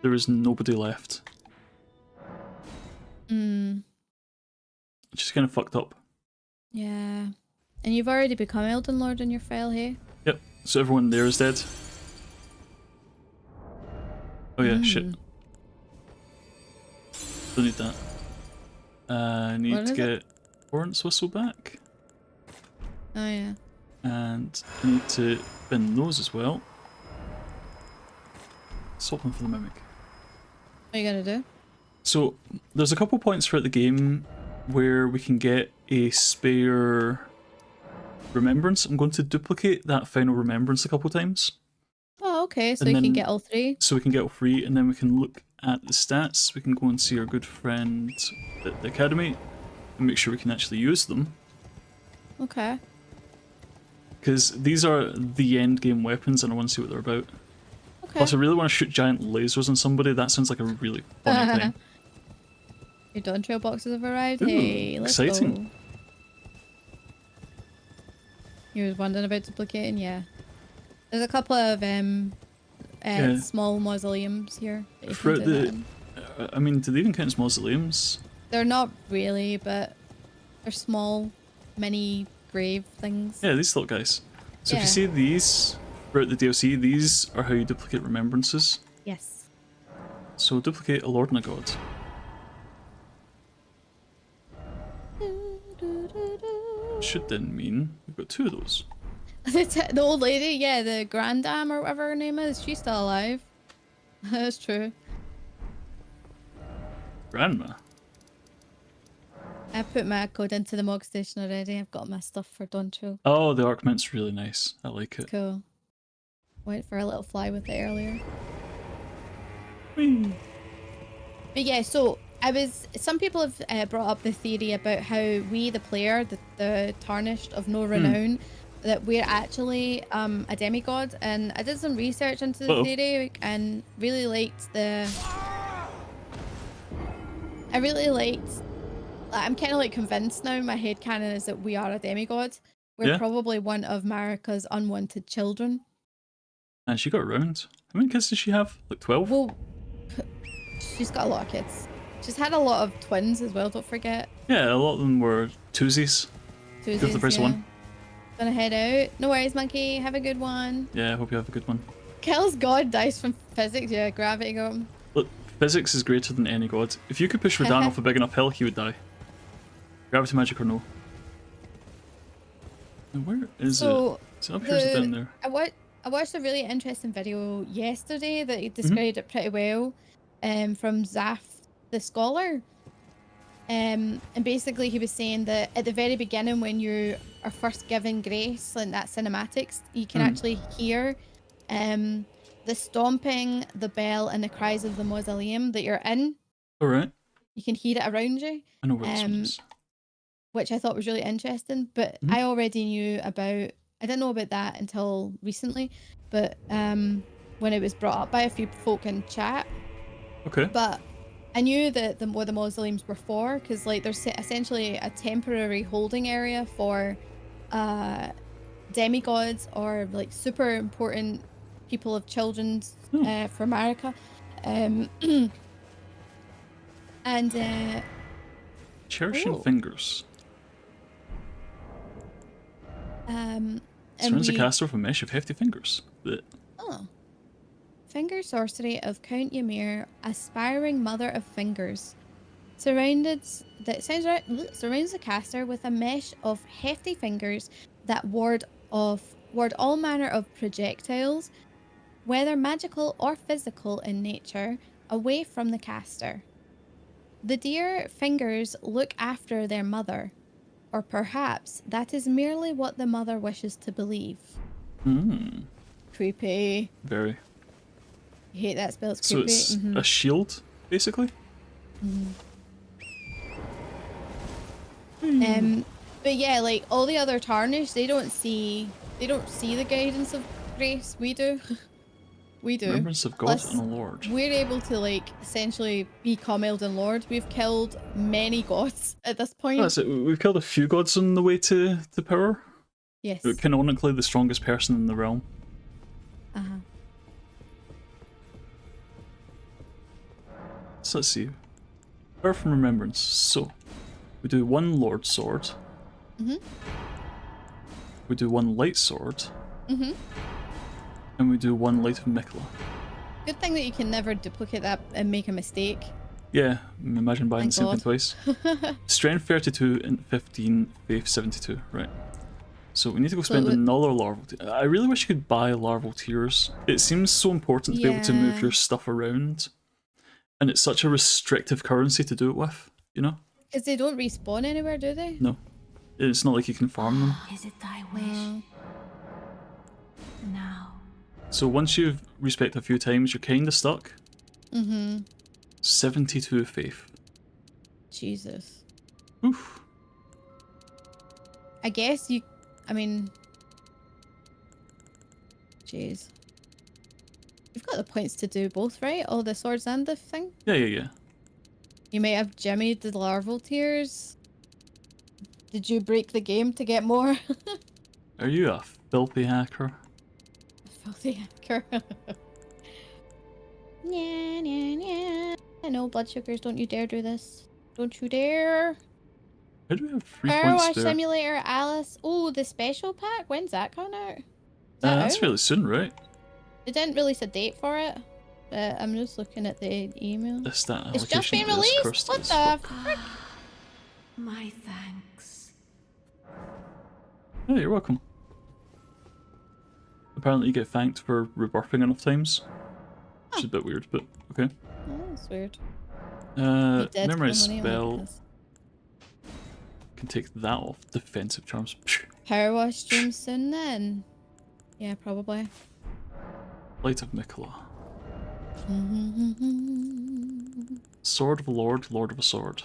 There is nobody left. Just kind of fucked up. Yeah. And you've already become Elden Lord in your file, hey? Yep. So everyone there is dead. Oh yeah, shit. Don't need that. I need to get Warrant's whistle back. Oh yeah. And I need to bin those as well. Swap them for the mimic. What are you gonna do? So there's a couple points throughout the game where we can get a spare remembrance. I'm going to duplicate that final remembrance a couple times. Oh, okay. So you can get all three. So we can get all three, and then we can look at the stats. We can go and see our good friend at the academy and make sure we can actually use them. Okay. Because these are the end game weapons, and I want to see what they're about. Okay. Plus, I really want to shoot giant lasers on somebody. That sounds like a really funny thing. Your Dawn Trail boxes have arrived. Ooh, hey, let's exciting. Go. You was wondering about duplicating? Yeah. There's a couple of small mausoleums here. I mean, do they even count as mausoleums? They're not really, but they're small, mini grave things. Yeah, these little guys. So if you see these throughout the DLC, these are how you duplicate remembrances. Yes. So duplicate a lord and a god. Should then mean we've got two of those. The old lady, yeah, the Grand Dame or whatever her name is, she's still alive. That's true. Grandma. I put my code into the Mog Station already. I've got my stuff for Dawn Trail. Oh, the arc mint's really nice. I like it. Cool. Went for a little fly with it earlier. Whee. But yeah, so some people have brought up the theory about how we, the player, the tarnished of no renown, that we're actually a demigod, and I did some research into the theory and really liked I'm kind of like convinced now, my headcanon is that we are a demigod. We're probably one of Marika's unwanted children. And she got around. How many kids does she have? Like 12? Well, she's got a lot of kids. She's had a lot of twins as well, don't forget. Yeah, a lot of them were twosies. Give the first one. Gonna head out. No worries, monkey. Have a good one. Yeah, I hope you have a good one. Kills god dies from physics. Yeah, gravity got him. Look, physics is greater than any god. If you could push Radahn off a big enough hill, he would die. Gravity magic or no. Now where is it? Is it up here or is it down there? I watched a really interesting video yesterday that described it pretty well from Zaf the Scholar. And basically he was saying that at the very beginning when you are first given grace, like that cinematics, you can actually hear the stomping, the bell, and the cries of the mausoleum that you're in. All right. You can hear it around you. I know where this one is. Which I thought was really interesting, but I already knew about. I didn't know about that until recently, but when it was brought up by a few folk in chat. Okay. But I knew that what the mausoleums were for, because like there's essentially a temporary holding area for demigods or like super important people of children's for America, and cherishing fingers. And surrounds the caster with a mesh of hefty fingers. Oh. Finger sorcery of Count Ymir, aspiring mother of fingers. Surrounds the caster with a mesh of hefty fingers that ward all manner of projectiles, whether magical or physical in nature, away from the caster. The dear fingers look after their mother, or perhaps that is merely what the mother wishes to believe. Creepy. Very. You hate that spell, it's creepy. So it's a shield, basically? But yeah, like all the other Tarnished, they don't see the guidance of grace. We do. We do. Remembrance of God Plus, and a Lord. We're able to like essentially become Elden Lord. We've killed many gods at this point. That's it. We've killed a few gods on the way to power. Yes. We're canonically the strongest person in the realm. So let's see. Power from Remembrance. So we do one Lord Sword. We do one Light Sword. And we do one Light of Mikla. Good thing that you can never duplicate that and make a mistake. Yeah, imagine buying the same thing twice. Strength 32 and 15, Faith 72. Right. So we need to go spend another larval. I really wish you could buy larval tears. It seems so important to be able to move your stuff around. And it's such a restrictive currency to do it with, you know? Because they don't respawn anywhere, do they? No. It's not like you can farm them. Is it thy wish? Now. So once you've respected a few times, you're kind of stuck. 72 faith. Jesus. Oof. I guess I mean... Jeez. You've got the points to do both, right? All the swords and the thing? Yeah. You may have jimmied the larval tears. Did you break the game to get more? Are you a filthy hacker? Filthy hacker. Yeah. No blood sugars, don't you dare do this. Don't you dare. How do we have 3 points spare? Simulator Alice. Oh, the special pack? When's that coming out? That's fairly soon, right? They didn't release a date for it. But I'm just looking at the email. It's just been released? What the frick? My thanks. Oh, you're welcome. Apparently you get thanked for rebirthing enough times. Which is a bit weird, but okay. Oh, that's weird. Memorize spell. Can take that off. Defensive charms. Power wash stream soon then. Yeah, probably. Light of Mikla. Sword of a Lord, Lord of a Sword.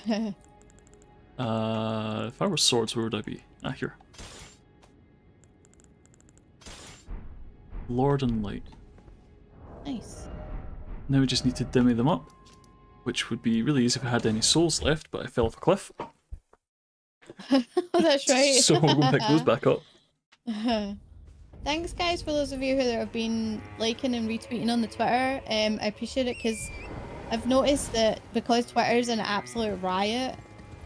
If I were swords, where would I be? Ah, here. Lord and Light. Nice. Now we just need to dimmy them up, which would be really easy if I had any souls left, but I fell off a cliff. Oh, that's right. So we'll go pick those back up. Thanks, guys, for those of you who have been liking and retweeting on the Twitter. I appreciate it because I've noticed that because Twitter's an absolute riot.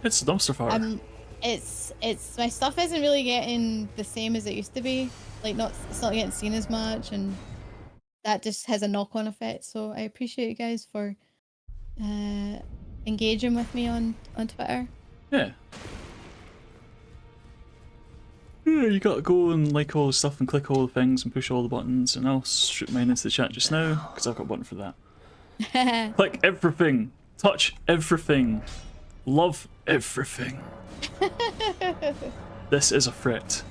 It's a dumpster fire. It's my stuff isn't really getting the same as it used to be. Like it's not getting seen as much, and that just has a knock-on effect. So I appreciate you guys for engaging with me on Twitter. Yeah. Yeah, you gotta go and like all the stuff and click all the things and push all the buttons, and I'll shoot mine into the chat just now because I've got a button for that. Click everything, touch everything, love everything. This is a threat.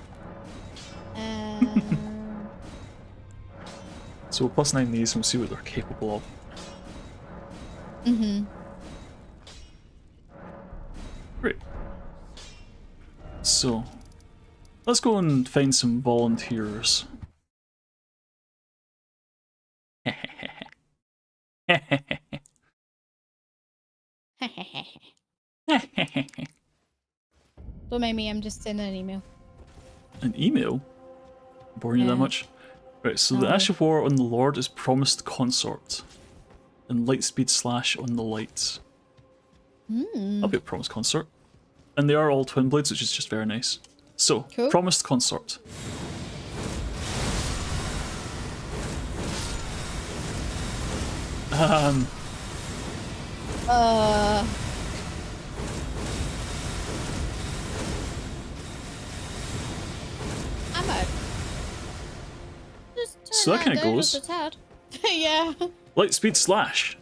So we'll plus 9 these and we'll see what they're capable of. Great. So, let's go and find some volunteers. Don't mind me, I'm just sending an email. An email? Boring you that much? Right, so the Ash of War on the Lord is promised consort. And Lightspeed Slash on the lights. I'll be a promised consort. And they are all twin blades, which is just very nice. So, cool. Promised consort. I'm out. So that kind of goes. Yeah. Lightspeed Slash.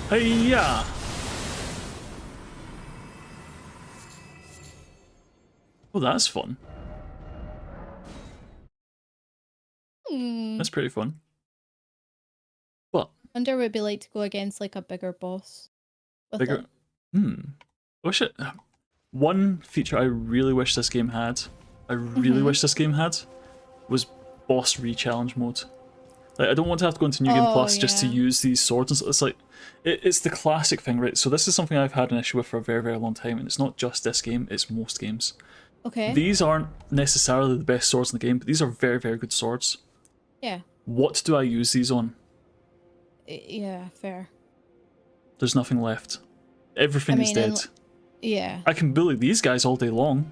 Hey-ya! Oh, that's fun. That's pretty fun. But I wonder what it'd be like to go against like a bigger boss. Bigger? Wish it. One feature I really wish this game had, was boss re-challenge mode. Like, I don't want to have to go into New Game Plus just to use these swords and stuff. It's like, it's the classic thing, right? So this is something I've had an issue with for a very, very long time, and it's not just this game, it's most games. Okay. These aren't necessarily the best swords in the game, but these are very, very good swords. Yeah. What do I use these on? Yeah, fair. There's nothing left. Everything is dead. Yeah. I can bully these guys all day long.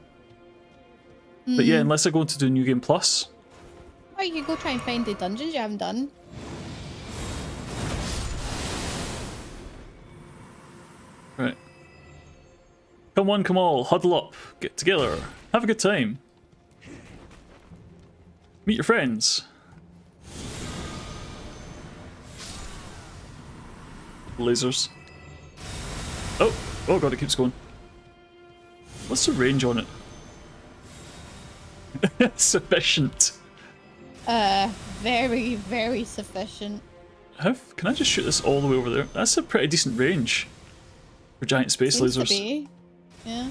But yeah, unless I go into do New Game Plus. Or you could go try and find the dungeons you haven't done. Right. Come on, come all, huddle up, get together, have a good time. Meet your friends. Lasers. Oh god, it keeps going. What's the range on it? Sufficient. Very, very sufficient. Can I just shoot this all the way over there? That's a pretty decent range for giant space Seems lasers. To be. Yeah.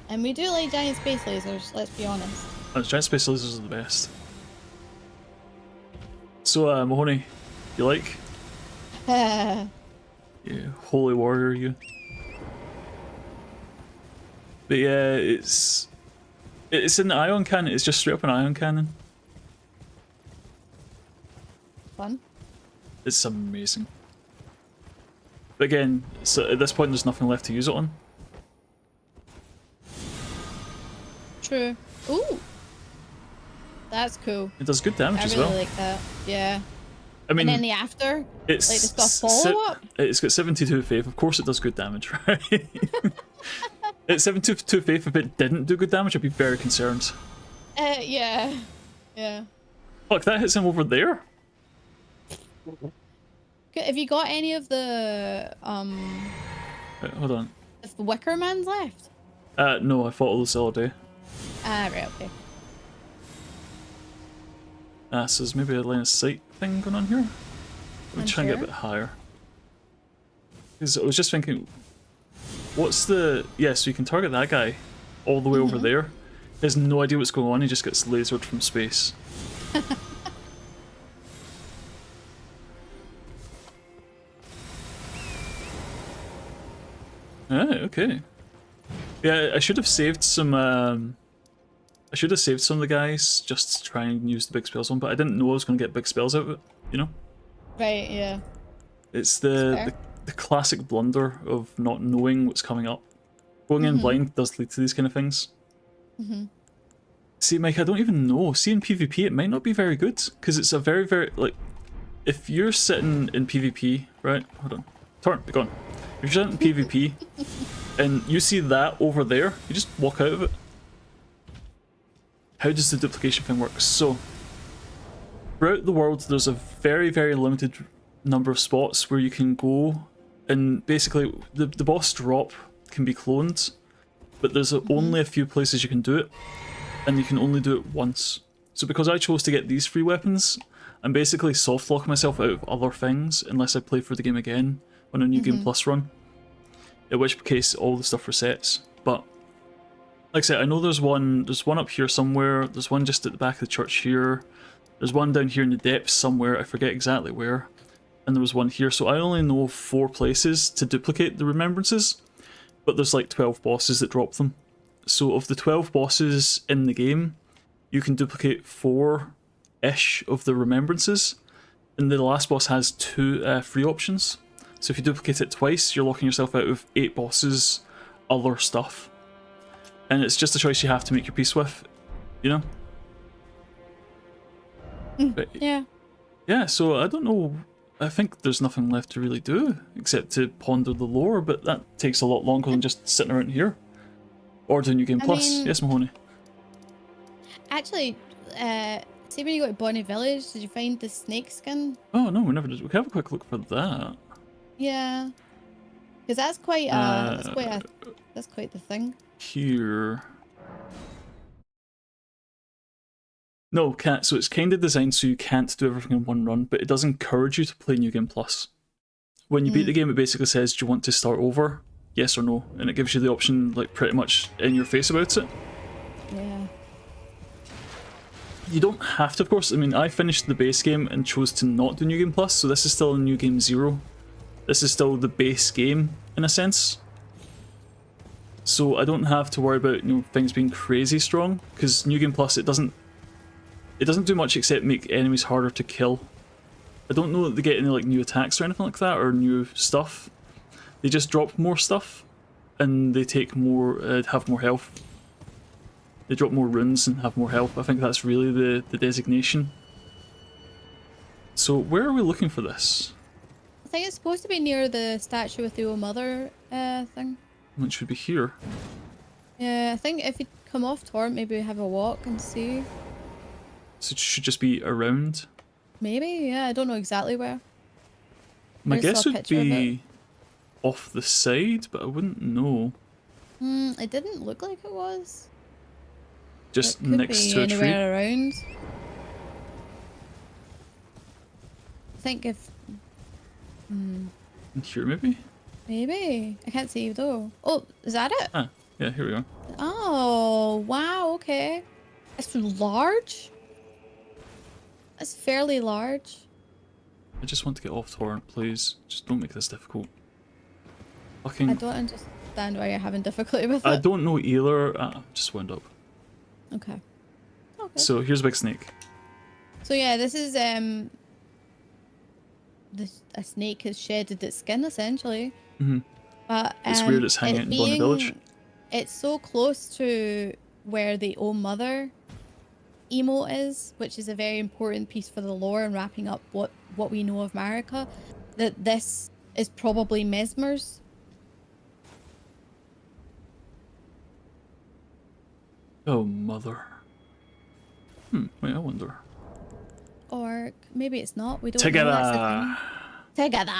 And we do like giant space lasers, let's be honest. Oh, giant space lasers are the best. So, Mahoney, you like? Yeah, holy warrior, you. But yeah, it's an ion cannon. It's just straight up an ion cannon. Fun. It's amazing. But again, so at this point, there's nothing left to use it on. True. Ooh, that's cool. It does good damage as well. I really like that. Yeah. I mean, and then the after, it's like the stuff follow up. It's got 72 faith. Of course, it does good damage, right? It's 72 faith. If it didn't do good damage, I'd be very concerned. Yeah. Yeah. Look, that hits him over there. Have you got any of the Wait, hold on. If the Wicker Man's left? No, I fought all this all day. Ah, right, okay. So there's maybe a line of sight thing going on here. Let me try and get a bit higher. Because I was just thinking, what's the... Yeah, so you can target that guy all the way over there. He has no idea what's going on, he just gets lasered from space. Alright, okay. Yeah, I should have saved some of the guys just to try and use the big spells on, but I didn't know I was going to get big spells out of it, you know? Right, yeah. It's the classic blunder of not knowing what's coming up. Going in blind does lead to these kind of things. See, Mike, I don't even know. See, in PvP, it might not be very good, because it's a very, very, like, if you're sitting in PvP, right? Hold on. Turn, be gone. If you're sitting in PvP, and you see that over there, you just walk out of it. How does the duplication thing work? So, throughout the world, there's a very, very limited number of spots where you can go, and basically, the boss drop can be cloned, but there's only a few places you can do it, and you can only do it once. So because I chose to get these free weapons, I'm basically soft-locking myself out of other things unless I play through the game again on a New Game Plus run, in which case all the stuff resets. But like I said, I know there's one up here somewhere, there's one just at the back of the church here, there's one down here in the depths somewhere, I forget exactly where, and there was one here, so I only know 4 places to duplicate the remembrances, but there's like 12 bosses that drop them. So of the 12 bosses in the game, you can duplicate 4-ish of the remembrances, and the last boss has 2 free options. So if you duplicate it twice, you're locking yourself out of 8 bosses, other stuff. And it's just a choice you have to make your peace with, you know? But, yeah. Yeah, so I don't know. I think there's nothing left to really do except to ponder the lore, but that takes a lot longer than just sitting around here. Or do New Game Plus. Yes, Mahoney. Actually, see when you go to Bonnie Village, did you find the snake skin? Oh no, we never did. We can have a quick look for that. Yeah. Because that's quite that's quite the thing. Here. No, can't. So it's kind of designed so you can't do everything in one run, but it does encourage you to play New Game Plus. When you beat the game, it basically says, do you want to start over? Yes or no. And it gives you the option, like, pretty much in your face about it. Yeah. You don't have to, of course. I mean, I finished the base game and chose to not do New Game Plus, so this is still a New Game 0. This is still the base game, in a sense. So I don't have to worry about, you know, things being crazy strong, because New Game Plus, it doesn't do much except make enemies harder to kill. I don't know that they get any like new attacks or anything like that, or new stuff. They just drop more stuff, and they take more, have more health. They drop more runes and have more health. I think that's really the designation. So where are we looking for this? I think it's supposed to be near the statue with the old mother thing. It should be here. Yeah, I think if you come off Torrent, maybe have a walk and see. So it should just be around? Maybe, yeah, I don't know exactly where. My guess would be off the side, but I wouldn't know. It didn't look like it was. Just next to a tree? Anywhere around. I think if... In here, maybe? Maybe. I can't see though. Oh, is that it? Ah, yeah, here we go. Oh, wow, okay. It's large? It's fairly large. I just want to get off Torrent, please. Just don't make this difficult. Fucking... I don't understand why you're having difficulty with it. I don't know either. Ah, just wound up. Okay. Okay. So here's a big snake. So yeah, this is a snake has shedded its skin essentially. But it's weird it's hanging out in Bonnie Village. It's so close to where the Oh Mother emote is, which is a very important piece for the lore and wrapping up what we know of Marika, that this is probably Mesmer's. Oh Mother. Wait, I wonder. Or maybe it's not. We don't Together. know. That's the thing. Together.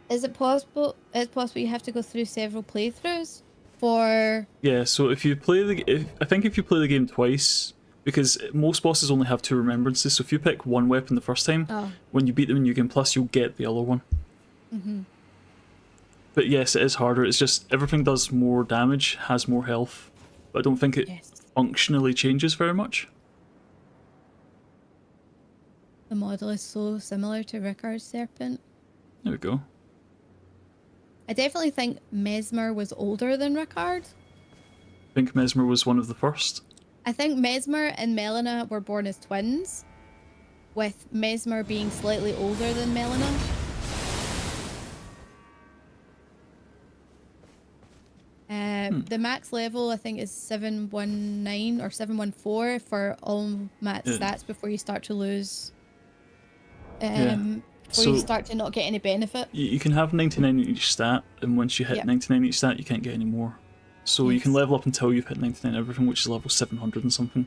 Is it possible? It's possible you have to go through several playthroughs for. Yeah. So if you play I think if you play the game twice, because most bosses only have 2 remembrances. So if you pick one weapon the first time, when you beat them in New Game Plus, you'll get the other one. But yes, it is harder. It's just everything does more damage, has more health. But I don't think it functionally changes very much. The model is so similar to Rickard's serpent. There we go. I definitely think Mesmer was older than Rickard. I think Mesmer was one of the first. I think Mesmer and Melina were born as twins, with Mesmer being slightly older than Melina. The max level I think is 719 or 714 for all max stats before you start to lose. Before you start to not get any benefit. You can have 99 in each stat, and once you hit 99 each stat, you can't get any more. So you can level up until you've hit 99 everything, which is level 700 and something.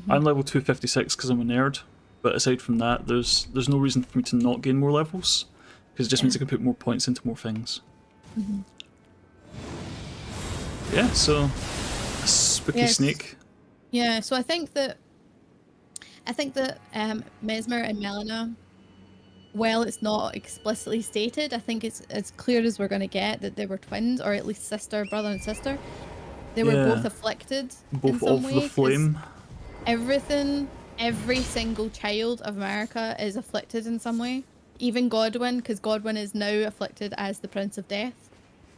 I'm level 256 because I'm a nerd, but aside from that, there's no reason for me to not gain more levels. because it just means I can put more points into more things. Yeah, so a spooky snake. Yeah, so I think that Mesmer and Melina, well, it's not explicitly stated, I think it's as clear as we're going to get that they were twins, or at least brother and sister. They were both afflicted in some Both way. of the flame. Every single child of America is afflicted in some way. Even Godwin, because Godwin is now afflicted as the Prince of Death.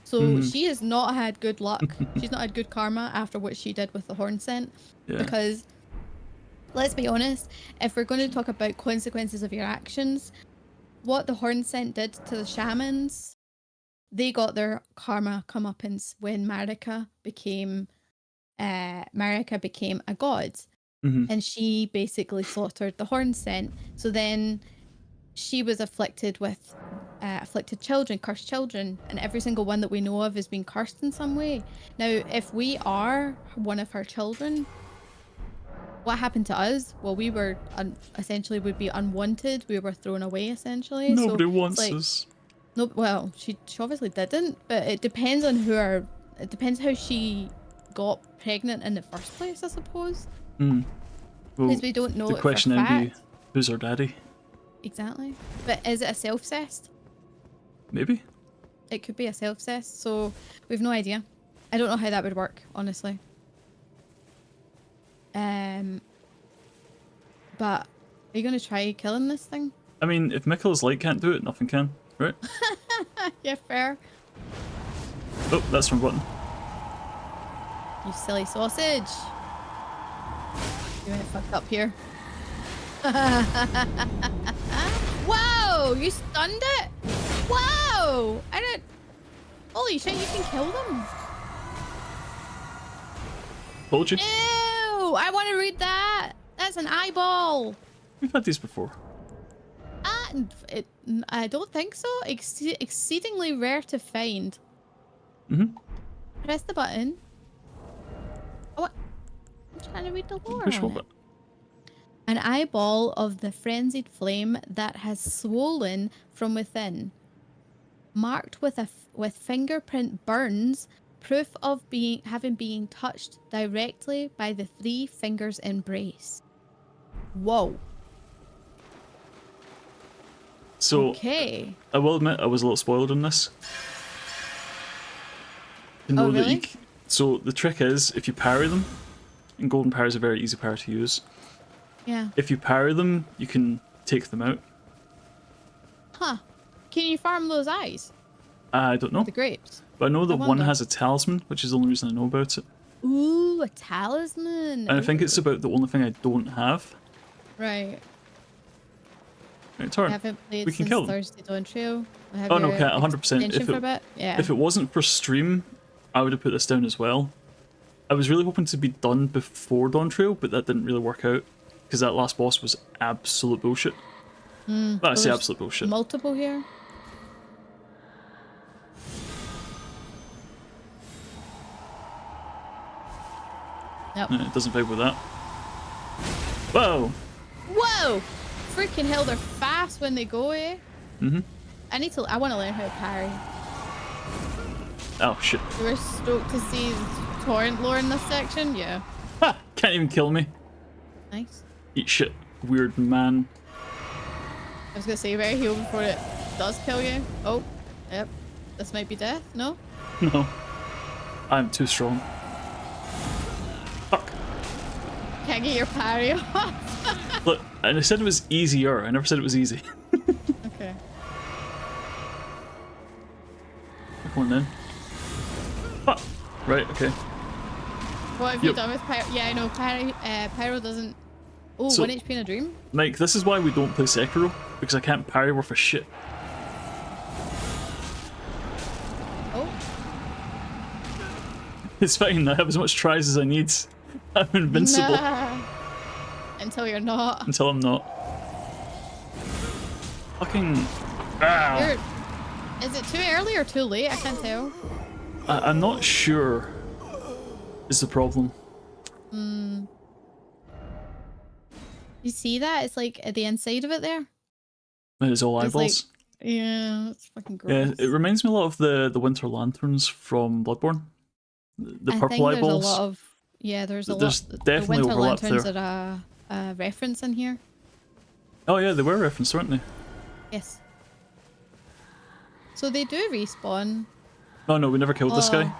So she has not had good luck. She's not had good karma after what she did with the horn scent. Yeah. Because, let's be honest, if we're going to talk about consequences of your actions, what the horn scent did to the shamans, they got their karma comeuppance when Marika became a god. And she basically slaughtered the horn scent. So then she was afflicted with afflicted children, cursed children, and every single one that we know of has been cursed in some way. Now, if we are one of her children, what happened to us? Well, we were essentially would be unwanted. We were thrown away, essentially. Nobody wants us. No, well, she obviously didn't, but it depends on it depends how she got pregnant in the first place, I suppose. Well, because we don't know. The question then be, who's her daddy? Exactly. But is it a self-cest? Maybe. It could be a self-cest, so we've no idea. I don't know how that would work, honestly. But are you going to try killing this thing? I mean, if Mikkel's light can't do it, nothing can, right? Yeah, fair. Oh, that's from button. You silly sausage. You're gonna fuck up here. Whoa! You stunned it? Whoa! I don't... Holy shit, you can kill them. Told you. Ew! I want to read that. That's an eyeball. We've had these before. I don't think so. Exceedingly rare to find. Press the button. Oh, I'm trying to read the lore on it. An eyeball of the frenzied flame that has swollen from within, marked with fingerprint burns, proof of having been touched directly by the three fingers' embrace. Whoa. So, okay. I will admit I was a little spoiled on this. You know really? That so the trick is, if you parry them, and golden parry is a very easy parry to use. Yeah. If you parry them, you can take them out. Huh. Can you farm those eyes? I don't know. The grapes. But I know that one has a talisman, which is the only reason I know about it. Ooh, a talisman. And I think it's about the only thing I don't have. Right. Right, turn. I haven't played we can since kill them. Thursday Dawn Trail. Oh no, okay, 100%. If it wasn't for stream, I would have put this down as well. I was really hoping to be done before Dawn Trail, but that didn't really work out because that last boss was absolute bullshit. Well, I say absolute bullshit. Multiple here. Yep. No, it doesn't vibe with that. Whoa! Whoa! Freaking hell, they're fast when they go, eh? I want to learn how to parry. Oh shit. You were stoked to see torrent lore in this section? Yeah. Ha! Can't even kill me. Nice. Eat shit, weird man. I was gonna say, better heal before it does kill you. Oh, yep. This might be death, no? No. I'm too strong. Fuck. Can't get your parry off. Look, and I said it was easier. I never said it was easy. Okay. Come on then. Fuck. Right, okay. What have you done with Pyro? Yeah, I know. Pyro doesn't... Oh, So, 1 HP in a dream? Mike, this is why we don't play Sekiro, because I can't parry worth a shit. Oh. It's fine, I have as much tries as I need. I'm invincible. Nah. Until you're not. Until I'm not. Fucking... Ow. Is it too early or too late? I can't tell. I'm not sure is the problem. You see that? It's like at the inside of it there. It's all eyeballs. Like, Yeah, it's fucking gross. Yeah, it reminds me a lot of the Winter Lanterns from Bloodborne. The purple I think eyeballs. There's a lot of there's definitely the Winter overlap Lanterns there. are a reference in here. Oh yeah, they were referenced, weren't they? Yes. So they do respawn. Oh no, we never killed this guy.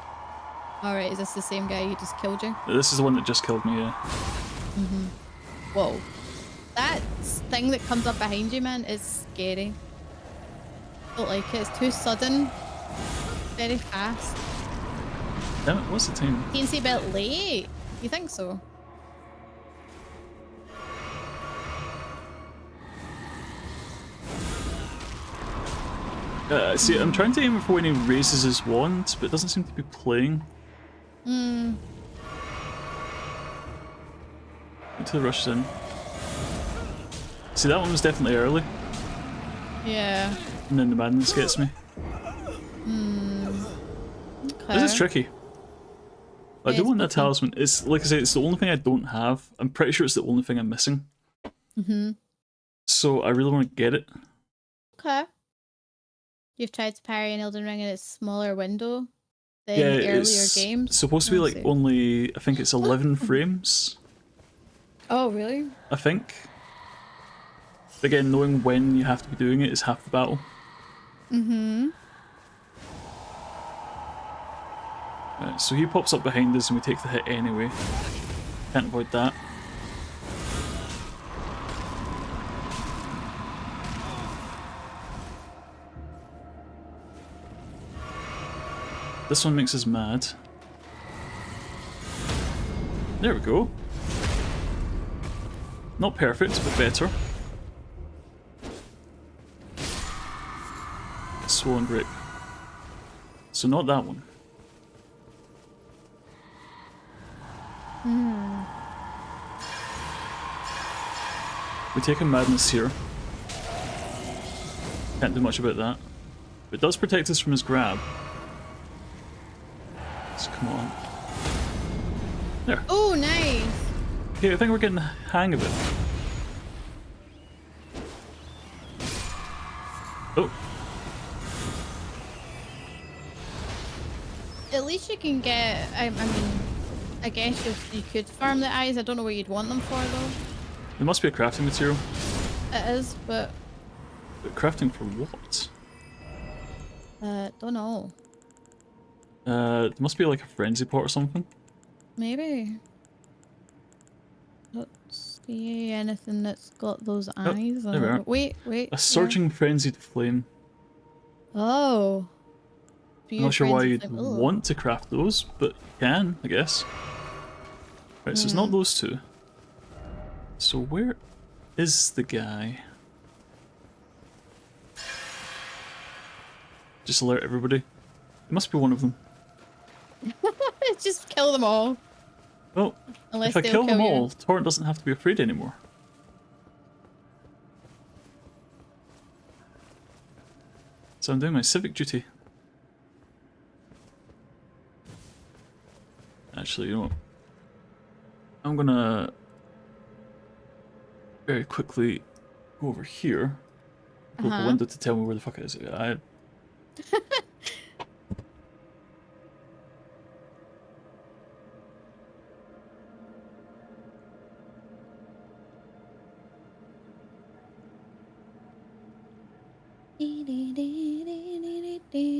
Alright, is this the same guy who just killed you? This is the one that just killed me, yeah. Whoa. That thing that comes up behind you, man, is scary. Don't like it. It's too sudden. Very fast. Damn it, what's the time? Teensy bit late. You think so? See, I'm trying to aim for when he raises his wand, but it doesn't seem to be playing. Hmm. Until it rushes in. See, that one was definitely early. Yeah. And then the madness gets me. Okay. This is tricky. I do want that talisman. It's like I say, it's the only thing I don't have. I'm pretty sure it's the only thing I'm missing. So I really want to get it. Okay. You've tried to parry an Elden Ring in its smaller window than Yeah, earlier it's games. supposed to be like only, I think it's 11 frames. Oh, really? I think. Again, knowing when you have to be doing it is half the battle. Right, so he pops up behind us and we take the hit anyway. Can't avoid that. This one makes us mad. There we go. Not perfect, but better. Swollen grip. So not that one. We take a madness here. Can't do much about that. But it does protect us from his grab. So come on. There. Oh, nice. Okay, I think we're getting the hang of it. Oh. At least you can get. I mean, I guess you could farm the eyes. I don't know what you'd want them for though. There must be a crafting material. It is, but Crafting for what? don't know. There must be like a frenzy pot or something. Maybe. Don't see anything that's got those eyes. there we are. Wait. A surging frenzied flame. Oh. I'm not sure why you'd want to craft those, but you can, I guess. Right, so it's not those two. So where is the guy? Just alert everybody. It must be one of them. Just kill them all. Well, Unless if I they'll kill them you. all, Torrent doesn't have to be afraid anymore. So I'm doing my civic duty. Actually, you know what? I'm gonna very quickly go over here. Pull the window to tell me where the fuck it is.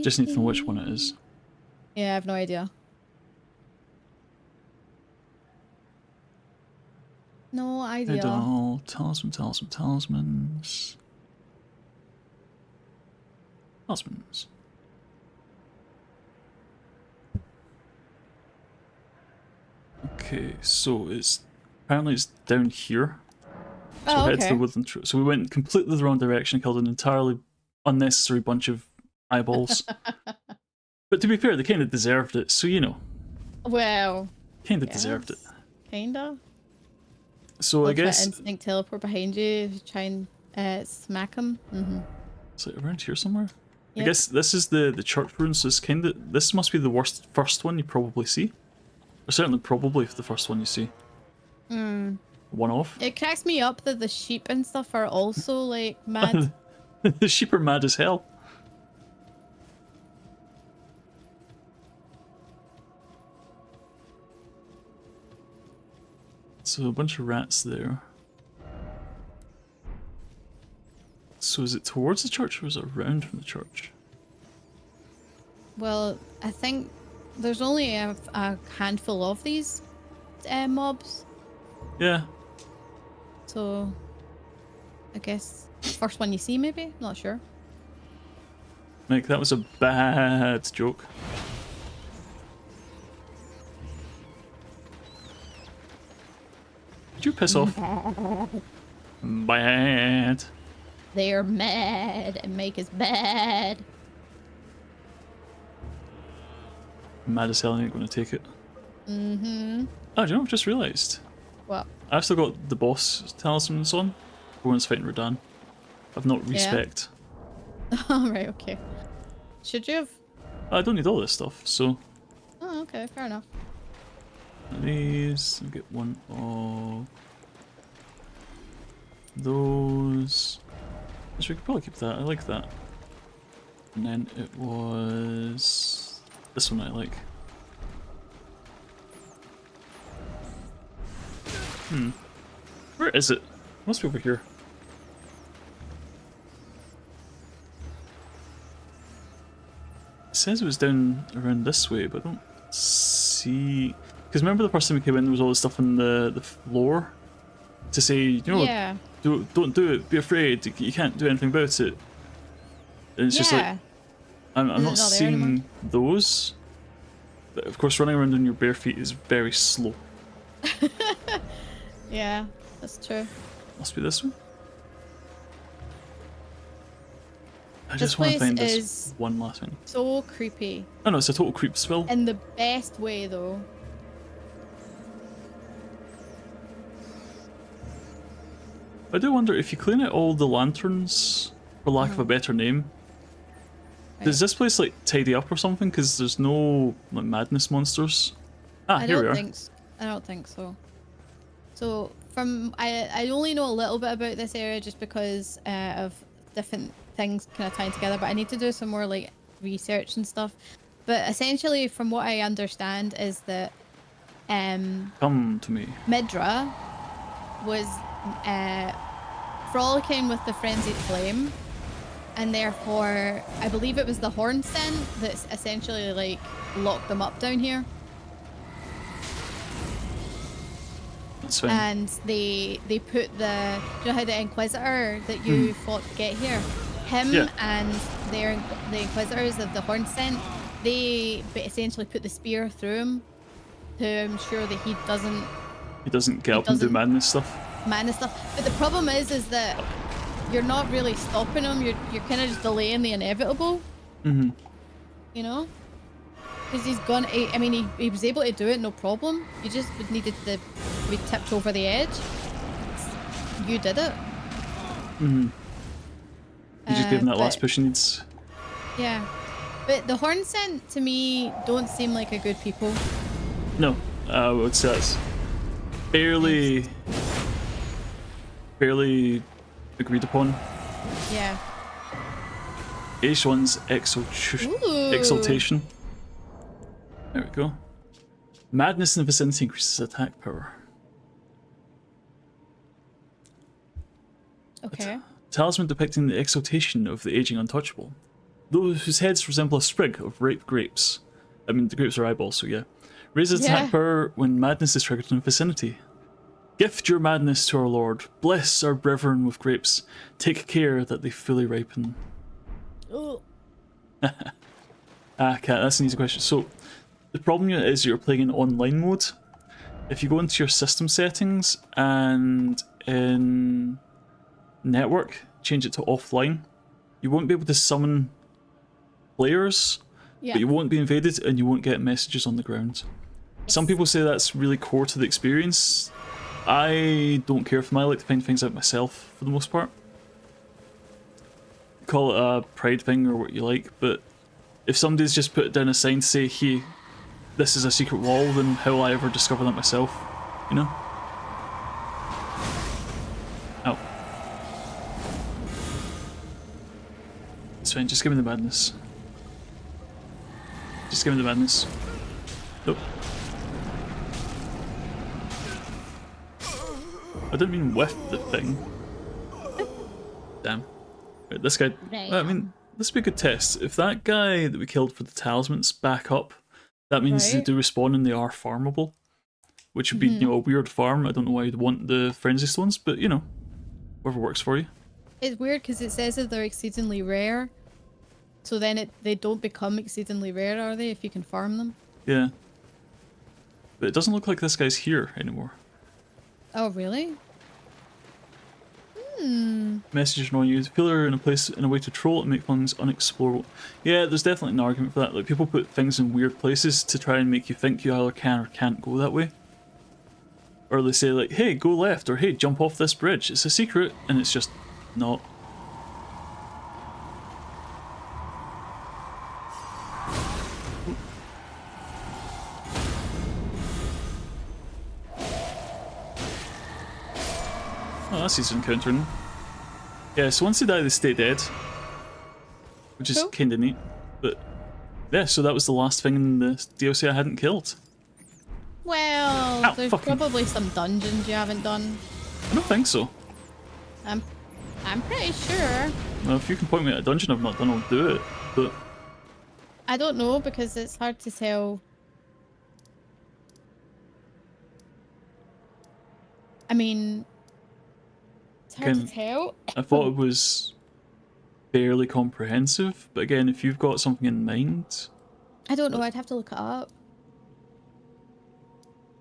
Just need to know which one it is. Yeah, I have no idea. No idea. I don't know. Talismans. Talismans. Okay, so apparently it's down here. So Oh, head to okay. the woodland tree. So we went completely the wrong direction, killed an entirely unnecessary bunch of eyeballs. But to be fair, they kind of deserved it, so you know. Well. Kind of deserved it. Kinda. So I guess. Instinct teleport behind you, try and smack him. Is it around here somewhere? Yep. I guess this is the church ruin, so this must be the first one you probably see. Or certainly probably the first one you see. One off. It cracks me up that the sheep and stuff are also like mad. The sheep are mad as hell. So a bunch of rats there. So is it towards the church or is it around from the church? Well, I think there's only a handful of these mobs. Yeah. So, I guess first one you see, maybe? Not sure. Mike, that was a bad joke. Did you piss off? Bad. They're mad and Mike is bad. Mad as hell, I ain't gonna take it. Mm-hmm. Oh, do you know what I've just realised? What? I've still got the boss talismans on. Everyone's fighting Rodan. I've not respect. Oh, right, okay. Should you have? I don't need all this stuff, so... Oh, okay, fair enough. These, I'll get one of those. Actually, we could probably keep that. I like that. And then it was this one I like. Where is it? It must be over here. It says it was down around this way, but I don't see. Because remember the first time we came in, there was all this stuff on the floor to say, you know, Yeah. don't do it, be afraid, you can't do anything about it. And it's just like, I'm not seeing those. But of course, running around on your bare feet is very slow. Yeah, that's true. Must be this one. I just want to find this one last thing. So creepy. Oh no, it's a total creep spill. In the best way, though. I do wonder if you clean out all the lanterns, for lack of a better name, does this place like tidy up or something? Because there's no like madness monsters. Ah, here we are. I don't think so. So from I only know a little bit about this area just because of different things kind of tying together, but I need to do some more like research and stuff. But essentially, from what I understand, is that come to me. Midra was frolicking with the frenzied flame, and therefore I believe it was the horn scent that's essentially like locked them up down here. That's fine. And they put the, you know how the Inquisitor that you fought to get here, him and the Inquisitors of the horn scent, they essentially put the spear through him to ensure that he doesn't get up and do madness stuff. But the problem is that you're not really stopping him. You're kind of just delaying the inevitable. You know, because he's gone. I mean, he was able to do it, no problem. You just needed to be tipped over the edge. You did it. You just gave him that last push he needs. Yeah, but the horn scent to me don't seem like a good people. No, I would say that's fairly agreed upon. Yeah. H1's exaltation. There we go. Madness in the vicinity increases attack power. Okay. Talisman depicting the exaltation of the aging untouchable. Those whose heads resemble a sprig of ripe grapes. I mean, the grapes are eyeballs, so yeah. Raises attack power when madness is triggered in the vicinity. Gift your madness to our Lord. Bless our brethren with grapes. Take care that they fully ripen. Oh. Cat, that's an easy question. So, the problem is you're playing in online mode. If you go into your system settings and in network, change it to offline, you won't be able to summon players, but you won't be invaded and you won't get messages on the ground. Some people say that's really core to the experience. I don't care for them. I like to find things out myself for the most part. Call it a pride thing or what you like, but if somebody's just put down a sign to say, hey, this is a secret wall, then how will I ever discover that myself? You know? Ow. fine. Just give me the madness. Just give me the madness. Nope. I didn't mean with the thing. Damn. Right, this guy... I mean, this would be a good test. If that guy that we killed for the talismans back up, that means they do respawn and they are farmable. Which would be, you know, a weird farm. I don't know why you'd want the frenzy stones, but, you know, whatever works for you. It's weird because it says that they're exceedingly rare. So then they don't become exceedingly rare, are they, if you can farm them? Yeah. But it doesn't look like this guy's here anymore. Oh, really? Messages annoying you. Failure in a way to troll and make things unexplorable. Yeah, there's definitely an argument for that. Like, people put things in weird places to try and make you think you either can or can't go that way. Or they say like, hey, go left, or hey, jump off this bridge. It's a secret, and it's just not. Oh, that's easy encountering. Yeah, so once they die, they stay dead. Which is kinda neat. But yeah, so that was the last thing in the DLC I hadn't killed. Well, there's probably some dungeons you haven't done. I don't think so. I'm pretty sure. Well, if you can point me at a dungeon I've not done, I'll do it. But I don't know because it's hard to tell. I mean, it's hard to tell. I thought it was fairly comprehensive, but again, if you've got something in mind... I don't know, I'd have to look it up.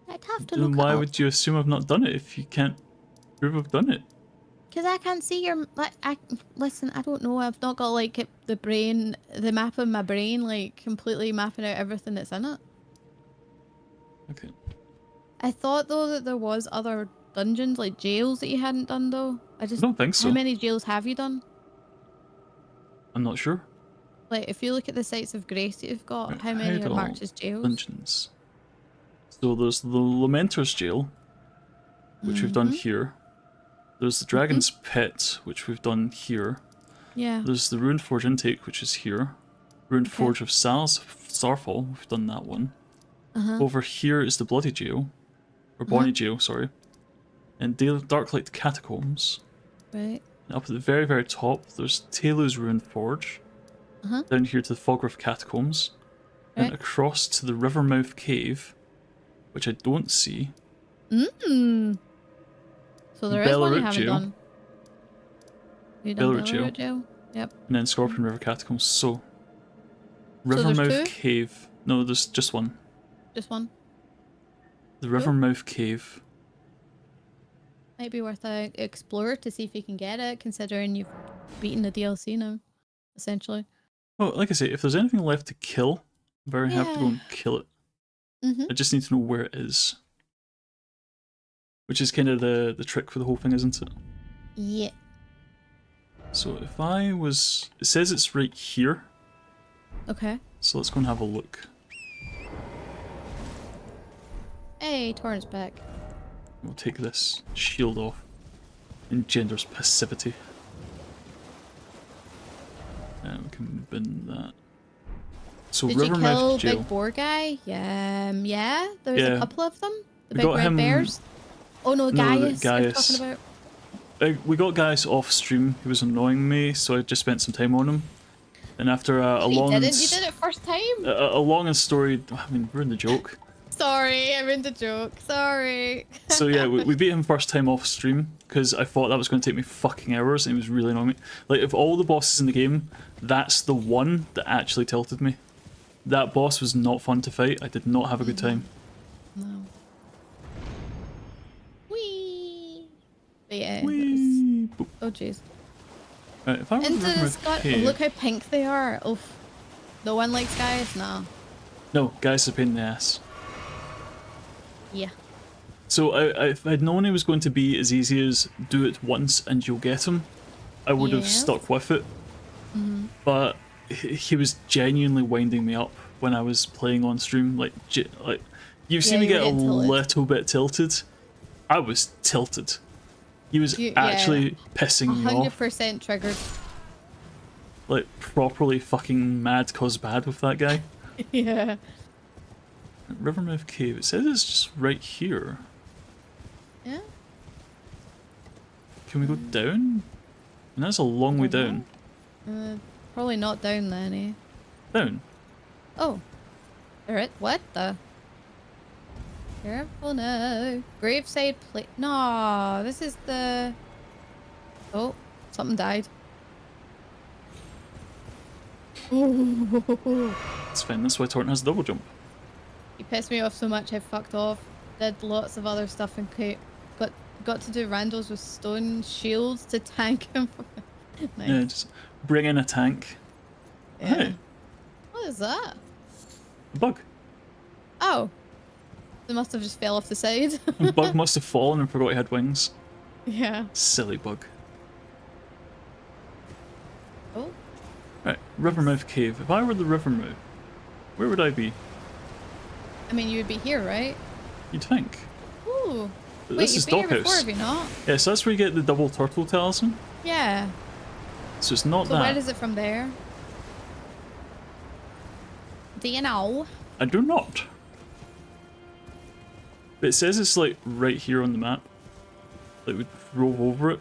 I'd have to look it up. Why would you assume I've not done it if you can't prove I've done it? Because I can't see your... listen, I don't know, I've not got like the map of my brain, like completely mapping out everything that's in it. Okay. I thought though that there was other dungeons, like jails that you hadn't done though. I don't think so. How many jails have you done? I'm not sure. Like, if you look at the sites of grace that you've got, how many are marked as jails? Dungeons. So there's the Lamenter's Jail, which we've done here. There's the Dragon's Pit, which we've done here. Yeah. There's the Ruined Forge Intake, which is here. Ruined Forge of Starfall, we've done that one. Over here is the Bloody Jail. Or Bonnie Jail, sorry. And Darklight Catacombs. Right. And up at the very, very top, there's Talu's Ruined Forge. Down here to the Fogriff Catacombs. Right. And across to the Rivermouth Cave, which I don't see. So there is one you haven't done. You done Belleroot Jail? Yep. And then Scorpion River Catacombs. So Rivermouth Cave. No, there's just one. Just one? The Rivermouth Cave. Might be worth a explore to see if you can get it, considering you've beaten the DLC now, essentially. Well, like I say, if there's anything left to kill, I'm very happy to go and kill it. I just need to know where it is. Which is kind of the trick for the whole thing, isn't it? Yeah. So if I was... It says it's right here. Okay. So let's go and have a look. Hey, Torrent's back. We'll take this shield off. Engenders passivity. And we can bin that. So Did you kill Big Boar Guy? Yeah, there's a couple of them. The big red bears. Oh no, Gaius. I'm talking about. We got Gaius off stream. He was annoying me, so I just spent some time on him. And after a long... You did it first time? A long and storied... I mean, ruined the joke. Sorry, I ruined the joke. Sorry. So yeah, we beat him first time off stream, because I thought that was going to take me fucking hours, and it was really annoying me. Like, of all the bosses in the game, that's the one that actually tilted me. That boss was not fun to fight. I did not have a good time. No. Whee! But yeah, Whee! Oh jeez. Right, if I into the Scott, look how pink they are. Oof. No one likes Gaius? No. No, Gaius is a pain in the ass. Yeah. So if I'd known it was going to be as easy as do it once and you'll get him, I would have stuck with it. But he was genuinely winding me up when I was playing on stream. Like you've seen me get a little bit tilted. I was tilted. He was actually pissing me off. 100% triggered. like properly fucking mad cause bad with that guy. Yeah. Rivermouth Cave. It says it's just right here. Yeah. Can we go down? And that's a long way down. Probably not down then, eh? Down. Oh. Alright, what the? Careful now. Graveside plate. No, this is the... Oh, something died. It's fine, that's why Torrent has double jump. He pissed me off so much I fucked off. Did lots of other stuff and got to do randos with stone shields to tank him. Nice. Yeah, just bring in a tank. Yeah. Hey, What is that? a bug. Oh. They must have just fell off the side. A bug must have fallen and forgot he had wings. Yeah. Silly bug. Oh. Right, Rivermouth Cave. If I were the Rivermouth, where would I be? I mean, you would be here, right? You'd think. Ooh. But Wait, this is you've been here before, Dockhouse. have you not? Yeah, so that's where you get the double turtle talisman. Yeah. So it's not So that. where is it from there? Do you know? I do not. But it says it's like right here on the map. Like we drove over it.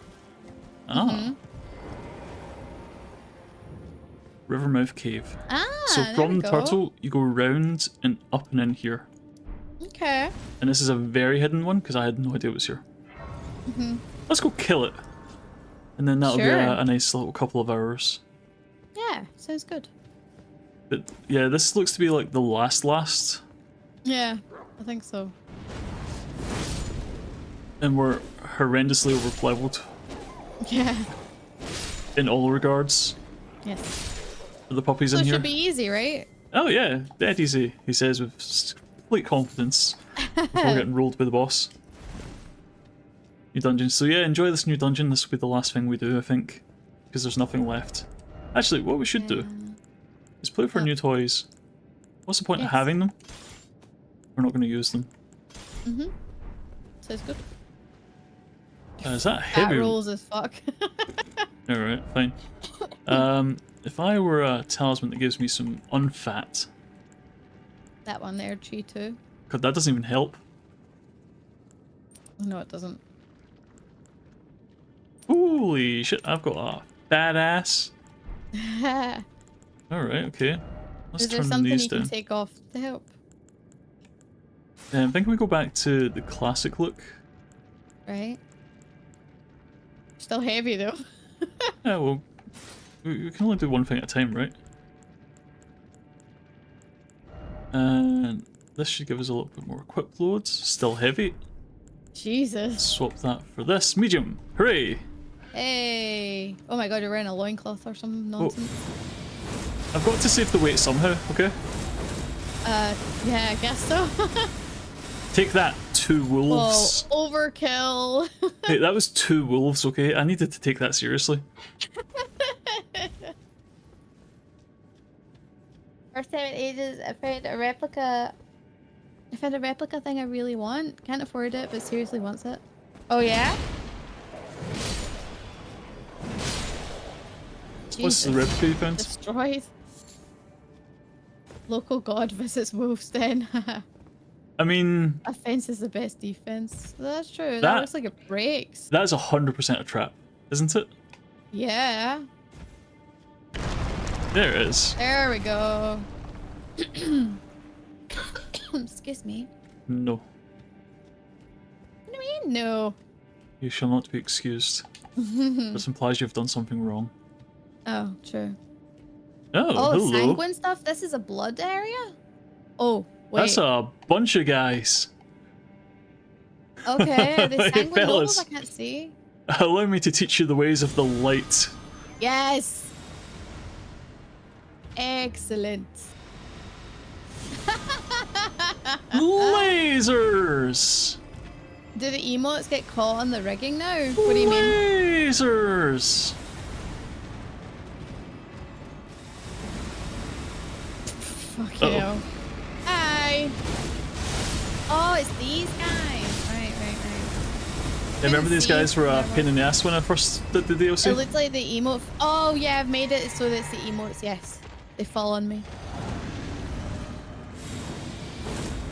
Ah. Rivermouth Cave. Ah, So there from we the go. turtle, you go round and up and in here. Okay. And this is a very hidden one because I had no idea it was here. Let's go kill it. And then that'll be Sure. a nice little couple of hours. Yeah, sounds good. But yeah, this looks to be like the last. Yeah, I think so. And we're horrendously overleveled Yeah. in all regards. Yes. Are the puppies So in it here? should be easy, right? Oh yeah, dead easy, he says with complete confidence before getting rolled by the boss. New dungeon. So yeah, enjoy this new dungeon. This will be the last thing we do, I think. Because there's nothing left. Actually, what we should do is play for new toys. What's the point of Yes. having them? We're not going to use them. Sounds good. Is that That heavy? rules as fuck. Alright, fine. If I were a talisman that gives me some unfat, That one there, tree 2. because that doesn't even help. No, it doesn't. Holy shit, I've got a badass. Is Alright, okay. Let's there turn something these you down. can take off to help? I think we go back to the classic look. Right? Still heavy though. Yeah, well, we can only do one thing at a time, right? And this should give us a little bit more equip loads. Still heavy. Jesus. Swap that for this. Medium. Hooray! Hey. Oh my god, you're wearing a loincloth or some nonsense. I've got to save the weight somehow, okay? Yeah, I guess so. Take that, 2 Whoa, wolves. overkill. Hey, that was 2 wolves, okay? I needed to take that seriously. First time in ages, I found a replica. I found a replica thing I really want. Can't afford it, but seriously wants it. Oh yeah? What's the Jesus. replica you found? Destroyed. Local god visits wolf's den. I mean, Offense is the best defense. That's true. That That- looks like it breaks. that's 100% a trap, isn't it? Yeah. There it is. There we go. Excuse me. No. What do you mean, no? You shall not be excused. This implies you've done something wrong. Oh, true. Oh, Oh, hello. sanguine stuff? This is a blood area? Oh, wait. That's a bunch of guys. Okay, are they Hey, sanguine fellas. levels? I can't see. Allow me to teach you the ways of the light. Yes! Excellent. Lasers! Do the emotes get caught on the rigging now? What do you mean? Lasers! Fuck you. Hi! Oh, it's these guys. Right. remember these guys were a pain in the ass when I first did the DLC? It looked like the emote. Oh yeah, I've made it so that it's the emotes. Yes, they fall on me.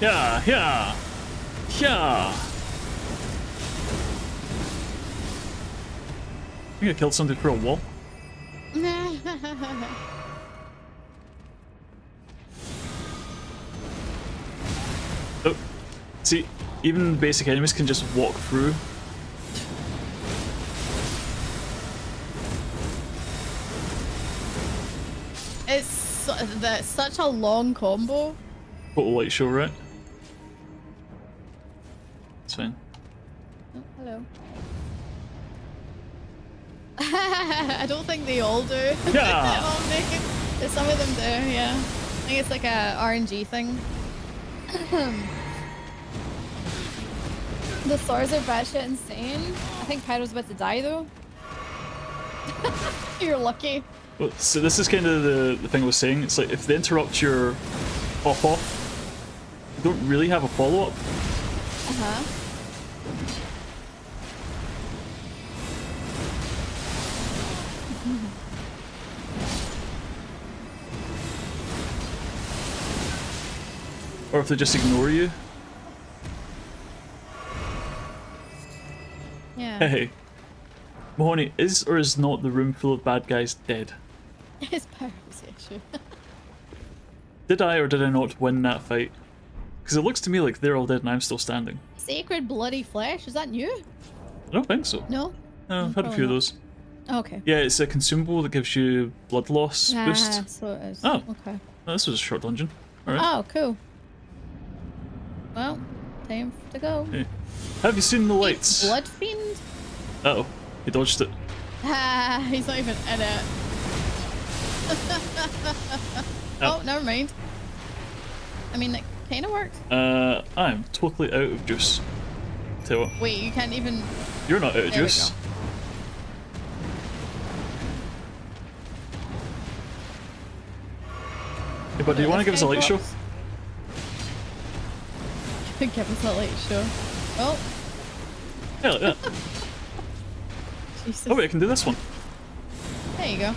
Yeah, yeah, yeah. I think I killed somebody through a wall. Oh, see, even basic enemies can just walk through. That's such a long combo. Total light show, right? It's fine. Oh, hello. I don't think they all do. Yeah. Some of them do, yeah. I think it's like a RNG thing. The swords are batshit insane. I think Pyro's about to die though. You're lucky. Well, so this is kind of the thing I was saying. It's like if they interrupt your pop-off, you don't really have a follow-up. Uh-huh. Or if they just ignore you. Yeah. Hey, Mahoney, is or is not the room full of bad guys dead? It's Pyro's issue. Did I or did I not win that fight? Because it looks to me like they're all dead and I'm still standing. Sacred bloody flesh, is that new? I don't think so. No? No, I've had a few of those. Okay. Yeah, it's a consumable that gives you blood loss boost. So it is. Oh. Okay. Oh, this was a short dungeon. Alright. Oh, cool. Well, time to go. Hey. Have you seen the lights? Blood fiend? Uh oh, he dodged it. Ah, he's not even in it. Oh, never mind. I mean, it kind of worked. I'm totally out of juice. Tell you what. Wait, you can't even... You're not out of There we juice. go. Hey, but do you want to give us a light show? Give us a light show. Oh. Yeah, like that. Jesus. Oh wait, I can do this one. There you go.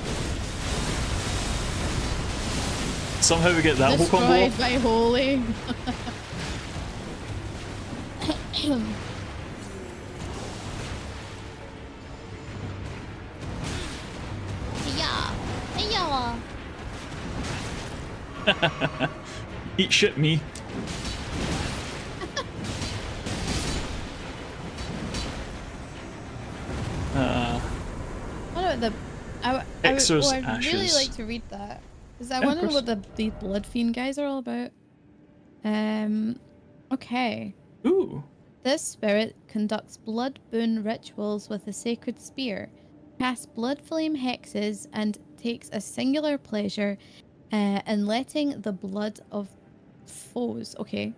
Somehow we get that whole combo Destroyed off. by holy. Yeah. Eat shit, me. What about the... Exor's I'd really ashes. like to read that. Because I Yeah, of wonder course. what these blood fiend guys are all about. Okay. Ooh. This spirit conducts blood boon rituals with a sacred spear, casts blood flame hexes, and takes a singular pleasure in letting the blood of foes. Okay.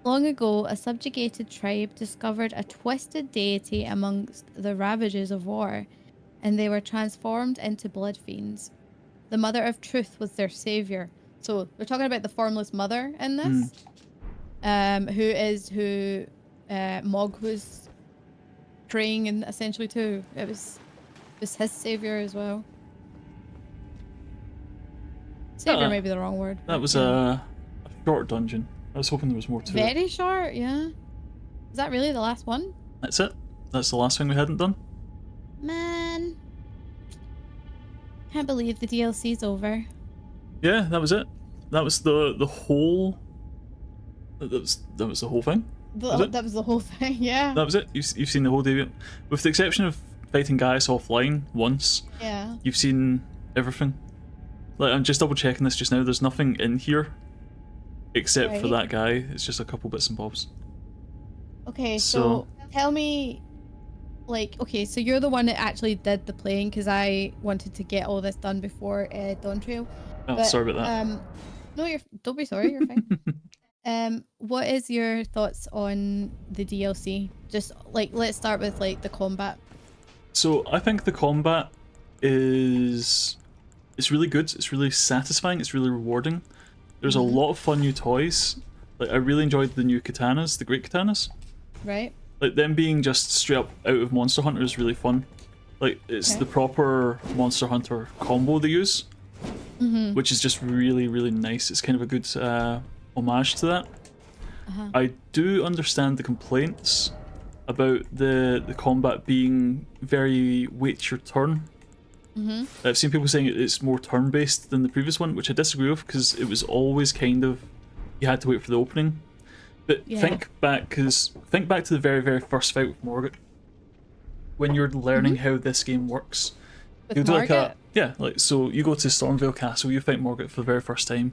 Long ago, a subjugated tribe discovered a twisted deity amongst the ravages of war, and they were transformed into blood fiends. The Mother of Truth was their savior. So we're talking about the formless mother in this, who Mog was praying and essentially to. It was his savior as well. Savior may be the wrong word. That was a short dungeon. I was hoping there was more to it. Very short, yeah. Is that really the last one? That's it. That's the last thing we hadn't done. Man. Can't believe the DLC's over. Yeah, that was it. That was the whole. That was the whole thing. That was the whole thing, yeah. That was it. You've seen the whole deviant, with the exception of fighting Gaius offline once. Yeah. You've seen everything. Like, I'm just double checking this just now. There's nothing in here except for that guy. It's just a couple bits and bobs. Okay, so tell me, like, okay, so you're the one that actually did the playing because I wanted to get all this done before Dawn Trail. Oh, but, sorry about that. No, don't be sorry. You're fine. What is your thoughts on the DLC? Just like, let's start with like the combat. So I think the combat it's really good. It's really satisfying. It's really rewarding. There's a lot of fun new toys. Like, I really enjoyed the new katanas, the great katanas. Right. Like them being just straight up out of Monster Hunter is really fun. Like it's the proper Monster Hunter combo they use, which is just really, really nice. It's kind of a good homage to that. I do understand the complaints about the combat being very wait your turn. I've seen people saying it's more turn-based than the previous one, which I disagree with, because it was always kind of, you had to wait for the opening. But think back to the very, very first fight with Morgat. When you're learning how this game works, you do like so you go to Stormvale Castle, you fight Morgat for the very first time,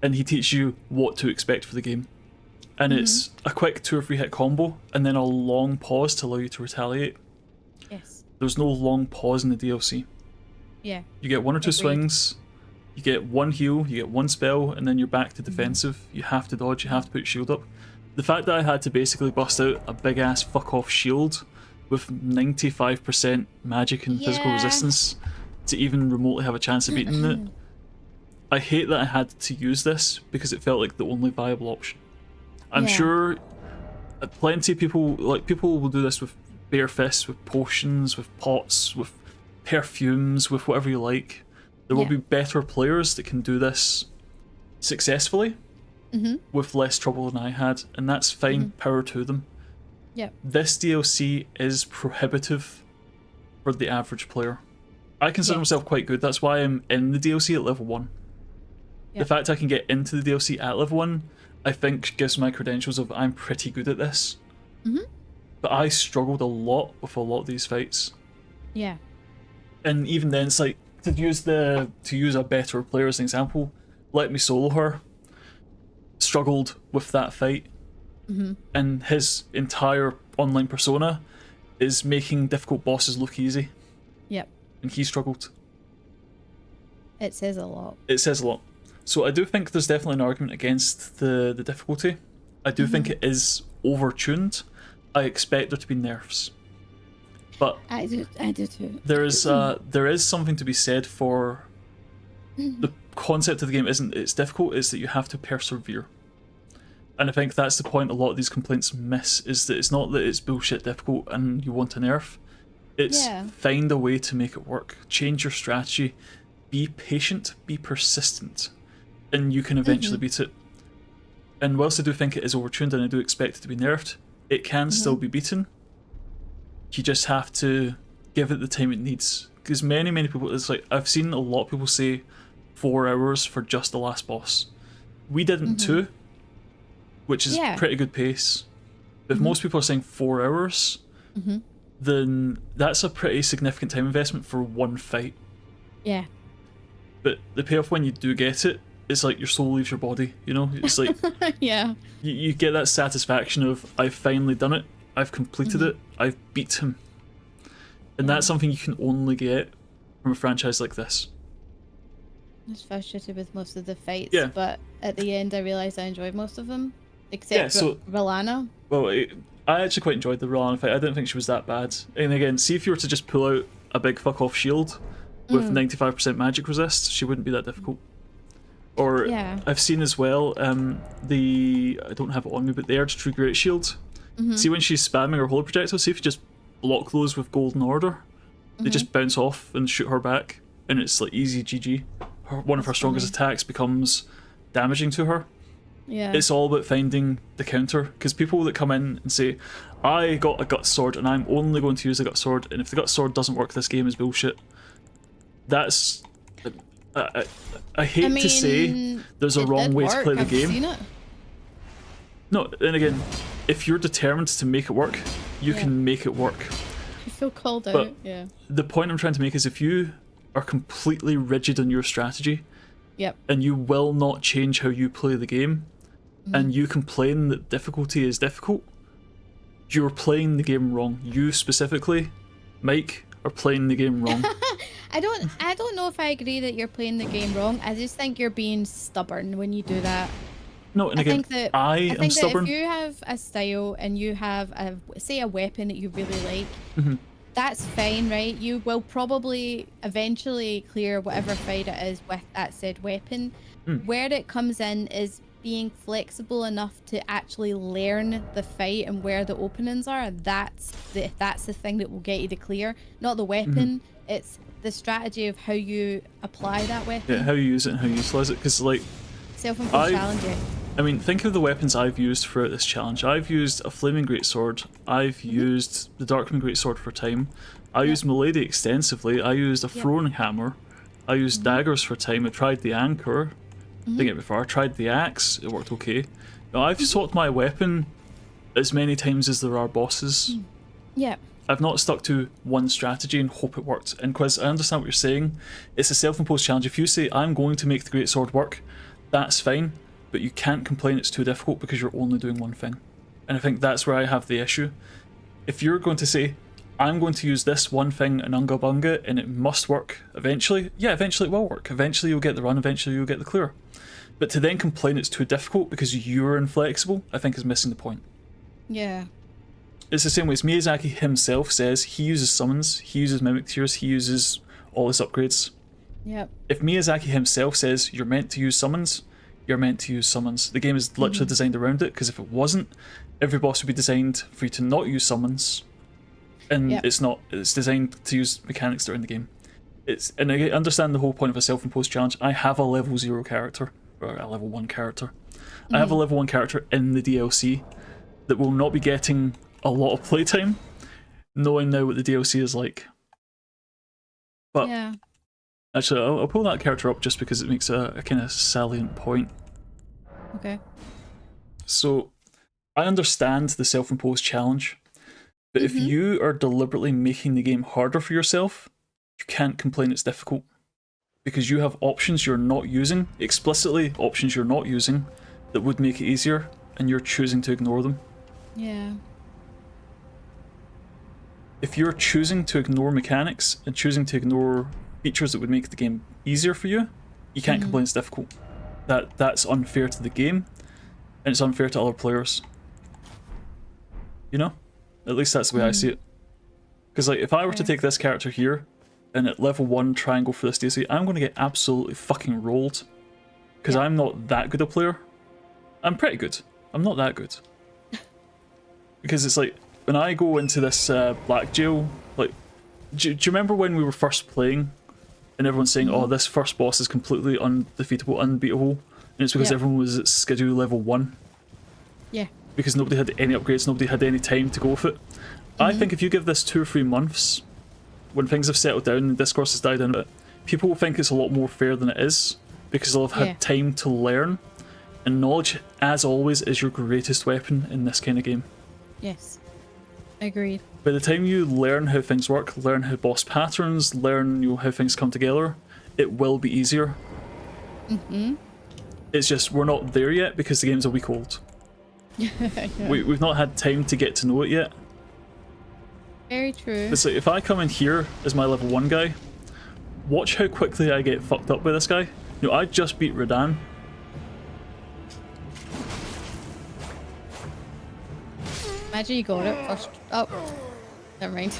and he teaches you what to expect for the game. And it's a quick 2 or 3 hit combo, and then a long pause to allow you to retaliate. Yes. There's no long pause in the DLC. Yeah. You get 1 or 2 swings, you get 1 heal, you get 1 spell, and then you're back to defensive. You have to dodge, you have to put your shield up. The fact that I had to basically bust out a big ass fuck off shield with 95% magic and physical resistance to even remotely have a chance of beating it. I hate that I had to use this because it felt like the only viable option. I'm sure plenty of people will do this with bare fists, with potions, with pots, with perfumes, with whatever you like. There will be better players that can do this successfully with less trouble than I had, and that's fine. Power to them. This DLC is prohibitive for the average player. I consider myself quite good. That's why I'm in the DLC at level 1. The fact I can get into the DLC at level 1, I think gives my credentials of I'm pretty good at this. But I struggled a lot with a lot of these fights. Yeah. And even then, it's like, to use a better player as an example, Let Me Solo Her struggled with that fight. And his entire online persona is making difficult bosses look easy. And he struggled. It says a lot. It says a lot. So I do think there's definitely an argument against the difficulty. I do think it is overtuned. I expect there to be nerfs. But I do too. there is something to be said for the concept of the game isn't it's difficult, it's that you have to persevere. And I think that's the point a lot of these complaints miss, is that it's not that it's bullshit difficult and you want a nerf. It's find a way to make it work. Change your strategy. Be patient, be persistent, and you can eventually beat it. And whilst I do think it is overtuned and I do expect it to be nerfed, it can still be beaten. You just have to give it the time it needs. Because many people, it's like, I've seen a lot of people say 4 hours for just the last boss. We did in 2, which is pretty good pace. If most people are saying 4 hours, then that's a pretty significant time investment for 1 fight. Yeah. But the payoff when you do get it, it's like your soul leaves your body, you know? It's like, you get that satisfaction of, I've finally done it, I've completed it, I've beat him. And that's something you can only get from a franchise like this. I was frustrated with most of the fights, but at the end I realised I enjoyed most of them, except R'Lana. Well, I actually quite enjoyed the R'Lana fight. I didn't think she was that bad. And again, see if you were to just pull out a big fuck off shield with 95% magic resist, she wouldn't be that difficult. Or I've seen as well, I don't have it on me, but the Urge True Great Shield. See when she's spamming her holy projectile, see if you just block those with Golden Order, they just bounce off and shoot her back, and it's like easy GG. One of her strongest attacks becomes damaging to her. It's all about finding the counter, because people that come in and say, I got a gut sword and I'm only going to use the gut sword, and if the gut sword doesn't work, this game is bullshit. That's... I hate to say there's a wrong way to play the game. No, and again, if you're determined to make it work, you can make it work. I feel called out, The point I'm trying to make is if you are completely rigid on your strategy, and you will not change how you play the game, and you complain that difficulty is difficult, you're playing the game wrong. You specifically, Mike, are playing the game wrong. I don't know if I agree that you're playing the game wrong. I just think you're being stubborn when you do that. No, and again, I am stubborn. That if you have a style and you have say a weapon that you really like, that's fine, right? You will probably eventually clear whatever fight it is with that said weapon. Where it comes in is being flexible enough to actually learn the fight and where the openings are, that's the thing that will get you to clear. Not the weapon, it's the strategy of how you apply that weapon. Yeah, how you use it and how you utilize it, because like self-imposed challenge. I mean, think of the weapons I've used throughout this challenge. I've used a flaming greatsword, I've used the Darkman greatsword for time, I used Milady extensively, I used a throwing hammer, I used daggers for time, I tried the anchor, didn't get me far, I tried the axe, it worked okay. Now, I've swapped my weapon as many times as there are bosses. Yeah. I've not stuck to one strategy and hope it worked. And Quiz, I understand what you're saying. It's a self-imposed challenge. If you say, I'm going to make the greatsword work, that's fine, but you can't complain it's too difficult because you're only doing one thing. And I think that's where I have the issue. If you're going to say, I'm going to use this one thing in Unga Bunga and it must work eventually, yeah, eventually it will work. Eventually you'll get the run, eventually you'll get the clear. But to then complain it's too difficult because you're inflexible, I think is missing the point. Yeah. It's the same way as Miyazaki himself says he uses summons, he uses mimic tears, he uses all his upgrades. Yep. If Miyazaki himself says you're meant to use summons, you're meant to use summons. The game is literally designed around it, because if it wasn't, every boss would be designed for you to not use summons. And it's not. It's designed to use mechanics that are in the game. And I understand the whole point of a self-imposed challenge. I have a level 0 character, or a level 1 character. I have a level 1 character in the DLC that will not be getting a lot of playtime, knowing now what the DLC is like. But actually, I'll pull that character up just because it makes a kind of salient point. Okay. So, I understand the self-imposed challenge, but if you are deliberately making the game harder for yourself, you can't complain it's difficult. Because you have options you're not using, explicitly options you're not using, that would make it easier, and you're choosing to ignore them. Yeah. If you're choosing to ignore mechanics and choosing to ignore features that would make the game easier for you, you can't complain it's difficult. That's unfair to the game, and it's unfair to other players. You know? At least that's the way I see it. Because like, if I were to take this character here, and at level 1 try and go for this DLC, I'm going to get absolutely fucking rolled. Because I'm not that good a player. I'm pretty good. I'm not that good. Because it's like, when I go into this black jail, like, do you remember when we were first playing and everyone's saying, oh, this first boss is completely undefeatable, unbeatable, and it's because everyone was at Skidoo level 1? Yeah. Because nobody had any upgrades, nobody had any time to go with it. I think if you give this 2 or 3 months, when things have settled down and discourse has died down a bit, people will think it's a lot more fair than it is, because they'll have had time to learn, and knowledge, as always, is your greatest weapon in this kind of game. Yes. Agreed. By the time you learn how things work, learn how boss patterns, learn how things come together, it will be easier. It's just, we're not there yet because the game's a week old. We've not had time to get to know it yet. Very true. It's like, if I come in here as my level 1 guy, watch how quickly I get fucked up by this guy. You know, I just beat Radahn. Imagine you got it first. Oh, never mind.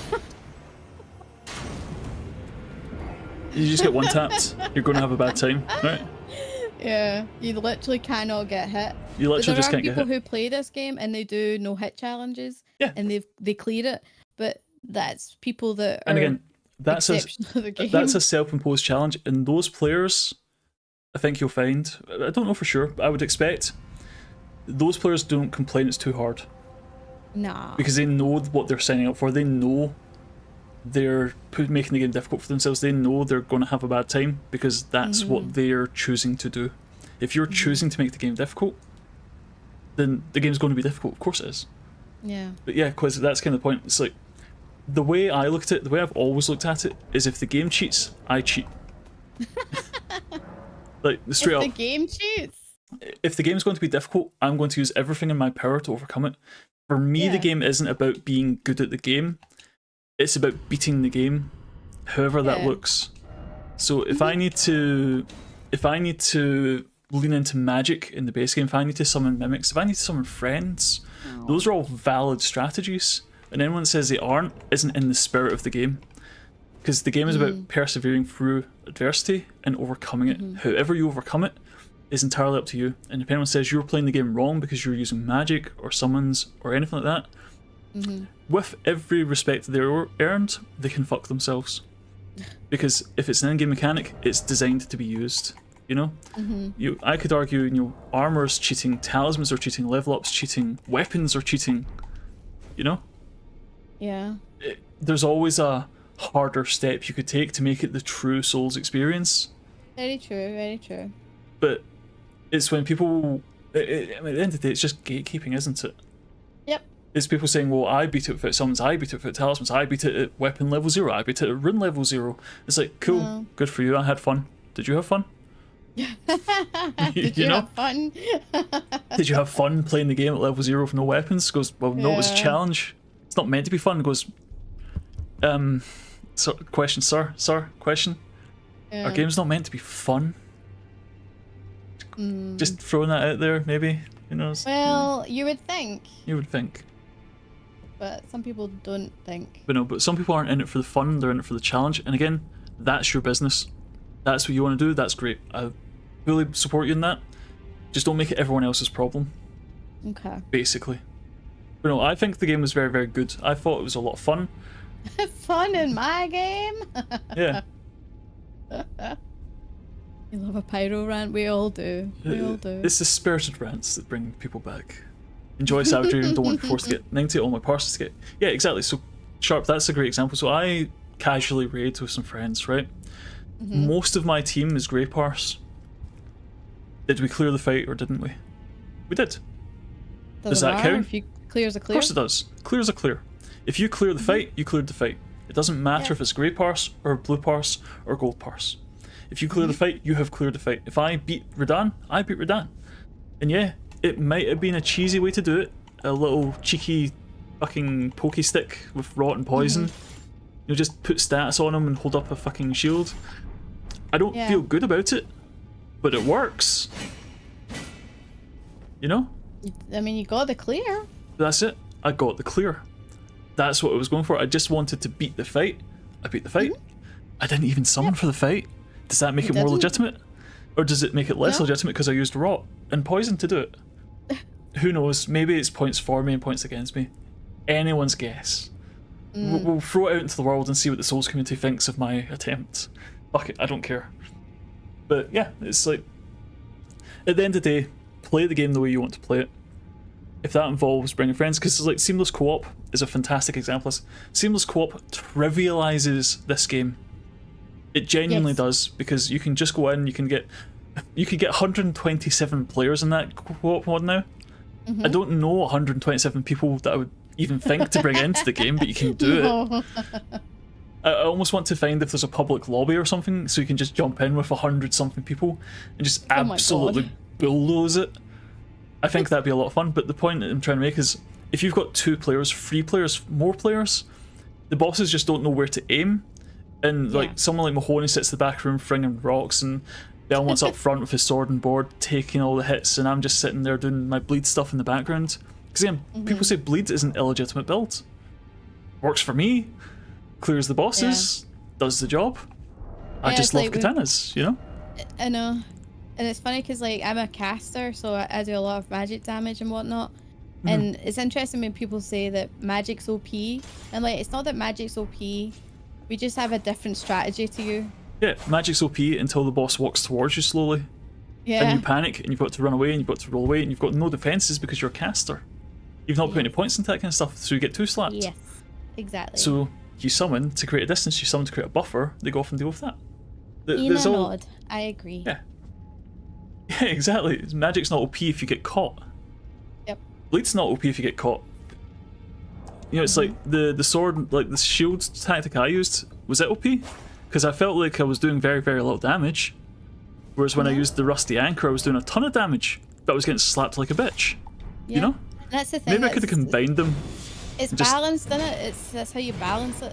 You just get one tapped, you're going to have a bad time, right? Yeah, you literally cannot get hit. You literally just can't get hit. There are people who play this game and they do no hit challenges. Yeah. And they clear it, but that's people that are. And again, that's a self-imposed challenge, and those players, I think you'll find, I don't know for sure, but I would expect those players don't complain it's too hard. Nah. Because they know what they're signing up for. They know they're making the game difficult for themselves. They know they're going to have a bad time because that's what they're choosing to do. If you're choosing to make the game difficult, then the game's going to be difficult. Of course it is. Yeah. But yeah, because that's kind of the point. It's like, the way I look at it, the way I've always looked at it, is if the game cheats, I cheat. Like, straight up. If the game cheats? If the game's going to be difficult, I'm going to use everything in my power to overcome it. For me, the game isn't about being good at the game. It's about beating the game, however that looks. So if I need to lean into magic in the base game, if I need to summon mimics, if I need to summon friends, those are all valid strategies. And anyone that says they aren't isn't in the spirit of the game. Because the game is about persevering through adversity and overcoming it. However you overcome it, is entirely up to you. And if anyone says you're playing the game wrong because you're using magic or summons or anything like that, with every respect they're earned, they can fuck themselves. Because if it's an in-game mechanic, it's designed to be used. You know, I could argue, you know, armor's cheating, talismans are cheating, level up's cheating, weapons are cheating. You know. Yeah. There's always a harder step you could take to make it the true Souls experience. Very true. Very true. But it's when people, I mean, at the end of the day, it's just gatekeeping, isn't it? Yep. It's people saying, well, I beat it without summons, I beat it without talismans, I beat it at weapon level 0, I beat it at rune level 0. It's like, cool, good for you, I had fun. Did you have fun? Did you have fun? Did you have fun playing the game at level 0 with no weapons? Goes, well, no, it was a challenge. It's not meant to be fun. Goes, question, sir, question. Our game's not meant to be fun. Just throwing that out there, maybe. Who knows? Well, you would think. You would think. But some people don't think. But no, but some people aren't in it for the fun, they're in it for the challenge. And again, that's your business. That's what you want to do, that's great. I fully support you in that. Just don't make it everyone else's problem. Okay. Basically. But no, I think the game was very, very good. I thought it was a lot of fun. Fun in my game? Yeah. You love a pyro rant, we all do. We all do. It's the spirited rants that bring people back. Enjoy savagery and don't want to be forced to get 90 all my parses to get. Yeah, exactly. So, Sharp, that's a great example. So I casually raid with some friends, right? Most of my team is grey parse. Did we clear the fight or didn't we? We did. Does that count? If you clear's a clear? Of course it does. Clear's a clear. If you clear the fight, you cleared the fight. It doesn't matter if it's grey parse or blue parse or gold parse. If you clear the fight, you have cleared the fight. If I beat Radahn, I beat Radahn. And yeah, it might have been a cheesy way to do it. A little cheeky fucking pokey stick with rot and poison. You know, just put stats on him and hold up a fucking shield. I don't feel good about it, but it works. You know? I mean, you got the clear. That's it. I got the clear. That's what I was going for. I just wanted to beat the fight. I beat the fight. I didn't even summon for the fight. Does that make it more legitimate? Or does it make it less legitimate because I used rot and poison to do it? Who knows? Maybe it's points for me and points against me. Anyone's guess. We'll throw it out into the world and see what the Souls community thinks of my attempt. Fuck it, I don't care. But yeah, it's like, at the end of the day, play the game the way you want to play it. If that involves bringing friends, because like Seamless Co-op is a fantastic example. Seamless Co-op trivializes this game. It genuinely does, because you can just go in, you can get 127 players in that co-op mod now. I don't know 127 people that I would even think to bring into the game, but you can do it. I almost want to find if there's a public lobby or something, so you can just jump in with 100-something people and just absolutely bulldoze it. I think that'd be a lot of fun, but the point that I'm trying to make is, if you've got 2 players, 3 players, more players, the bosses just don't know where to aim, and like someone like Mahoney sits in the back room flinging rocks, and Belmont's up front with his sword and board taking all the hits, and I'm just sitting there doing my bleed stuff in the background. Because again, people say bleed is an illegitimate build. Works for me. Clears the bosses, does the job. I just love katanas, you know? I know. And it's funny because like I'm a caster, so I do a lot of magic damage and whatnot. And it's interesting when people say that magic's OP. And like, it's not that magic's OP. We just have a different strategy to you. Yeah, magic's OP until the boss walks towards you slowly. Yeah. And you panic, and you've got to run away, and you've got to roll away, and you've got no defenses because you're a caster. You've not put any points into that kind of stuff, so you get 2 slapped. Yes, exactly. So you summon to create a distance, you summon to create a buffer, they go off and deal with that. There's nod. I agree. Yeah. Yeah, exactly. Magic's not OP if you get caught. Yep. Bleed's not OP if you get caught. You know, it's like the sword, like the shield tactic I used, was it OP? Because I felt like I was doing very, very little damage. Whereas when I used the rusty anchor, I was doing a ton of damage, but I was getting slapped like a bitch. Yeah. You know? That's the thing. Maybe I could have combined them. It's balanced, isn't it? That's how you balance it.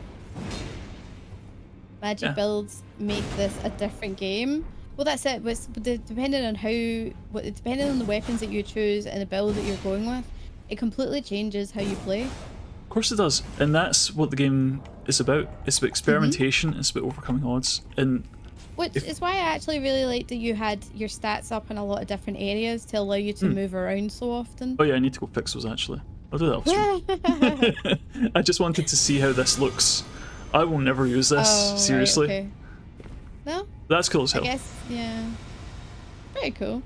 Magic builds make this a different game. Well, that's it. Depending on depending on the weapons that you choose and the build that you're going with, it completely changes how you play. Of course it does, and that's what the game is about. It's about experimentation. It's about overcoming odds, and Which is why I actually really liked that you had your stats up in a lot of different areas to allow you to move around so often. Oh yeah, I need to go fix those actually. I'll do that off stream. I just wanted to see how this looks. I will never use this, seriously. Right, okay. No? That's cool as hell. I guess, yeah. Very cool.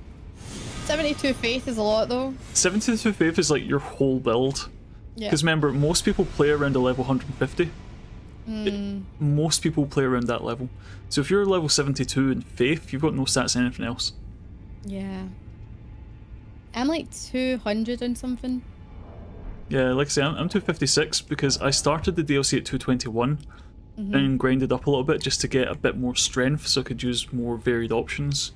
72 faith is a lot though. 72 faith is like your whole build. Because remember, most people play around a level 150. Most people play around that level. So if you're level 72 in faith, you've got no stats in anything else. Yeah. I'm like 200 and something. Yeah, like I say, I'm 256 because I started the DLC at 221 and grinded up a little bit just to get a bit more strength so I could use more varied options.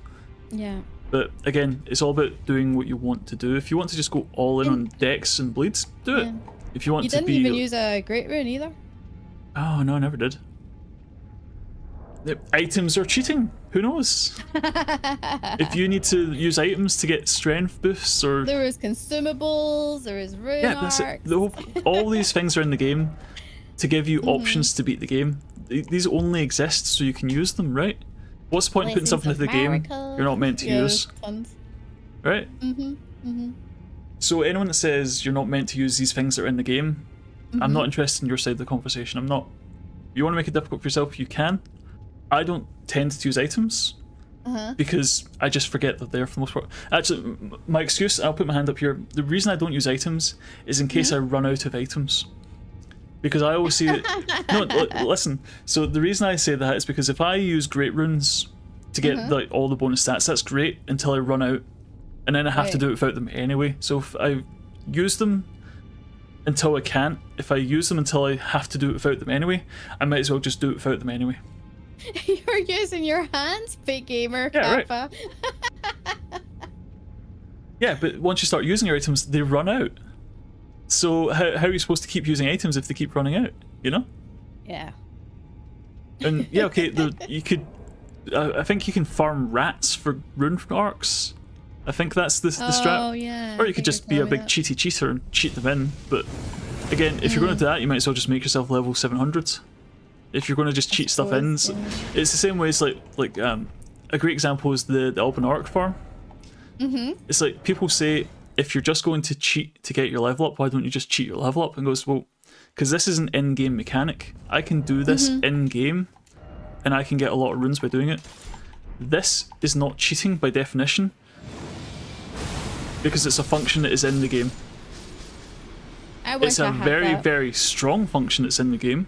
Yeah. But again, it's all about doing what you want to do. If you want to just go all in on dex and bleeds, do it. If you want to be... You didn't even use a great rune either. Oh, no, I never did. The items are cheating. Who knows? If you need to use items to get strength boosts or... There was consumables, there was rune that's it. All these things are in the game to give you options to beat the game. These only exist so you can use them, right? What's the point in putting something into the game you're not meant to use? Tons. Right? So anyone that says you're not meant to use these things that are in the game, I'm not interested in your side of the conversation. I'm not. You want to make it difficult for yourself, you can. I don't tend to use items because I just forget that they're there for the most part. Actually, my excuse, I'll put my hand up here, the reason I don't use items is in case I run out of items. Because I always see that... No, listen. So the reason I say that is because if I use great runes to get like all the bonus stats, that's great until I run out. And then I have to do it without them anyway. So if I use them until I can't, if I use them until I have to do it without them anyway, I might as well just do it without them anyway. You're using your hands, big gamer. Yeah, Kappa. right. Yeah, but once you start using your items, they run out. So how are you supposed to keep using items if they keep running out, you know? Yeah. And yeah, okay, you could... I think you can farm rats for rune arcs. I think that's the strat. Oh, yeah. Or you could just be a big cheaty cheater and cheat them in. But again, if you're going to do that, you might as well just make yourself level 700. If you're going to just cheat stuff in, it's the same way as like a great example is the open arc farm. It's like people say, if you're just going to cheat to get your level up, why don't you just cheat your level up? And goes, well, because this is an in-game mechanic. I can do this in-game, and I can get a lot of runes by doing it. This is not cheating by definition, because it's a function that is in the game. It's a very, very strong function that's in the game.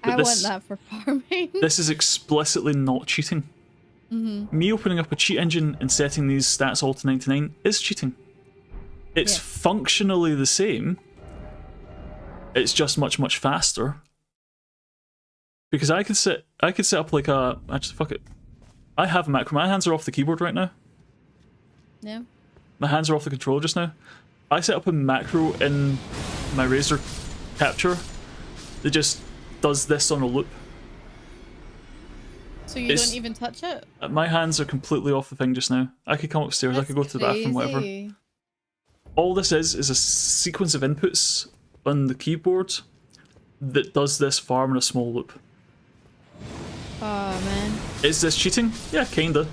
I want that for farming. This is explicitly not cheating. Me opening up a cheat engine and setting these stats all to 99 is cheating. It's functionally the same. It's just much, much faster. Because I could set up like a... Actually, fuck it. I have a macro. My hands are off the keyboard right now. Yeah. My hands are off the controller just now. I set up a macro in my Razor capture that just does this on a loop. So you don't even touch it? My hands are completely off the thing just now. I could come upstairs, I could go to the bathroom, whatever. All this is a sequence of inputs on the keyboard that does this farm in a small loop. Oh man. Is this cheating? Yeah, kinda.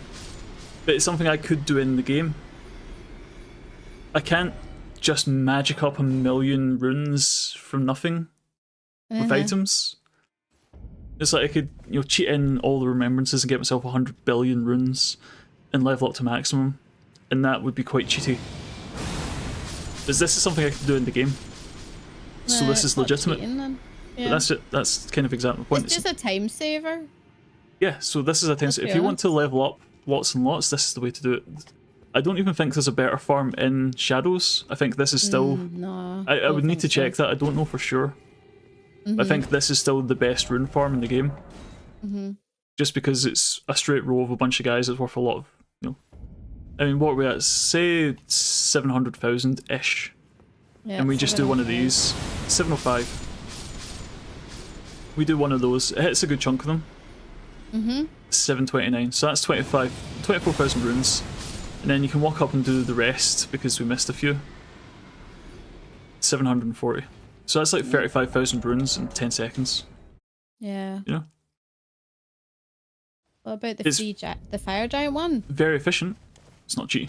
But it's something I could do in the game. I can't just magic up a million runes from nothing with items. It's like I could, cheat in all the remembrances and get myself 100 billion runes and level up to maximum, and that would be quite cheaty. Because this is something I could do in the game. So this is legitimate. Cheating, but that's it. That's kind of exactly the point. It's just a time saver. Yeah, so this is a time saver. If you want to level up lots and lots, this is the way to do it. I don't even think there's a better farm in Shadows. I think this is still... no. I would need to check that. I don't know for sure. I think this is still the best rune farm in the game. Just because it's a straight row of a bunch of guys that's worth a lot of, I mean, what are we at? Say 700,000-ish. Yeah, and we just do one of these. 705. We do one of those. It hits a good chunk of them. 729. So that's 24,000 runes. And then you can walk up and do the rest because we missed a few. 740. So that's like 35,000 runes in 10 seconds. Yeah. What about the fire giant one? Very efficient. It's not cheaty.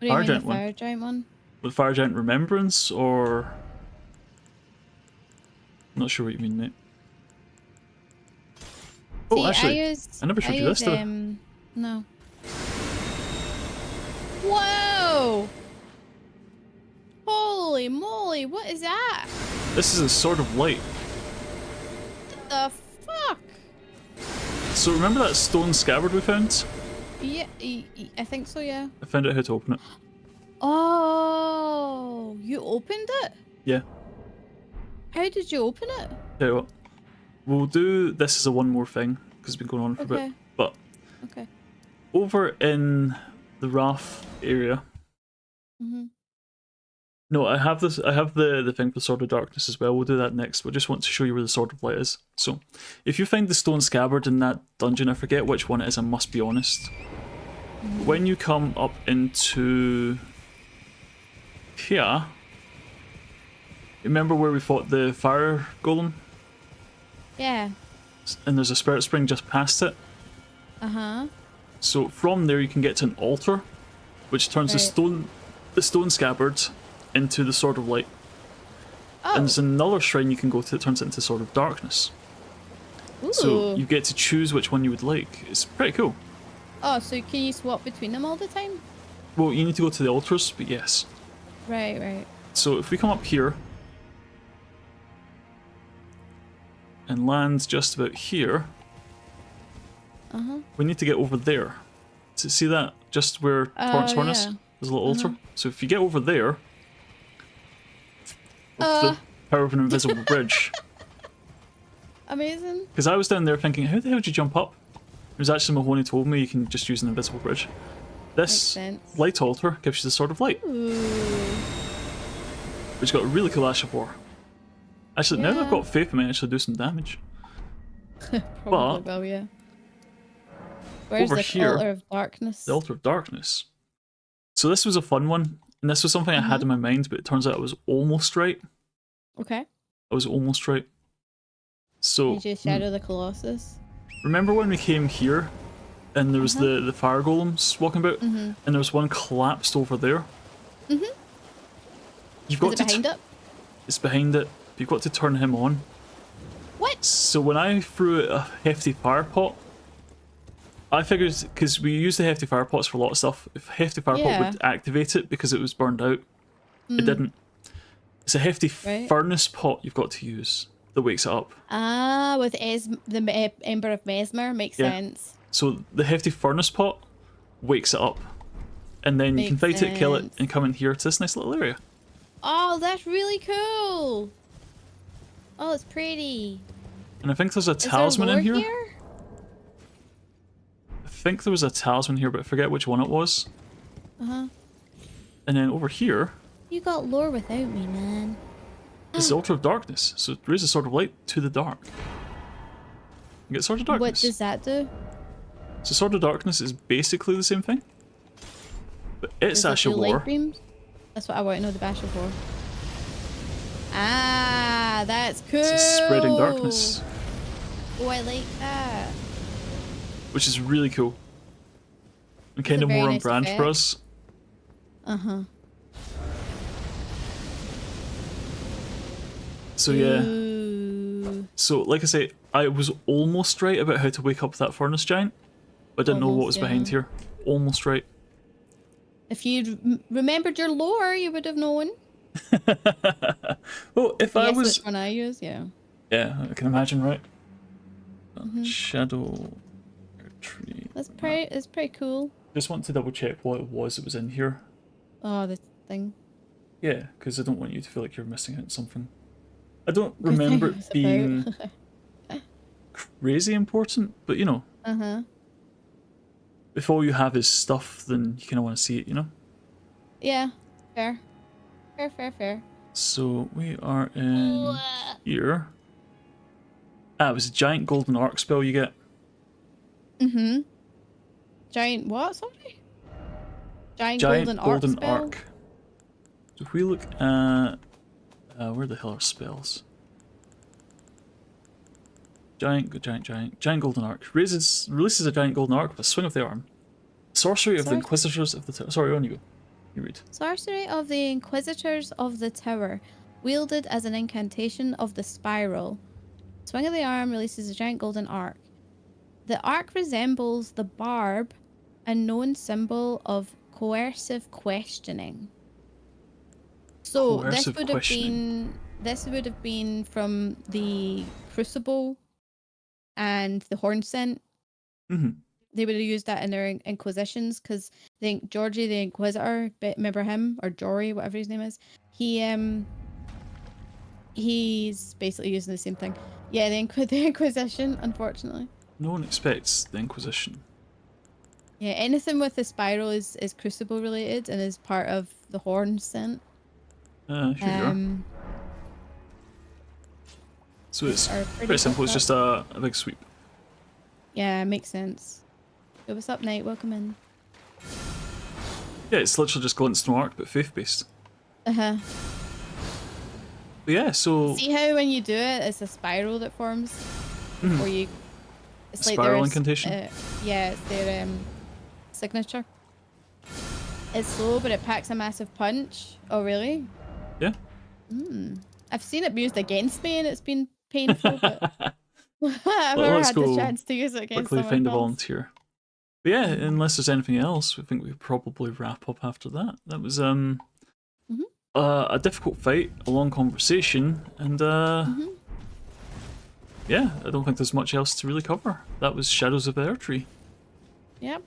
What do you mean the fire giant one? The fire giant remembrance, or I'm not sure what you mean, mate. Oh, actually, I never showed you this, did I? No. Whoa! Holy moly, what is that? This is a Sword of Light. What the fuck? So remember that stone scabbard we found? Yeah, I think so, yeah. I found out how to open it. Oh, you opened it? Yeah. How did you open it? Tell you what, we'll do this as a one more thing, because it's been going on for a bit. But over in the Wrath area. No, I have this. I have the thing for Sword of Darkness as well. We'll do that next. But I just want to show you where the Sword of Light is. So, if you find the stone scabbard in that dungeon, I forget which one it is. I must be honest. When you come up into here, remember where we fought the fire golem? Yeah. And there's a spirit spring just past it. So from there you can get to an altar, which turns the stone scabbard into the Sword of Light. Oh. And there's another shrine you can go to that turns it into Sword of Darkness. Ooh. So you get to choose which one you would like. It's pretty cool. Oh, so can you swap between them all the time? Well, you need to go to the altars, but yes. Right. So if we come up here and land just about here, we need to get over there. To see that? Just where Torrent's Horn is? There's a little altar. So if you get over there, with the power of an invisible bridge. Amazing. Because I was down there thinking, how the hell did you jump up? It was actually Mahoney told me you can just use an invisible bridge. This light altar gives you the Sword of Light. Ooh. Which got a really cool Ash of War. Actually, now that I've got faith, I might actually do some damage. Probably will, yeah. Where's over the here, Altar of Darkness? The Altar of Darkness. So this was a fun one, and this was something I had in my mind, but it turns out I was almost right. Okay. I was almost right. So Did you shadow the Colossus? Remember when we came here, and there was the fire golems walking about, and there was one collapsed over there? You've got to behind it? It's behind it. You've got to turn him on. What? So when I threw a hefty fire pot, I figured, because we use the hefty fire pots for a lot of stuff, if hefty fire pot would activate it because it was burned out. It didn't. It's a hefty furnace pot you've got to use that wakes it up. Ah, with the Ember of Mesmer, makes sense. So the hefty furnace pot wakes it up, and then you can fight it, kill it, and come in here to this nice little area. Oh, that's really cool. Oh, it's pretty. And I think there's a talisman in here. I think there was a talisman here, but I forget which one it was. And then over here... You got lore without me, man. It's the Altar of Darkness, so raise the Sword of Light to the dark. You get Sword of Darkness. What does that do? So Sword of Darkness is basically the same thing. But it's Ash of War. That's what I want to know, the Ash of War. Ah, that's cool. It's a spreading darkness. Oh, I like that. Which is really cool. And kind of more on brand for us. So yeah. Ooh. So like I say, I was almost right about how to wake up that furnace giant, but I didn't know what was behind here. Almost right. If you'd remembered your lore, you would have known. Well, if I was... which one I use, yeah. Yeah, I can imagine, right? Shadow tree. That's pretty cool. Just want to double check what it was that was in here. Oh, the thing. Yeah, because I don't want you to feel like you're missing out on something. I don't remember it being crazy important, but you know. If all you have is stuff, then you kind of want to see it, you know? Yeah, fair. Fair. So we are in here. Ah, it was a giant golden arc spell you get. Giant what, sorry? Giant golden arc. So if we look at... where the hell are spells? Giant golden arc. Releases a giant golden arc with a swing of the arm. Sorcery of the Inquisitors of the Tower. Sorry, on you go. You read. Sorcery of the Inquisitors of the Tower. Wielded as an incantation of the spiral. Swing of the arm releases a giant golden arc. The arc resembles the barb, a known symbol of coercive questioning. So this would have been from the Crucible and the Horn Scent. Mm-hmm. They would have used that in their Inquisitions because I think Georgie the Inquisitor, remember him, or Jory, whatever his name is, he's basically using the same thing. Yeah, the Inquisition, unfortunately. No one expects the Inquisition. Yeah, anything with the spiral is Crucible related and is part of the Horn Scent. Here you are. So it's pretty simple, it's just a big sweep. Yeah, makes sense. Yo, what's up, Knight? Welcome in. Yeah, it's literally just Glintstone Arc, but faith-based. Uh-huh. But yeah, so... See how when you do it, it's a spiral that forms? Or you... It's like spiral incantation? Yeah, it's their signature. It's slow, but it packs a massive punch. Oh, really? Yeah. I've seen it used against me and it's been painful, but I've never had the chance to use it against someone find a else. volunteer. But yeah, unless there's anything else, I think we probably wrap up after that. That was a difficult fight, a long conversation, and yeah, I don't think there's much else to really cover. That was Shadows of the Erdtree. Yep.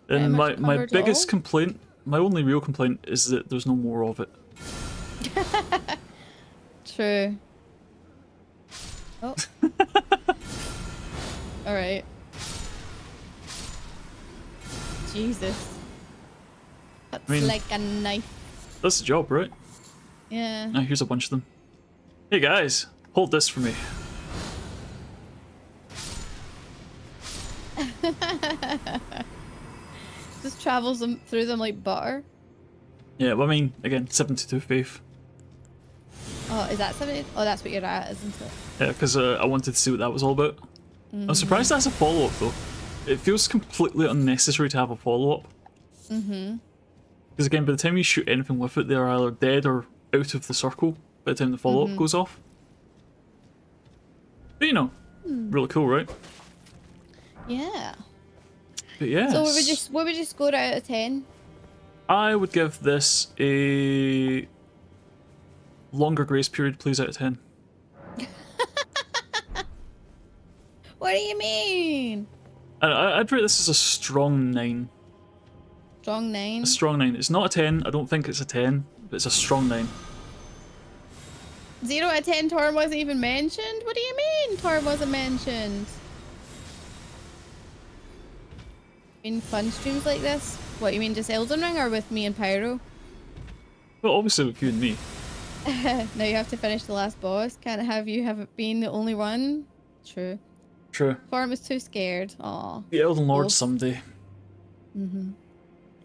And my biggest complaint, my only real complaint, is that there's no more of it. True. Oh. Alright. Jesus. That's like a knife. That's the job, right? Yeah. Now here's a bunch of them. Hey guys, hold this for me. Just travels them through them like butter. Yeah, well, I mean, again, 72 faith. Oh, is that 70? Oh, that's what you're at, isn't it? Yeah, because I wanted to see what that was all about. I'm surprised that's a follow-up, though. It feels completely unnecessary to have a follow-up. Because again, by the time you shoot anything with it, they're either dead or out of the circle by the time the follow-up goes off. But you know, really cool, right? Yeah. But yeah. So what would you score out of 10? I would give this a longer grace period, please, out of 10. What do you mean? I'd rate this as a strong 9. Strong 9? A strong 9. It's not a 10. I don't think it's a 10, but it's a strong 9. 0 out of 10, Torn wasn't even mentioned? What do you mean Torn wasn't mentioned? In fun streams like this? What, you mean just Elden Ring or with me and Pyro? Well, obviously with you and me. Now you have to finish the last boss. Can't have you have been the only one. True. True. Torn was too scared. Aw. The Elden Lord someday.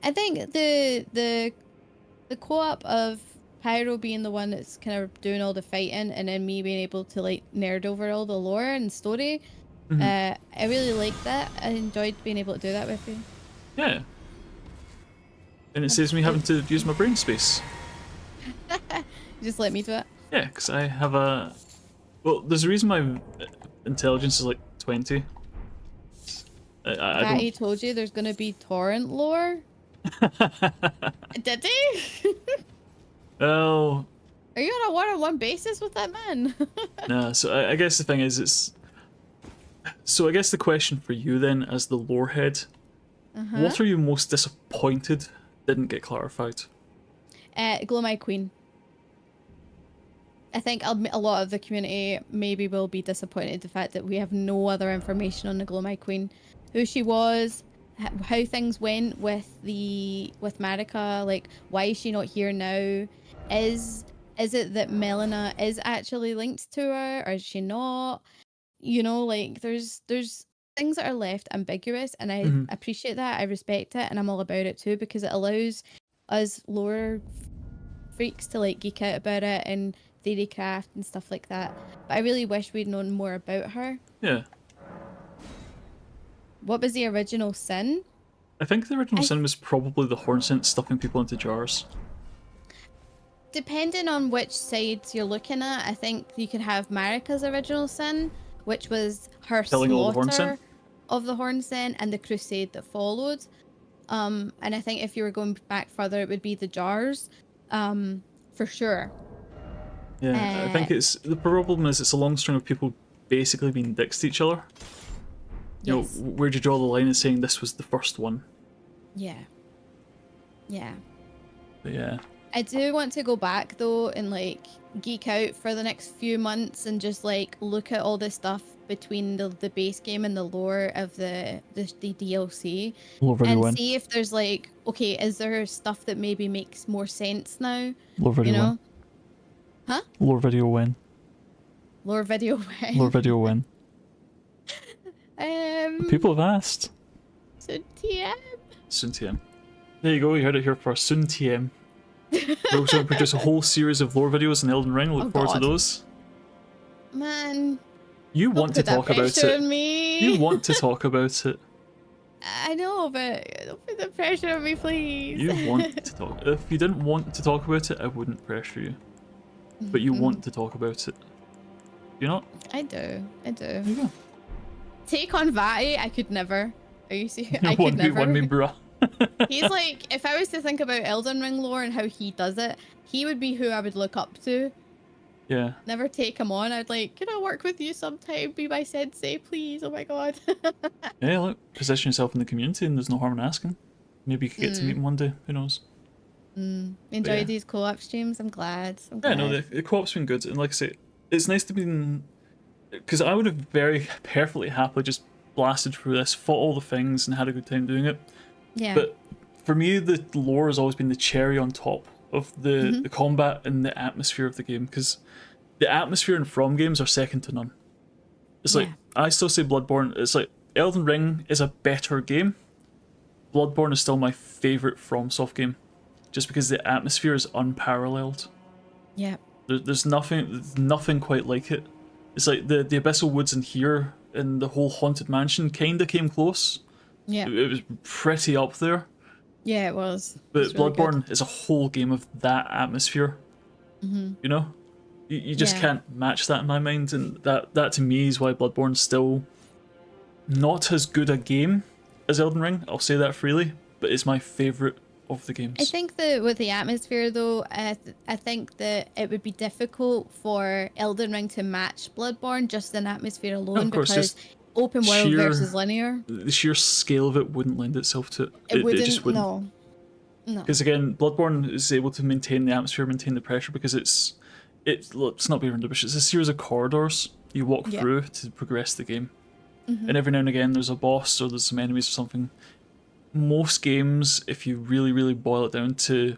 I think the co-op of Pyro being the one that's kind of doing all the fighting and then me being able to like nerd over all the lore and story, I really liked that. I enjoyed being able to do that with you. Yeah. And it saves me having to use my brain space. Just let me do it. Yeah, because I have a... Well, there's a reason my intelligence is like 20. Patty told you there's gonna be torrent lore? Did he? Well... Are you on a one-on-one basis with that man? Nah, so I guess the thing is, it's... So I guess the question for you then, as the lore head, what are you most disappointed didn't get clarified? Glow My Queen. I think a lot of the community maybe will be disappointed the fact that we have no other information on the Glow My Queen. Who she was, how things went with Marika, like why is she not here now? Is it that Melina is actually linked to her or is she not? You know, like there's things that are left ambiguous and I appreciate that, I respect it, and I'm all about it too because it allows us lore freaks to like geek out about it and theorycraft and stuff like that. But I really wish we'd known more about her. Yeah. What was the original sin? I think the original sin was probably the horn scent stuffing people into jars. Depending on which sides you're looking at, I think you could have Marika's original sin, which was her Killing all the horn slaughter scent? of the horn sin and the crusade that followed. And I think if you were going back further, it would be the jars, for sure. Yeah, I think it's the problem is it's a long string of people basically being dicks to each other. You Yes. know, where'd you draw the line in saying this was the first one? Yeah. Yeah. But yeah. I do want to go back though and like geek out for the next few months and just like look at all the stuff between the base game and the lore of the DLC Lore video and win. see if there's like, okay, is there stuff that maybe makes more sense now? Lore video you know? win. Huh? Lore video win. Lore video win. Lore video win. People have asked. So TM. Soon TM. There you go, you heard it here first. Soon TM. We're going to produce a whole series of lore videos in Elden Ring. Look forward to those. Man. You want to talk about it. Me. You want to talk about it. I know, but don't put the pressure on me, please. You want to talk. If you didn't want to talk about it, I wouldn't pressure you. But you want to talk about it. Do you not? I do. I do. There you go. Take on Vati, I could never. Are you serious? I One could me, never. one me, bruh. He's like, if I was to think about Elden Ring lore and how he does it, he would be who I would look up to. Yeah. Never take him on. I'd like, can I work with you sometime? Be my sensei, please. Oh my god. Yeah, look, position yourself in the community and there's no harm in asking. Maybe you could get to meet him one day, who knows. Enjoy yeah. these co-op streams. I'm glad. Yeah, no, the co-op's been good, and like I say, it's nice to be in... Because I would have very perfectly happily just blasted through this, fought all the things, and had a good time doing it. Yeah. But for me, the lore has always been the cherry on top of the combat and the atmosphere of the game, because the atmosphere in From games are second to none. It's like, I still say Bloodborne, it's like, Elden Ring is a better game. Bloodborne is still my favourite FromSoft game, just because the atmosphere is unparalleled. Yeah. There's nothing quite like it. It's like the Abyssal Woods in here and the whole Haunted Mansion kinda came close. Yeah. It was pretty up there. Yeah, it was. But It's really Bloodborne is a whole game of that atmosphere. You know? You just can't match that in my mind, and that to me is why Bloodborne's still not as good a game as Elden Ring. I'll say that freely, but it's my favourite of the games. I think that with the atmosphere though, I think that it would be difficult for Elden Ring to match Bloodborne just in atmosphere alone, course, because just open world sheer- versus linear. The sheer scale of it wouldn't lend itself to it. It just wouldn't. No. Because again, Bloodborne is able to maintain the atmosphere, maintain the pressure, because it's not beating around the bush. It's a series of corridors you walk through to progress the game, and every now and again there's a boss or there's some enemies or something. Most games, if you really, really boil it down to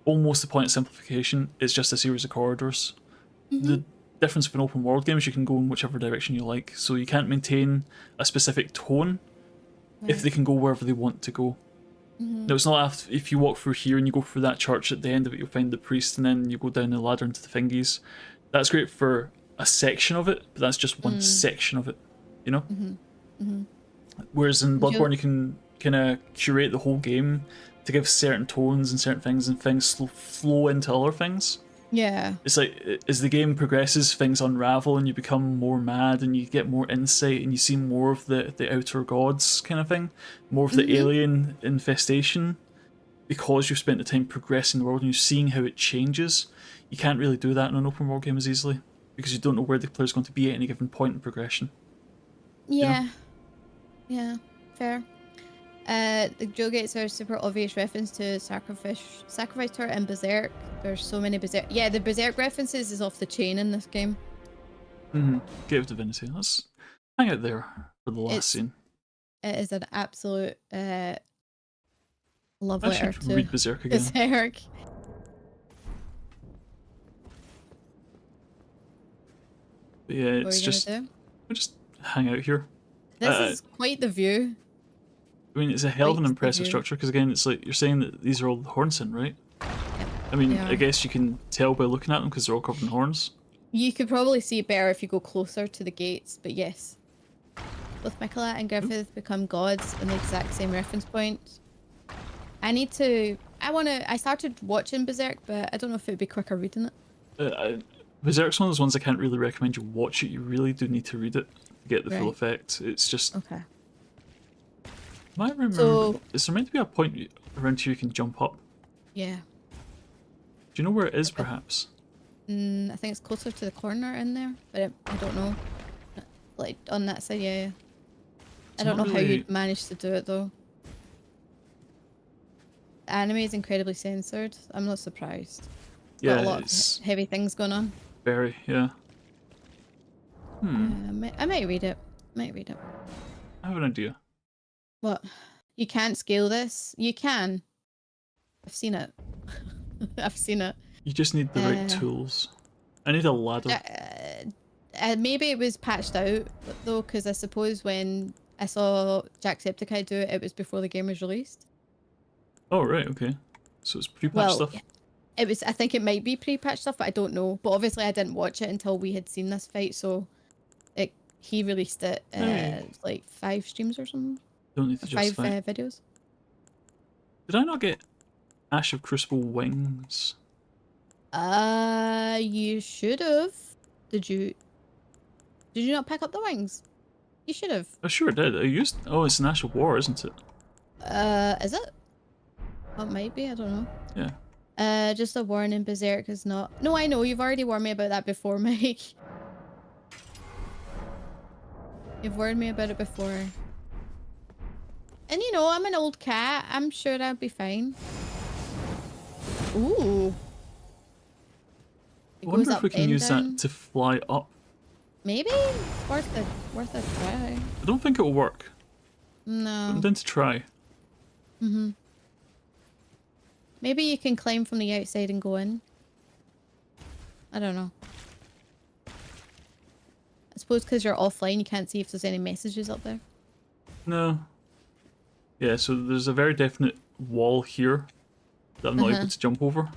almost the point of simplification, it's just a series of corridors. The difference with an open world game is you can go in whichever direction you like, so you can't maintain a specific tone if they can go wherever they want to go. Now, it's not if you walk through here and you go through that church, at the end of it you'll find the priest, and then you go down the ladder into the thingies. That's great for a section of it, but that's just one section of it, you know? Whereas in Bloodborne you can kind of curate the whole game to give certain tones and certain things, and things flow into other things. Yeah. It's like, as the game progresses, things unravel and you become more mad and you get more insight and you see more of the outer gods kind of thing, more of the alien infestation, because you've spent the time progressing the world and you're seeing how it changes. You can't really do that in an open world game as easily, because you don't know where the player's going to be at any given point in progression. Yeah. Yeah. Fair. The Joe Gates are a super obvious reference to Sacrifice Turret and Berserk. There's so many Berserk. Yeah, the Berserk references is off the chain in this game. Gate of Divinity. Let's hang out there for the last scene. It is an absolute love I letter should to read Berserk again. Berserk. But yeah, it's just we'll just hang out here. This is quite the view. I mean, it's a hell of an Quite the impressive view. structure, because again, it's like you're saying that these are all Hornson, right? I mean, Yeah. I guess you can tell by looking at them because they're all covered in horns. You could probably see it better if you go closer to the gates, but yes. Both Mikola and Griffith become gods in the exact same reference point. I started watching Berserk, but I don't know if it'd be quicker reading it. Berserk's one of those ones I can't really recommend you watch it. You really do need to read it to get the full effect. It's just... Okay. I remember... is there meant to be a point around here you can jump up? Yeah. Do you know where it is, perhaps? I think it's closer to the corner in there, but I don't know. Like, on that side, yeah. I don't know how you'd manage to do it, though. The anime is incredibly censored. I'm not surprised. It's got a lot of heavy things going on. Very, yeah. I might read it. I have an idea. What? You can't scale this? You can. I've seen it. I've seen it. You just need the right tools. I need a ladder. Maybe it was patched out, though, because I suppose when I saw Jacksepticeye do it, it was before the game was released. Oh, right, okay. So it's pre-patched stuff? It was. I think it might be pre-patched stuff, but I don't know. But obviously I didn't watch it until we had seen this fight, so he released it like 5 streams or something. Don't need to just 5 videos. Did I not get Ash of Crucible wings? You should have. Did you not pick up the wings? You should have. I sure did. I used... Oh, it's an Ash of War, isn't it? Is it? Oh, it might be. I don't know. Yeah. Just a warning, Berserk is not... No, I know. You've already warned me about that before, Mike. You've warned me about it before. And you know, I'm an old cat. I'm sure I'll be fine. Ooh. I wonder if we can use that to fly up. Maybe? Worth a try. I don't think it'll work. No. I'm down to try. Maybe you can climb from the outside and go in. I don't know. I suppose because you're offline, you can't see if there's any messages up there. No. Yeah, so there's a very definite wall here that I'm not able to jump over.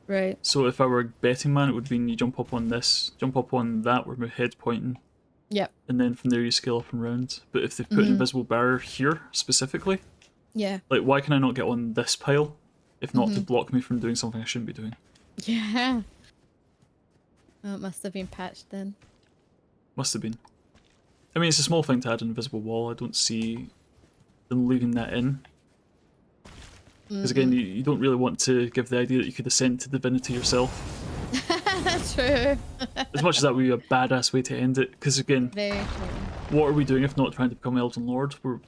Right. So if I were a betting man, it would mean you jump up on this, jump up on that where my head's pointing. Yep. And then from there you scale up and round. But if they've put an invisible barrier here specifically, yeah. Like why can I not get on this pile if not to block me from doing something I shouldn't be doing? Yeah. Oh, it must have been patched then. Must have been. I mean, it's a small thing to add an invisible wall. I don't see them leaving that in. Because again, you don't really want to give the idea that you could ascend to divinity yourself. True. As much as that would be a badass way to end it. Because again, very true. What are we doing if not trying to become Elden Lord? We're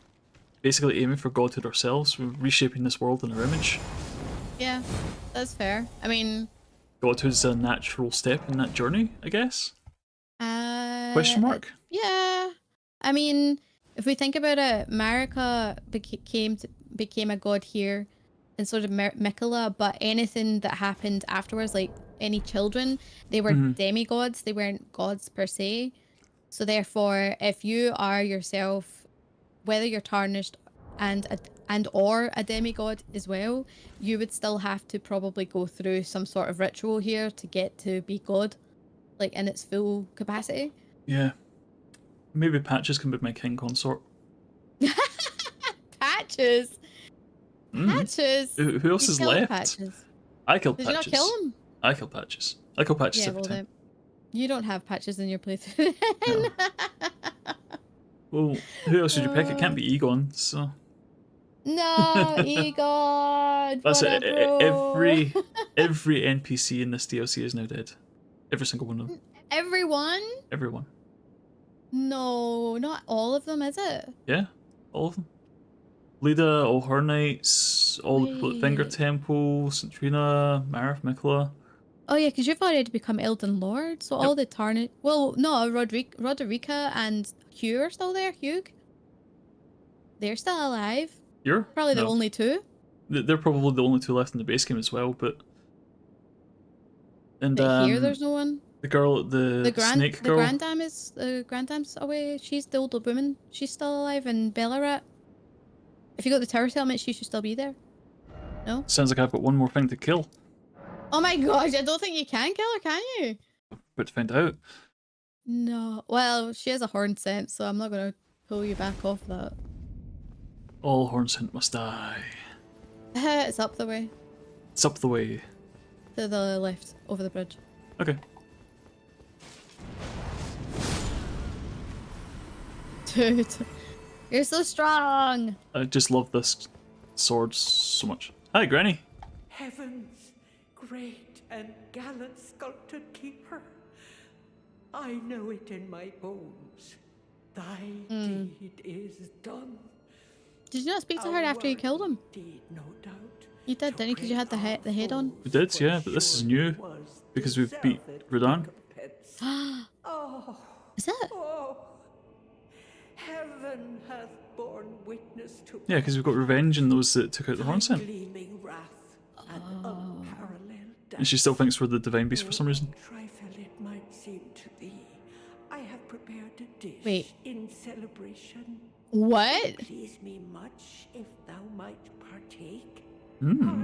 basically aiming for godhood ourselves. We're reshaping this world in our image. Yeah, that's fair. I mean... Godhood's a natural step in that journey, I guess? Question mark? Yeah. I mean, if we think about it, Marika became a god here in sort of Mikola, but anything that happened afterwards, like any children, they were demigods. They weren't gods per se. So therefore, if you are yourself, whether you're tarnished and or a demigod as well, you would still have to probably go through some sort of ritual here to get to be god, like in its full capacity. Yeah. Maybe Patches can be my king consort. Patches? Patches? Who else is left? Patches. I killed Patches. Did you not kill him? I killed Patches. I killed Patches every time. You don't have Patches in your playthrough. No. Well, who else would you pick? It can't be Egon, so... No, Egon! That's it. Every NPC in this DLC is now dead. Every single one of them. Everyone? Everyone. No, not all of them, is it? Yeah, all of them. Lida, all her knights, all the Finger Temple, Centrina, Marith, Mikola. Oh yeah, because you've already become Elden Lord, so all the Tarnished... Well, no, Roderica and Hugh are still there. Hugh? They're still alive. You're? Probably the only two. They're probably the only two left in the base game as well, but... And here there's no one. The girl, the snake girl. The Grandam's away. She's the older woman. She's still alive, and Bellarat. If you got the tower settlement, she should still be there. No? Sounds like I've got one more thing to kill. Oh my gosh, I don't think you can kill her, can you? But to find out. No. Well, she has a horn scent, so I'm not gonna pull you back off that. All Hornsent must die. It's up the way. It's up the way. To the left, over the bridge. Okay. Dude, you're so strong! I just love this sword so much. Hi, Granny. Heaven's great and gallant sculpted keeper. I know it in my bones. Thy deed is done. Did you not speak to her after you killed him? Deed, no doubt. You did, didn't you? Because you had the head on. We did, yeah, but this is new because we've beat Radahn. Is it? Oh, heaven hath borne witness to Yeah, because we've got revenge in those that took out the Hornsent. gleaming wrath and unparalleled And she still thinks we're the Divine Beast for some reason. trifle it might seem to be. I have prepared a dish Wait. in celebration. What? Please me much if thou might partake. Hmm.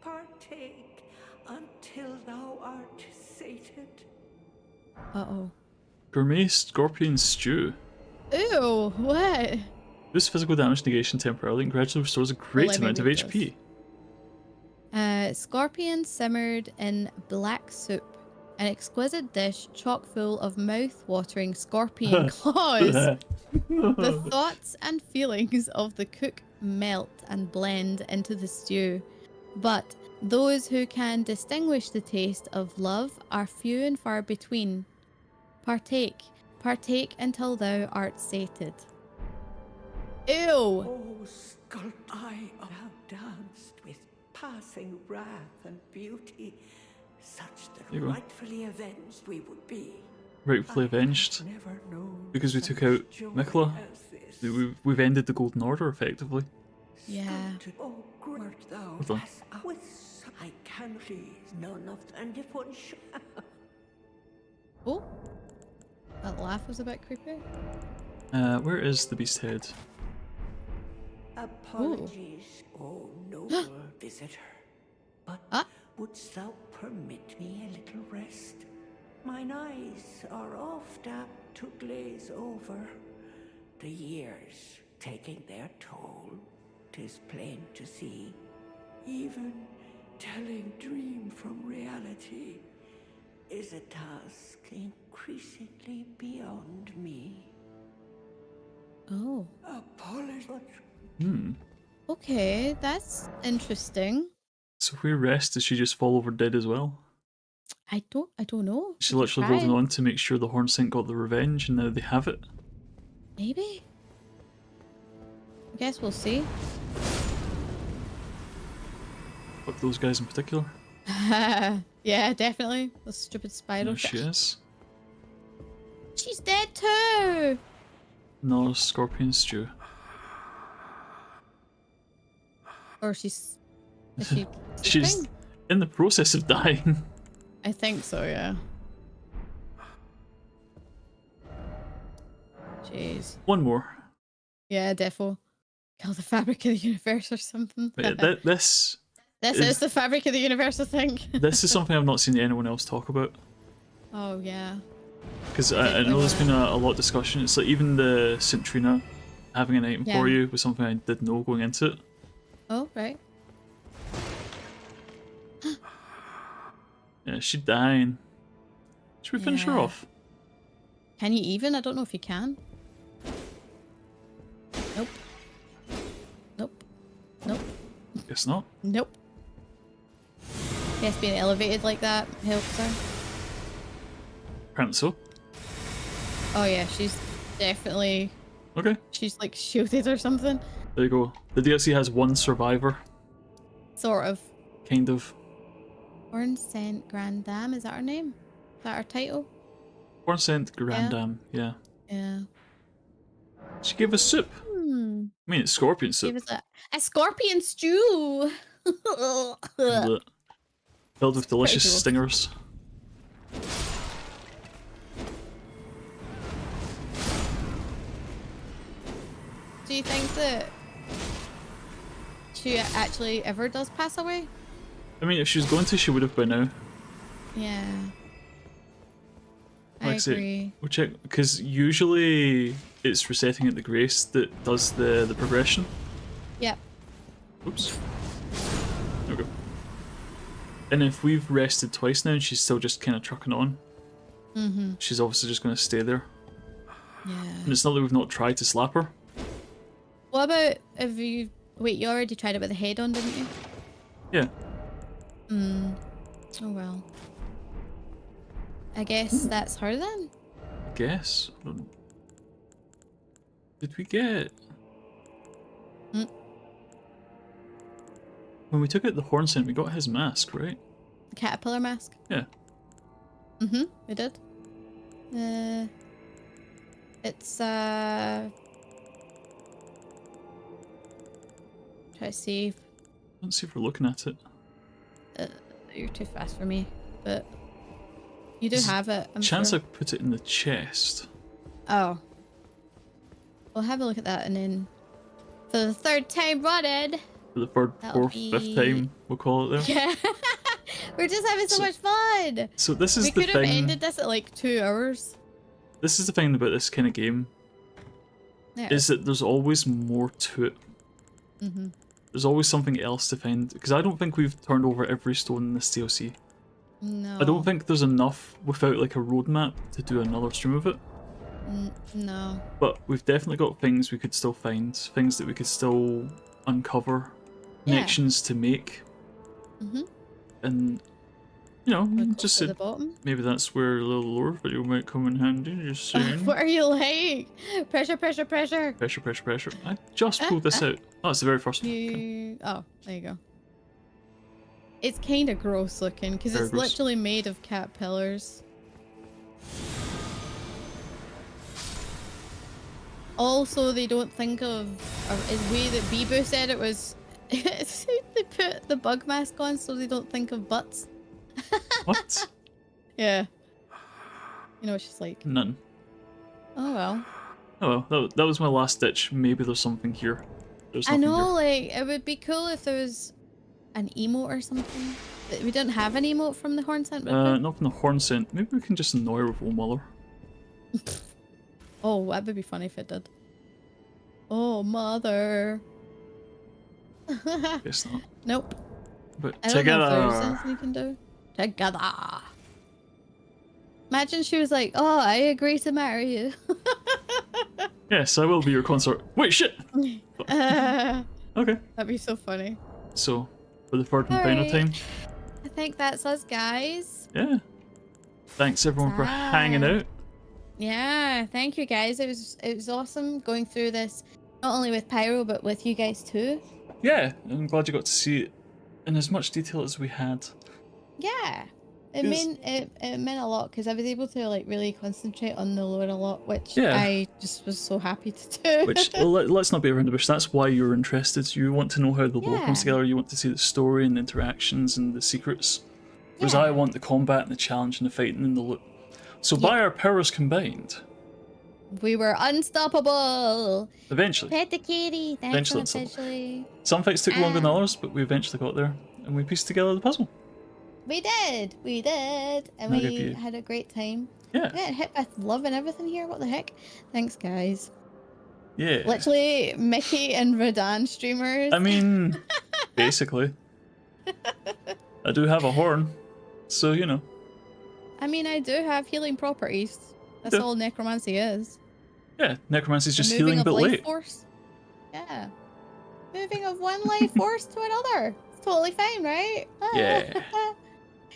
Partake until thou art sated. Uh-oh. Gourmet Scorpion Stew. Ew, what? Boosts physical damage negation temporarily and gradually restores a great Let me amount of read HP. Scorpion simmered in black soup. An exquisite dish chock full of mouth-watering scorpion claws. The thoughts and feelings of the cook melt and blend into the stew. But those who can distinguish the taste of love are few and far between. Partake. Partake until thou art sated. Ew! Oh, sculpt, I have danced with passing wrath and beauty, such that You go. rightfully avenged we would be. Rightfully avenged. Never known Because we took out such joy Mikola. as this. We've ended the Golden Order, effectively. Yeah. Sculpted, oh, great thou Hold on. hast with I can please none of and if one should. Oh, that laugh was a bit creepy. Where is the beast head? Apologies, oh noble visitor. But Ah. wouldst thou permit me a little rest? Mine eyes are oft apt to glaze over. The years taking their toll, 'tis plain to see. Even telling dream from reality is a task increasingly beyond me. Oh. Apologies. Hmm. Okay, that's interesting. So if we rest, does she just fall over dead as well? I don't know. She We could literally try. holding on to make sure the Hornsent got the revenge and now they have it. Maybe. I guess we'll see. Fuck those guys in particular. Yeah, definitely. The stupid spiral. There she is. She's dead too. Another Scorpion Stew. Or she's. Is she? She's sleeping? in the process of dying. I think so. Yeah. Jeez. One more. Yeah, defo. Kill the fabric of the universe or something. But this This is the fabric of the universe, I think. this is something I've not seen anyone else talk about. Oh yeah. Because I know there's been a lot of discussion. It's like even the Centrina having an item for Yeah. you was something I did know going into it. Oh right. Yeah, she's dying. Should we finish her Yeah. off? Can you even? I don't know if you can. Nope. Nope. Nope. Guess not. Nope. Yes, being elevated like that helps her. Apparently so. Oh yeah, she's definitely. Okay, She's like shielded or something. there you go. The DLC has one survivor, Sort of. kind of. Hornsent Grand Dame, is that her name? Is that her title? Hornsent Grandam, yeah. Yeah. She gave us soup. Hmm. I mean, it's scorpion Give soup. us a scorpion stew. But filled with delicious cool. stingers. Do you think that she actually ever does pass away? I mean, if she was going to, she would have by now. Yeah. I agree. We'll check, because usually it's resetting at the grace that does the progression. Yep. Oops. There we go. And if we've rested twice now and she's still just kind of trucking on, she's obviously just going to stay there. Yeah. And it's not that we've not tried to slap her. What about if you... Wait, you already tried it with the head on, didn't you? Yeah. Oh well. I guess that's her then? I guess. Did we get... When we took out the horn scent, we got his mask, right? The caterpillar mask? Yeah. We did. It's try to see. Let's see if we're looking at it. You're too fast for me, but you do have it. I'm Chance sure. I put it in the chest. Oh. We'll have a look at that and then for the third time running. For the third, fourth, fifth time, we'll call it there. Yeah. We're just having so much fun. So this is we the could have thing. ended this at like 2 hours. This is the thing about this kind of game. Yeah. Is that there's always more to it. There's always something else to find. Because I don't think we've turned over every stone in this DLC. No. I don't think there's enough without like a roadmap to do another stream of it. No. But we've definitely got things we could still find. Things that we could still uncover. Connections to make. And, you know, just said, maybe that's where a little lore video might come in handy, just saying. What are you like? Pressure, pressure, pressure. Pressure, pressure, pressure. I just pulled this out. Oh, it's the very first one. Oh, there you go. It's kind of gross looking, because it's gross. literally made of caterpillars. Also, they don't think of a way that Bibu said it was. They put the bug mask on so they don't think of butts. What? Yeah. You know what she's like. None. Oh well. Oh well, that was my last ditch. Maybe there's something here. There's I nothing know, here. like, it would be cool if there was an emote or something. But we didn't have an emote from the horn scent, not from the horn scent. Maybe we can just annoy her with Old Mother. Oh, that would be funny if it did. Oh, mother. Guess not. Nope. But I don't know if there's together. anything you can do. Together. Imagine she was like, oh, I agree to marry you. Yes, I will be your consort. Wait, shit! Okay. That'd be so funny. So, for the third and final time. I think that's us, guys. Yeah. Thanks everyone for hanging out. Yeah, thank you guys. It was awesome going through this, not only with Pyro, but with you guys too. Yeah, I'm glad you got to see it in as much detail as we had. Yeah, it meant a lot because I was able to like really concentrate on the lore a lot, which I just was so happy to do. Which, well, let's not be around the bush. That's why you're interested. You want to know how the lore comes together. You want to see the story and the interactions and the secrets. Whereas I want the combat and the challenge and the fighting and the loot. So by our powers combined, we were unstoppable. Eventually. Pet the kitty. Thanks Eventually. Some fights took longer than others, but we eventually got there and we pieced together the puzzle. We did, and we had a great time. Yeah. Yeah, hit with love and everything here. What the heck? Thanks, guys. Yeah. Literally, Mickey and Radan streamers. I mean, basically. I do have a horn, so you know. I mean, I do have healing properties. That's all necromancy is. Yeah, necromancy is just healing, but late. Force. Yeah. Moving of one life force to another. It's totally fine, right? Yeah.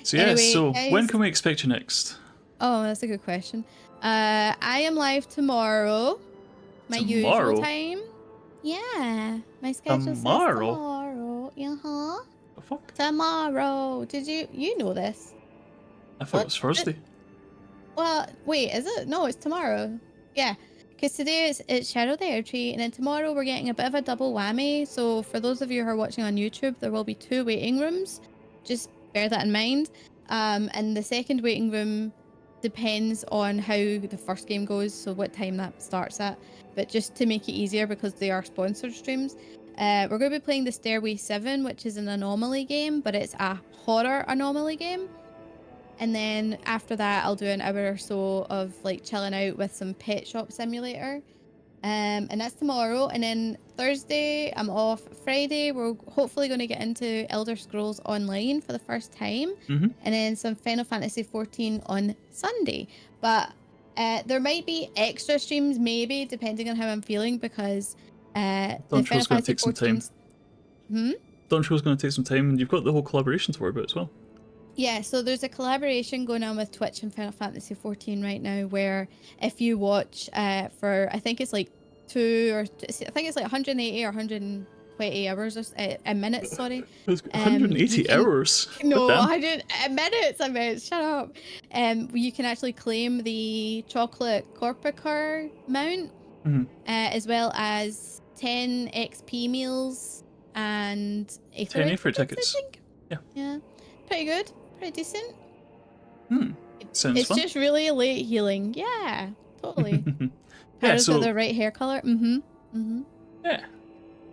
So yeah, anyway, so guys, when can we expect you next? Oh, that's a good question. I am live tomorrow. My usual time. Yeah. My schedule says tomorrow. Uh-huh. The fuck? Tomorrow. Did you know this? I thought it was Thursday. Well, wait, is it? No, it's tomorrow. Yeah. Because today it's Shadow the Air Tree, and then tomorrow we're getting a bit of a double whammy. So for those of you who are watching on YouTube, there will be 2 waiting rooms. Just bear that in mind. And the second waiting room depends on how the first game goes, so what time that starts at. But just to make it easier, because they are sponsored streams, we're going to be playing the Stairway 7, which is an anomaly game, but it's a horror anomaly game. And then after that, I'll do an hour or so of like chilling out with some Pet Shop Simulator. And that's tomorrow. And then Thursday, I'm off. Friday, we're hopefully going to get into Elder Scrolls Online for the first time. Mm-hmm. And then some Final Fantasy 14 on Sunday. But there might be extra streams, maybe, depending on how I'm feeling, because the Final Fantasy 14... Dontro's going to take some time, and you've got the whole collaboration to worry about as well. Yeah, so there's a collaboration going on with Twitch and Final Fantasy 14 right now, where if you watch for, I think it's like 180 or 120 hours or minutes, sorry. 180 hours? No, 100 minutes, I meant, shut up. You can actually claim the chocolate Corpicar mount, as well as 10 XP meals and 10 Aether tickets. I think. Yeah. Pretty good. Pretty decent. Sounds it's fun. Just really late healing. Yeah, totally. Yeah, so the right hair color. Yeah. What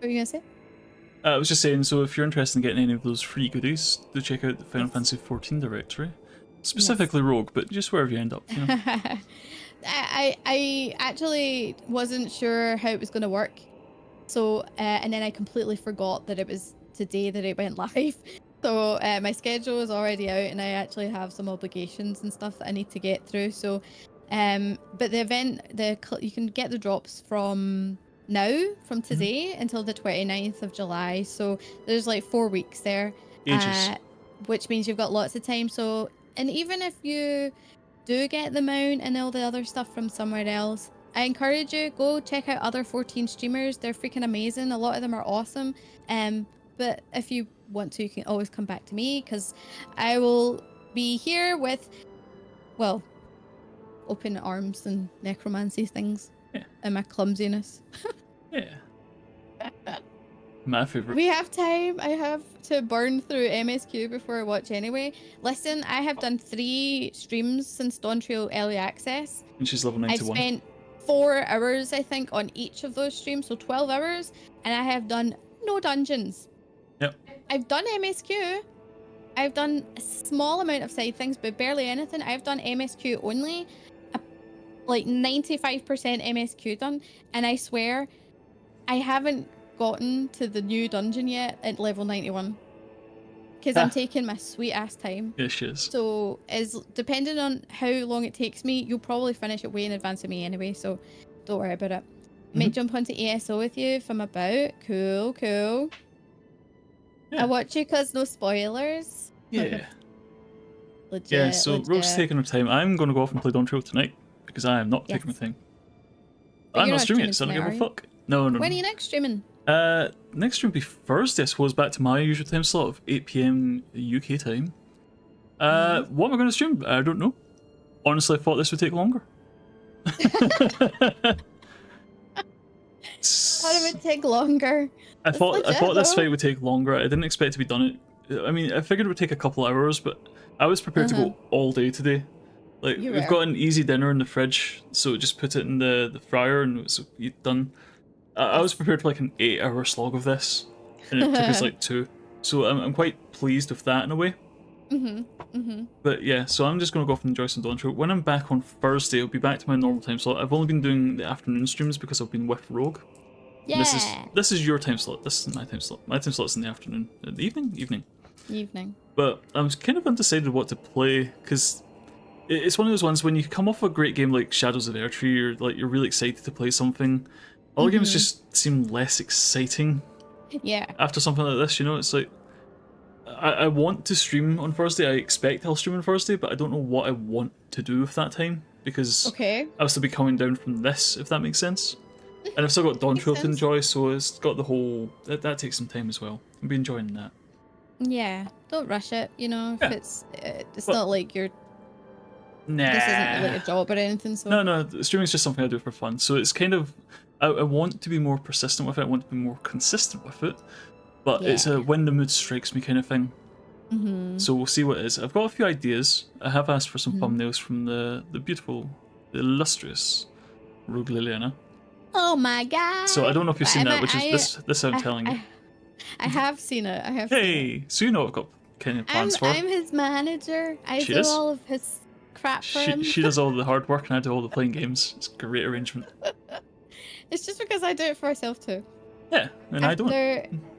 were you gonna say? I was just saying, so if you're interested in getting any of those free goodies, do check out the Final Fantasy 14 directory. Specifically Rogue, but just wherever you end up. You know? I actually wasn't sure how it was gonna work. So, and then I completely forgot that it was today that it went live. So my schedule is already out, and I actually have some obligations and stuff that I need to get through. So, but the event, you can get the drops from now, from today until the 29th of July. So there's like 4 weeks there, which means you've got lots of time. So, and even if you do get the mount and all the other stuff from somewhere else, I encourage you, go check out other 14 streamers. They're freaking amazing. A lot of them are awesome. But if you want to, you can always come back to me, because I will be here with, well, open arms and necromancy things. Yeah. And my clumsiness. Yeah. My favorite. We have time. I have to burn through MSQ before I watch anyway. Listen, I have done 3 streams since Dawn Trail Early Access. And she's level 91. I've spent 4 hours, I think, on each of those streams, so 12 hours, and I have done no dungeons. Yep. I've done MSQ. I've done a small amount of side things, but barely anything. I've done MSQ only, like 95% MSQ done, and I swear I haven't gotten to the new dungeon yet at level 91. Because I'm taking my sweet ass time. Yes, she is. So, depending on how long it takes me, you'll probably finish it way in advance of me anyway, so don't worry about it. Might jump onto ESO with you if I'm about. Cool, cool. Yeah. I watch you because no spoilers. Yeah. Legit, yeah, so legit. Rogue's taking her time. I'm going to go off and play Dawn Trail tonight, because I am not taking my time. I'm not streaming it, so I don't give a fuck. No. When are you next streaming? Next stream will be Thursday, I suppose, back to my usual time slot of 8 PM UK time. What am I going to stream? I don't know. Honestly, I thought this would take longer. How did it take longer? I thought this fight would take longer. I didn't expect to be done it. I mean, I figured it would take a couple hours, but I was prepared to go all day today. Like, we've got an easy dinner in the fridge, so just put it in the fryer and it's done. I was prepared for like an 8-hour slog of this, and it took us like 2. So I'm quite pleased with that in a way. But yeah, so I'm just going to go off and enjoy some Dawn Trail. When I'm back on Thursday, I'll be back to my normal time slot. I've only been doing the afternoon streams because I've been with Rogue. Yeah. This is your time slot. This is my time slot. My time slot's in the afternoon. The evening. But I'm kind of undecided what to play, because it's one of those ones when you come off a great game like Shadows of Erdtree, you're really excited to play something. Other games just seem less exciting. Yeah. After something like this, you know, it's like I want to stream on Thursday. I expect I'll stream on Thursday, but I don't know what I want to do with that time, because I'll still be coming down from this, if that makes sense. And I've still got Dawn Trail to enjoy, so it's got the whole that takes some time as well. I'll be enjoying that. Yeah, don't rush it. You know, if it's not like you're. Nah. This isn't like a job or anything. So no, streaming's just something I do for fun. So it's kind of I want to be more persistent with it. I want to be more consistent with it. But it's a when the mood strikes me kind of thing. So we'll see what it is. I've got a few ideas. I have asked for some thumbnails from the beautiful, the illustrious Rogue Liliana. Oh my god! So I don't know if you've seen that, which is this I'm telling you. I have seen it. Hey, so you know I've got kind of plans for. I'm his manager. I do all of his crap for him. She does all the hard work and I do all the playing games. It's a great arrangement. It's just because I do it for myself too. Yeah, and I don't.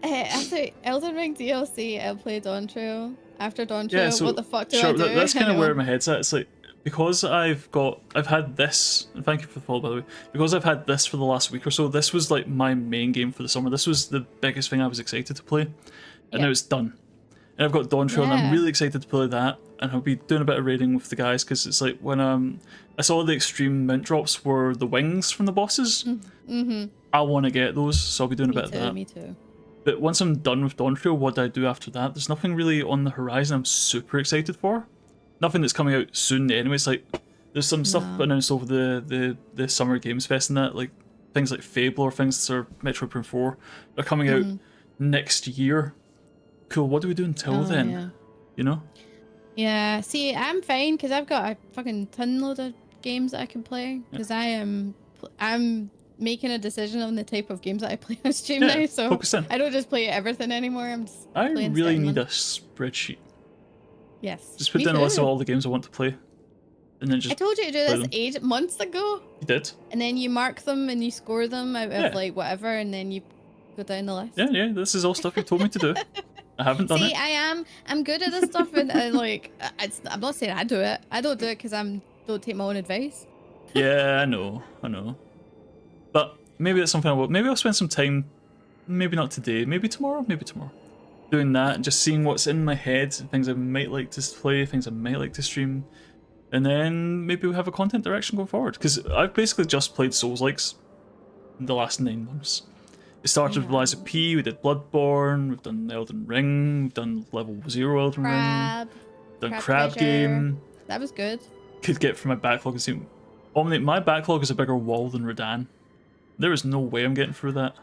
After Elden Ring DLC, I'll play Dawn Trail. After Dawn Trail, so, what the fuck do I do? That's kind of where my head's at. It's like, because I've had this, and thank you for the follow by the way, because I've had this for the last week or so, this was like my main game for the summer. This was the biggest thing I was excited to play, and now it's done. And I've got Dawn Trail, and I'm really excited to play that, and I'll be doing a bit of raiding with the guys, because it's like when I saw the extreme mint drops were the wings from the bosses. I want to get those, so I'll be doing a bit of that. Me too. But once I'm done with Dawn Trail, what do I do after that? There's nothing really on the horizon I'm super excited for. Nothing that's coming out soon anyway. It's like, there's some stuff announced over the Summer Games Fest and that, like things like Fable or things that are Metroid Prime 4 are coming out next year. Cool, what do we do until then? Yeah. You know? Yeah, see, I'm fine because I've got a fucking ton load of games that I can play because I'm making a decision on the type of games that I play on stream now, so focus in. I don't just play everything anymore. I'm just I playing really need a spreadsheet. Yes. Just put down a list of all the games I want to play. And then just I told you to do this months ago. You did. And then you mark them and you score them out of like whatever, and then you go down the list. Yeah, this is all stuff you told me to do. I haven't done it. See, I'm good at this stuff, and I'm not saying I do it. I don't do it because don't take my own advice. Yeah, I know. But maybe that's something maybe I'll spend some time, maybe not today, maybe tomorrow, doing that and just seeing what's in my head, things I might like to play, things I might like to stream, and then maybe we'll have a content direction going forward. Because I've basically just played Souls-likes in the last 9 months. It started with Lies of P, we did Bloodborne, we've done Elden Ring, we've done Level 0 Elden Ring, done Crab Game. That was good. Could get from my backlog and see. My backlog is a bigger wall than Radahn. There is no way I'm getting through that.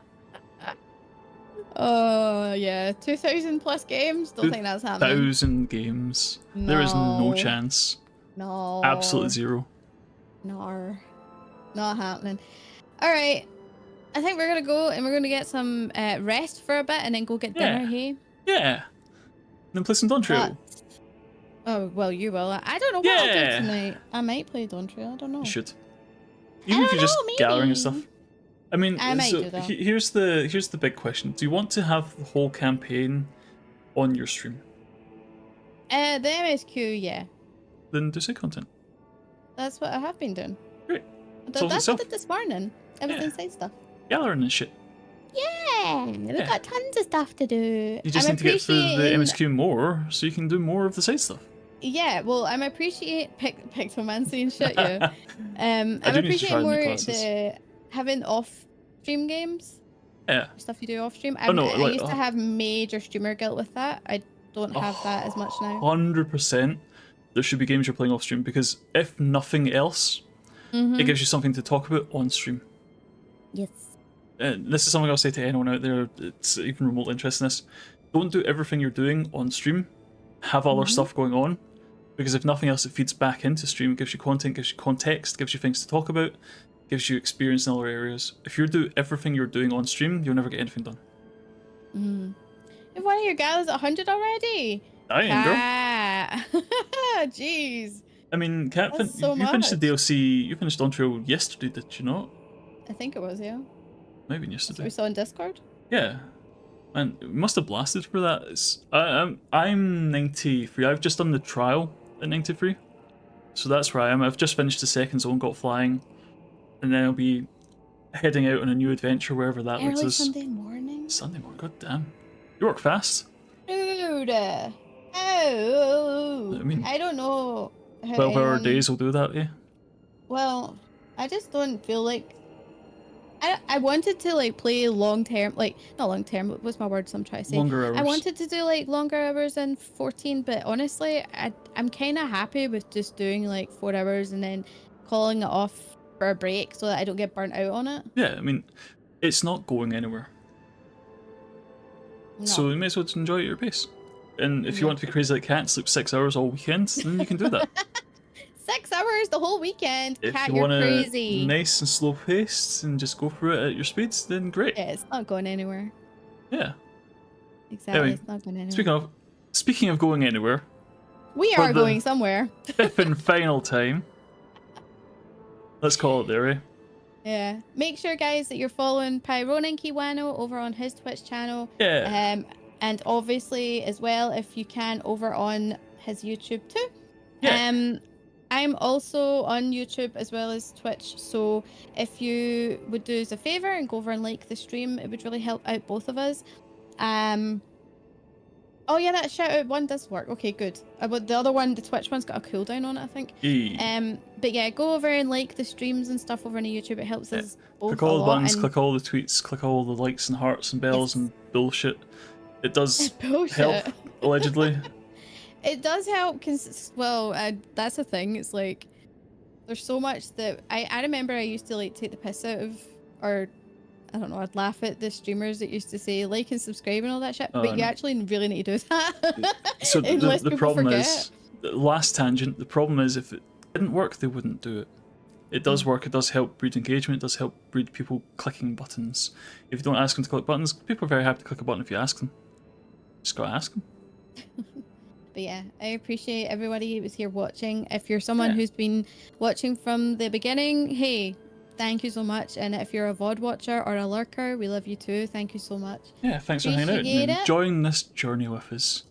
Oh, yeah. 2,000 plus games? Don't think that's happening. 2,000 games. No. There is no chance. No. Absolutely zero. No. Not happening. Alright. I think we're going to go and we're going to get some rest for a bit and then go get dinner, hey? Yeah. Then play some Dawn Trail. Oh, well, you will. I don't know what I'll do tonight. I might play Dawn Trail. I don't know. You should. Even if you're just gathering and stuff. I mean, I might do that. Here's the big question. Do you want to have the whole campaign on your stream? The MSQ, yeah. Then do side content. That's what I have been doing. Great. That's what I did this morning. I was doing side stuff. Gathering and shit. Yeah, we've got tons of stuff to do. You just need to get through the MSQ more, so you can do more of the side stuff. Yeah, well, I'm pictomancy and shit, yeah. I'm appreciating more the having off-stream games. Yeah. Stuff you do off-stream. I used to have major streamer guilt with that. I don't have that as much now. 100%. There should be games you're playing off-stream, because if nothing else, it gives you something to talk about on-stream. Yes. This is something I'll say to anyone out there that's even remotely interested in this. Don't do everything you're doing on stream. Have other stuff going on. Because if nothing else, it feeds back into stream. It gives you content, gives you context, gives you things to talk about, gives you experience in other areas. If you do everything you're doing on stream, you'll never get anything done. If one of your gals is 100 already? I am, girl. Jeez. I mean, Kat, you finished the DLC, you finished Dawn Trail yesterday, did you not? I think it was, yeah. Maybe yesterday. We saw on Discord? Yeah. And we must have blasted for that. I'm 93. I've just done the trial at 93. So that's where I am. I've just finished the second zone, got flying. And then I'll be heading out on a new adventure wherever that leads us. Sunday morning? Sunday morning, god damn. You work fast. Dude. I mean, I don't know how 12-hour days will do that, yeah? Well, I just don't feel like... I wanted to like play long term, like not long term, but what's my word? I'm trying to say. Longer hours. I wanted to do like longer hours in 14, but honestly, I'm kind of happy with just doing like 4 hours and then calling it off for a break so that I don't get burnt out on it. Yeah, I mean, it's not going anywhere. No. So you may as well enjoy it at your pace. And if you want to be crazy like Kat, sleep 6 hours all weekend, then you can do that. 6 hours the whole weekend. If Kat, you you're want crazy. Nice and slow paced and just go through it at your speeds, then great. Yeah, it's not going anywhere. Yeah. Exactly, it's not going anywhere. speaking of going anywhere, we are going somewhere. Fifth and final time. Let's call it there, eh? Yeah. Make sure, guys, that you're following Pyronin Kiwano over on his Twitch channel. Yeah. And obviously, as well, if you can, over on his YouTube too. Yeah. I'm also on YouTube as well as Twitch, so if you would do us a favor and go over and like the stream, it would really help out both of us. Oh yeah, that shout out one does work. Okay, good. But the other one, the Twitch one's got a cooldown on it, I think. But yeah, go over and like the streams and stuff over on YouTube. It helps us both click all a the lot. buttons, click all the tweets, click all the likes and hearts and bells and bullshit. It does help, allegedly. It does help, well, that's the thing. It's like, there's so much that I remember I used to like take the piss out of, or I don't know, I'd laugh at the streamers that used to say like and subscribe and all that shit, but you actually really need to do that. So the problem is, last tangent, the problem is if it didn't work, they wouldn't do it. It does work, it does help breed engagement, it does help breed people clicking buttons. If you don't ask them to click buttons, people are very happy to click a button if you ask them. Just gotta ask them. But yeah, I appreciate everybody who was here watching. If you're someone who's been watching from the beginning, hey, thank you so much. And if you're a VOD watcher or a lurker, we love you too. Thank you so much. Yeah, thanks for hanging out and enjoying this journey with us.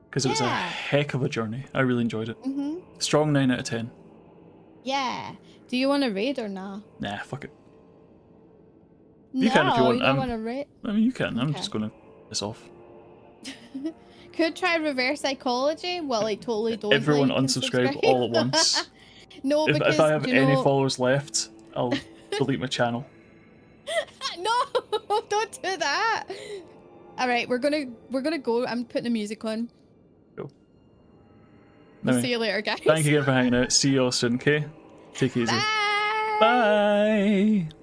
Because it was a heck of a journey. I really enjoyed it. Strong 9 out of 10. Yeah. Do you want to raid or not? Nah, fuck it. You can if you want. You don't want to raid? I mean, you can. I'm just going to piss off. Could try reverse psychology. Well, like totally don't. Everyone unsubscribe all at once. No, because if I have any followers left, I'll delete my channel. No, don't do that. All right, we're gonna go. I'm putting the music on. Cool. We'll see you later, guys. Thank you again for hanging out. See you all soon, okay? Take it easy. Bye. Bye.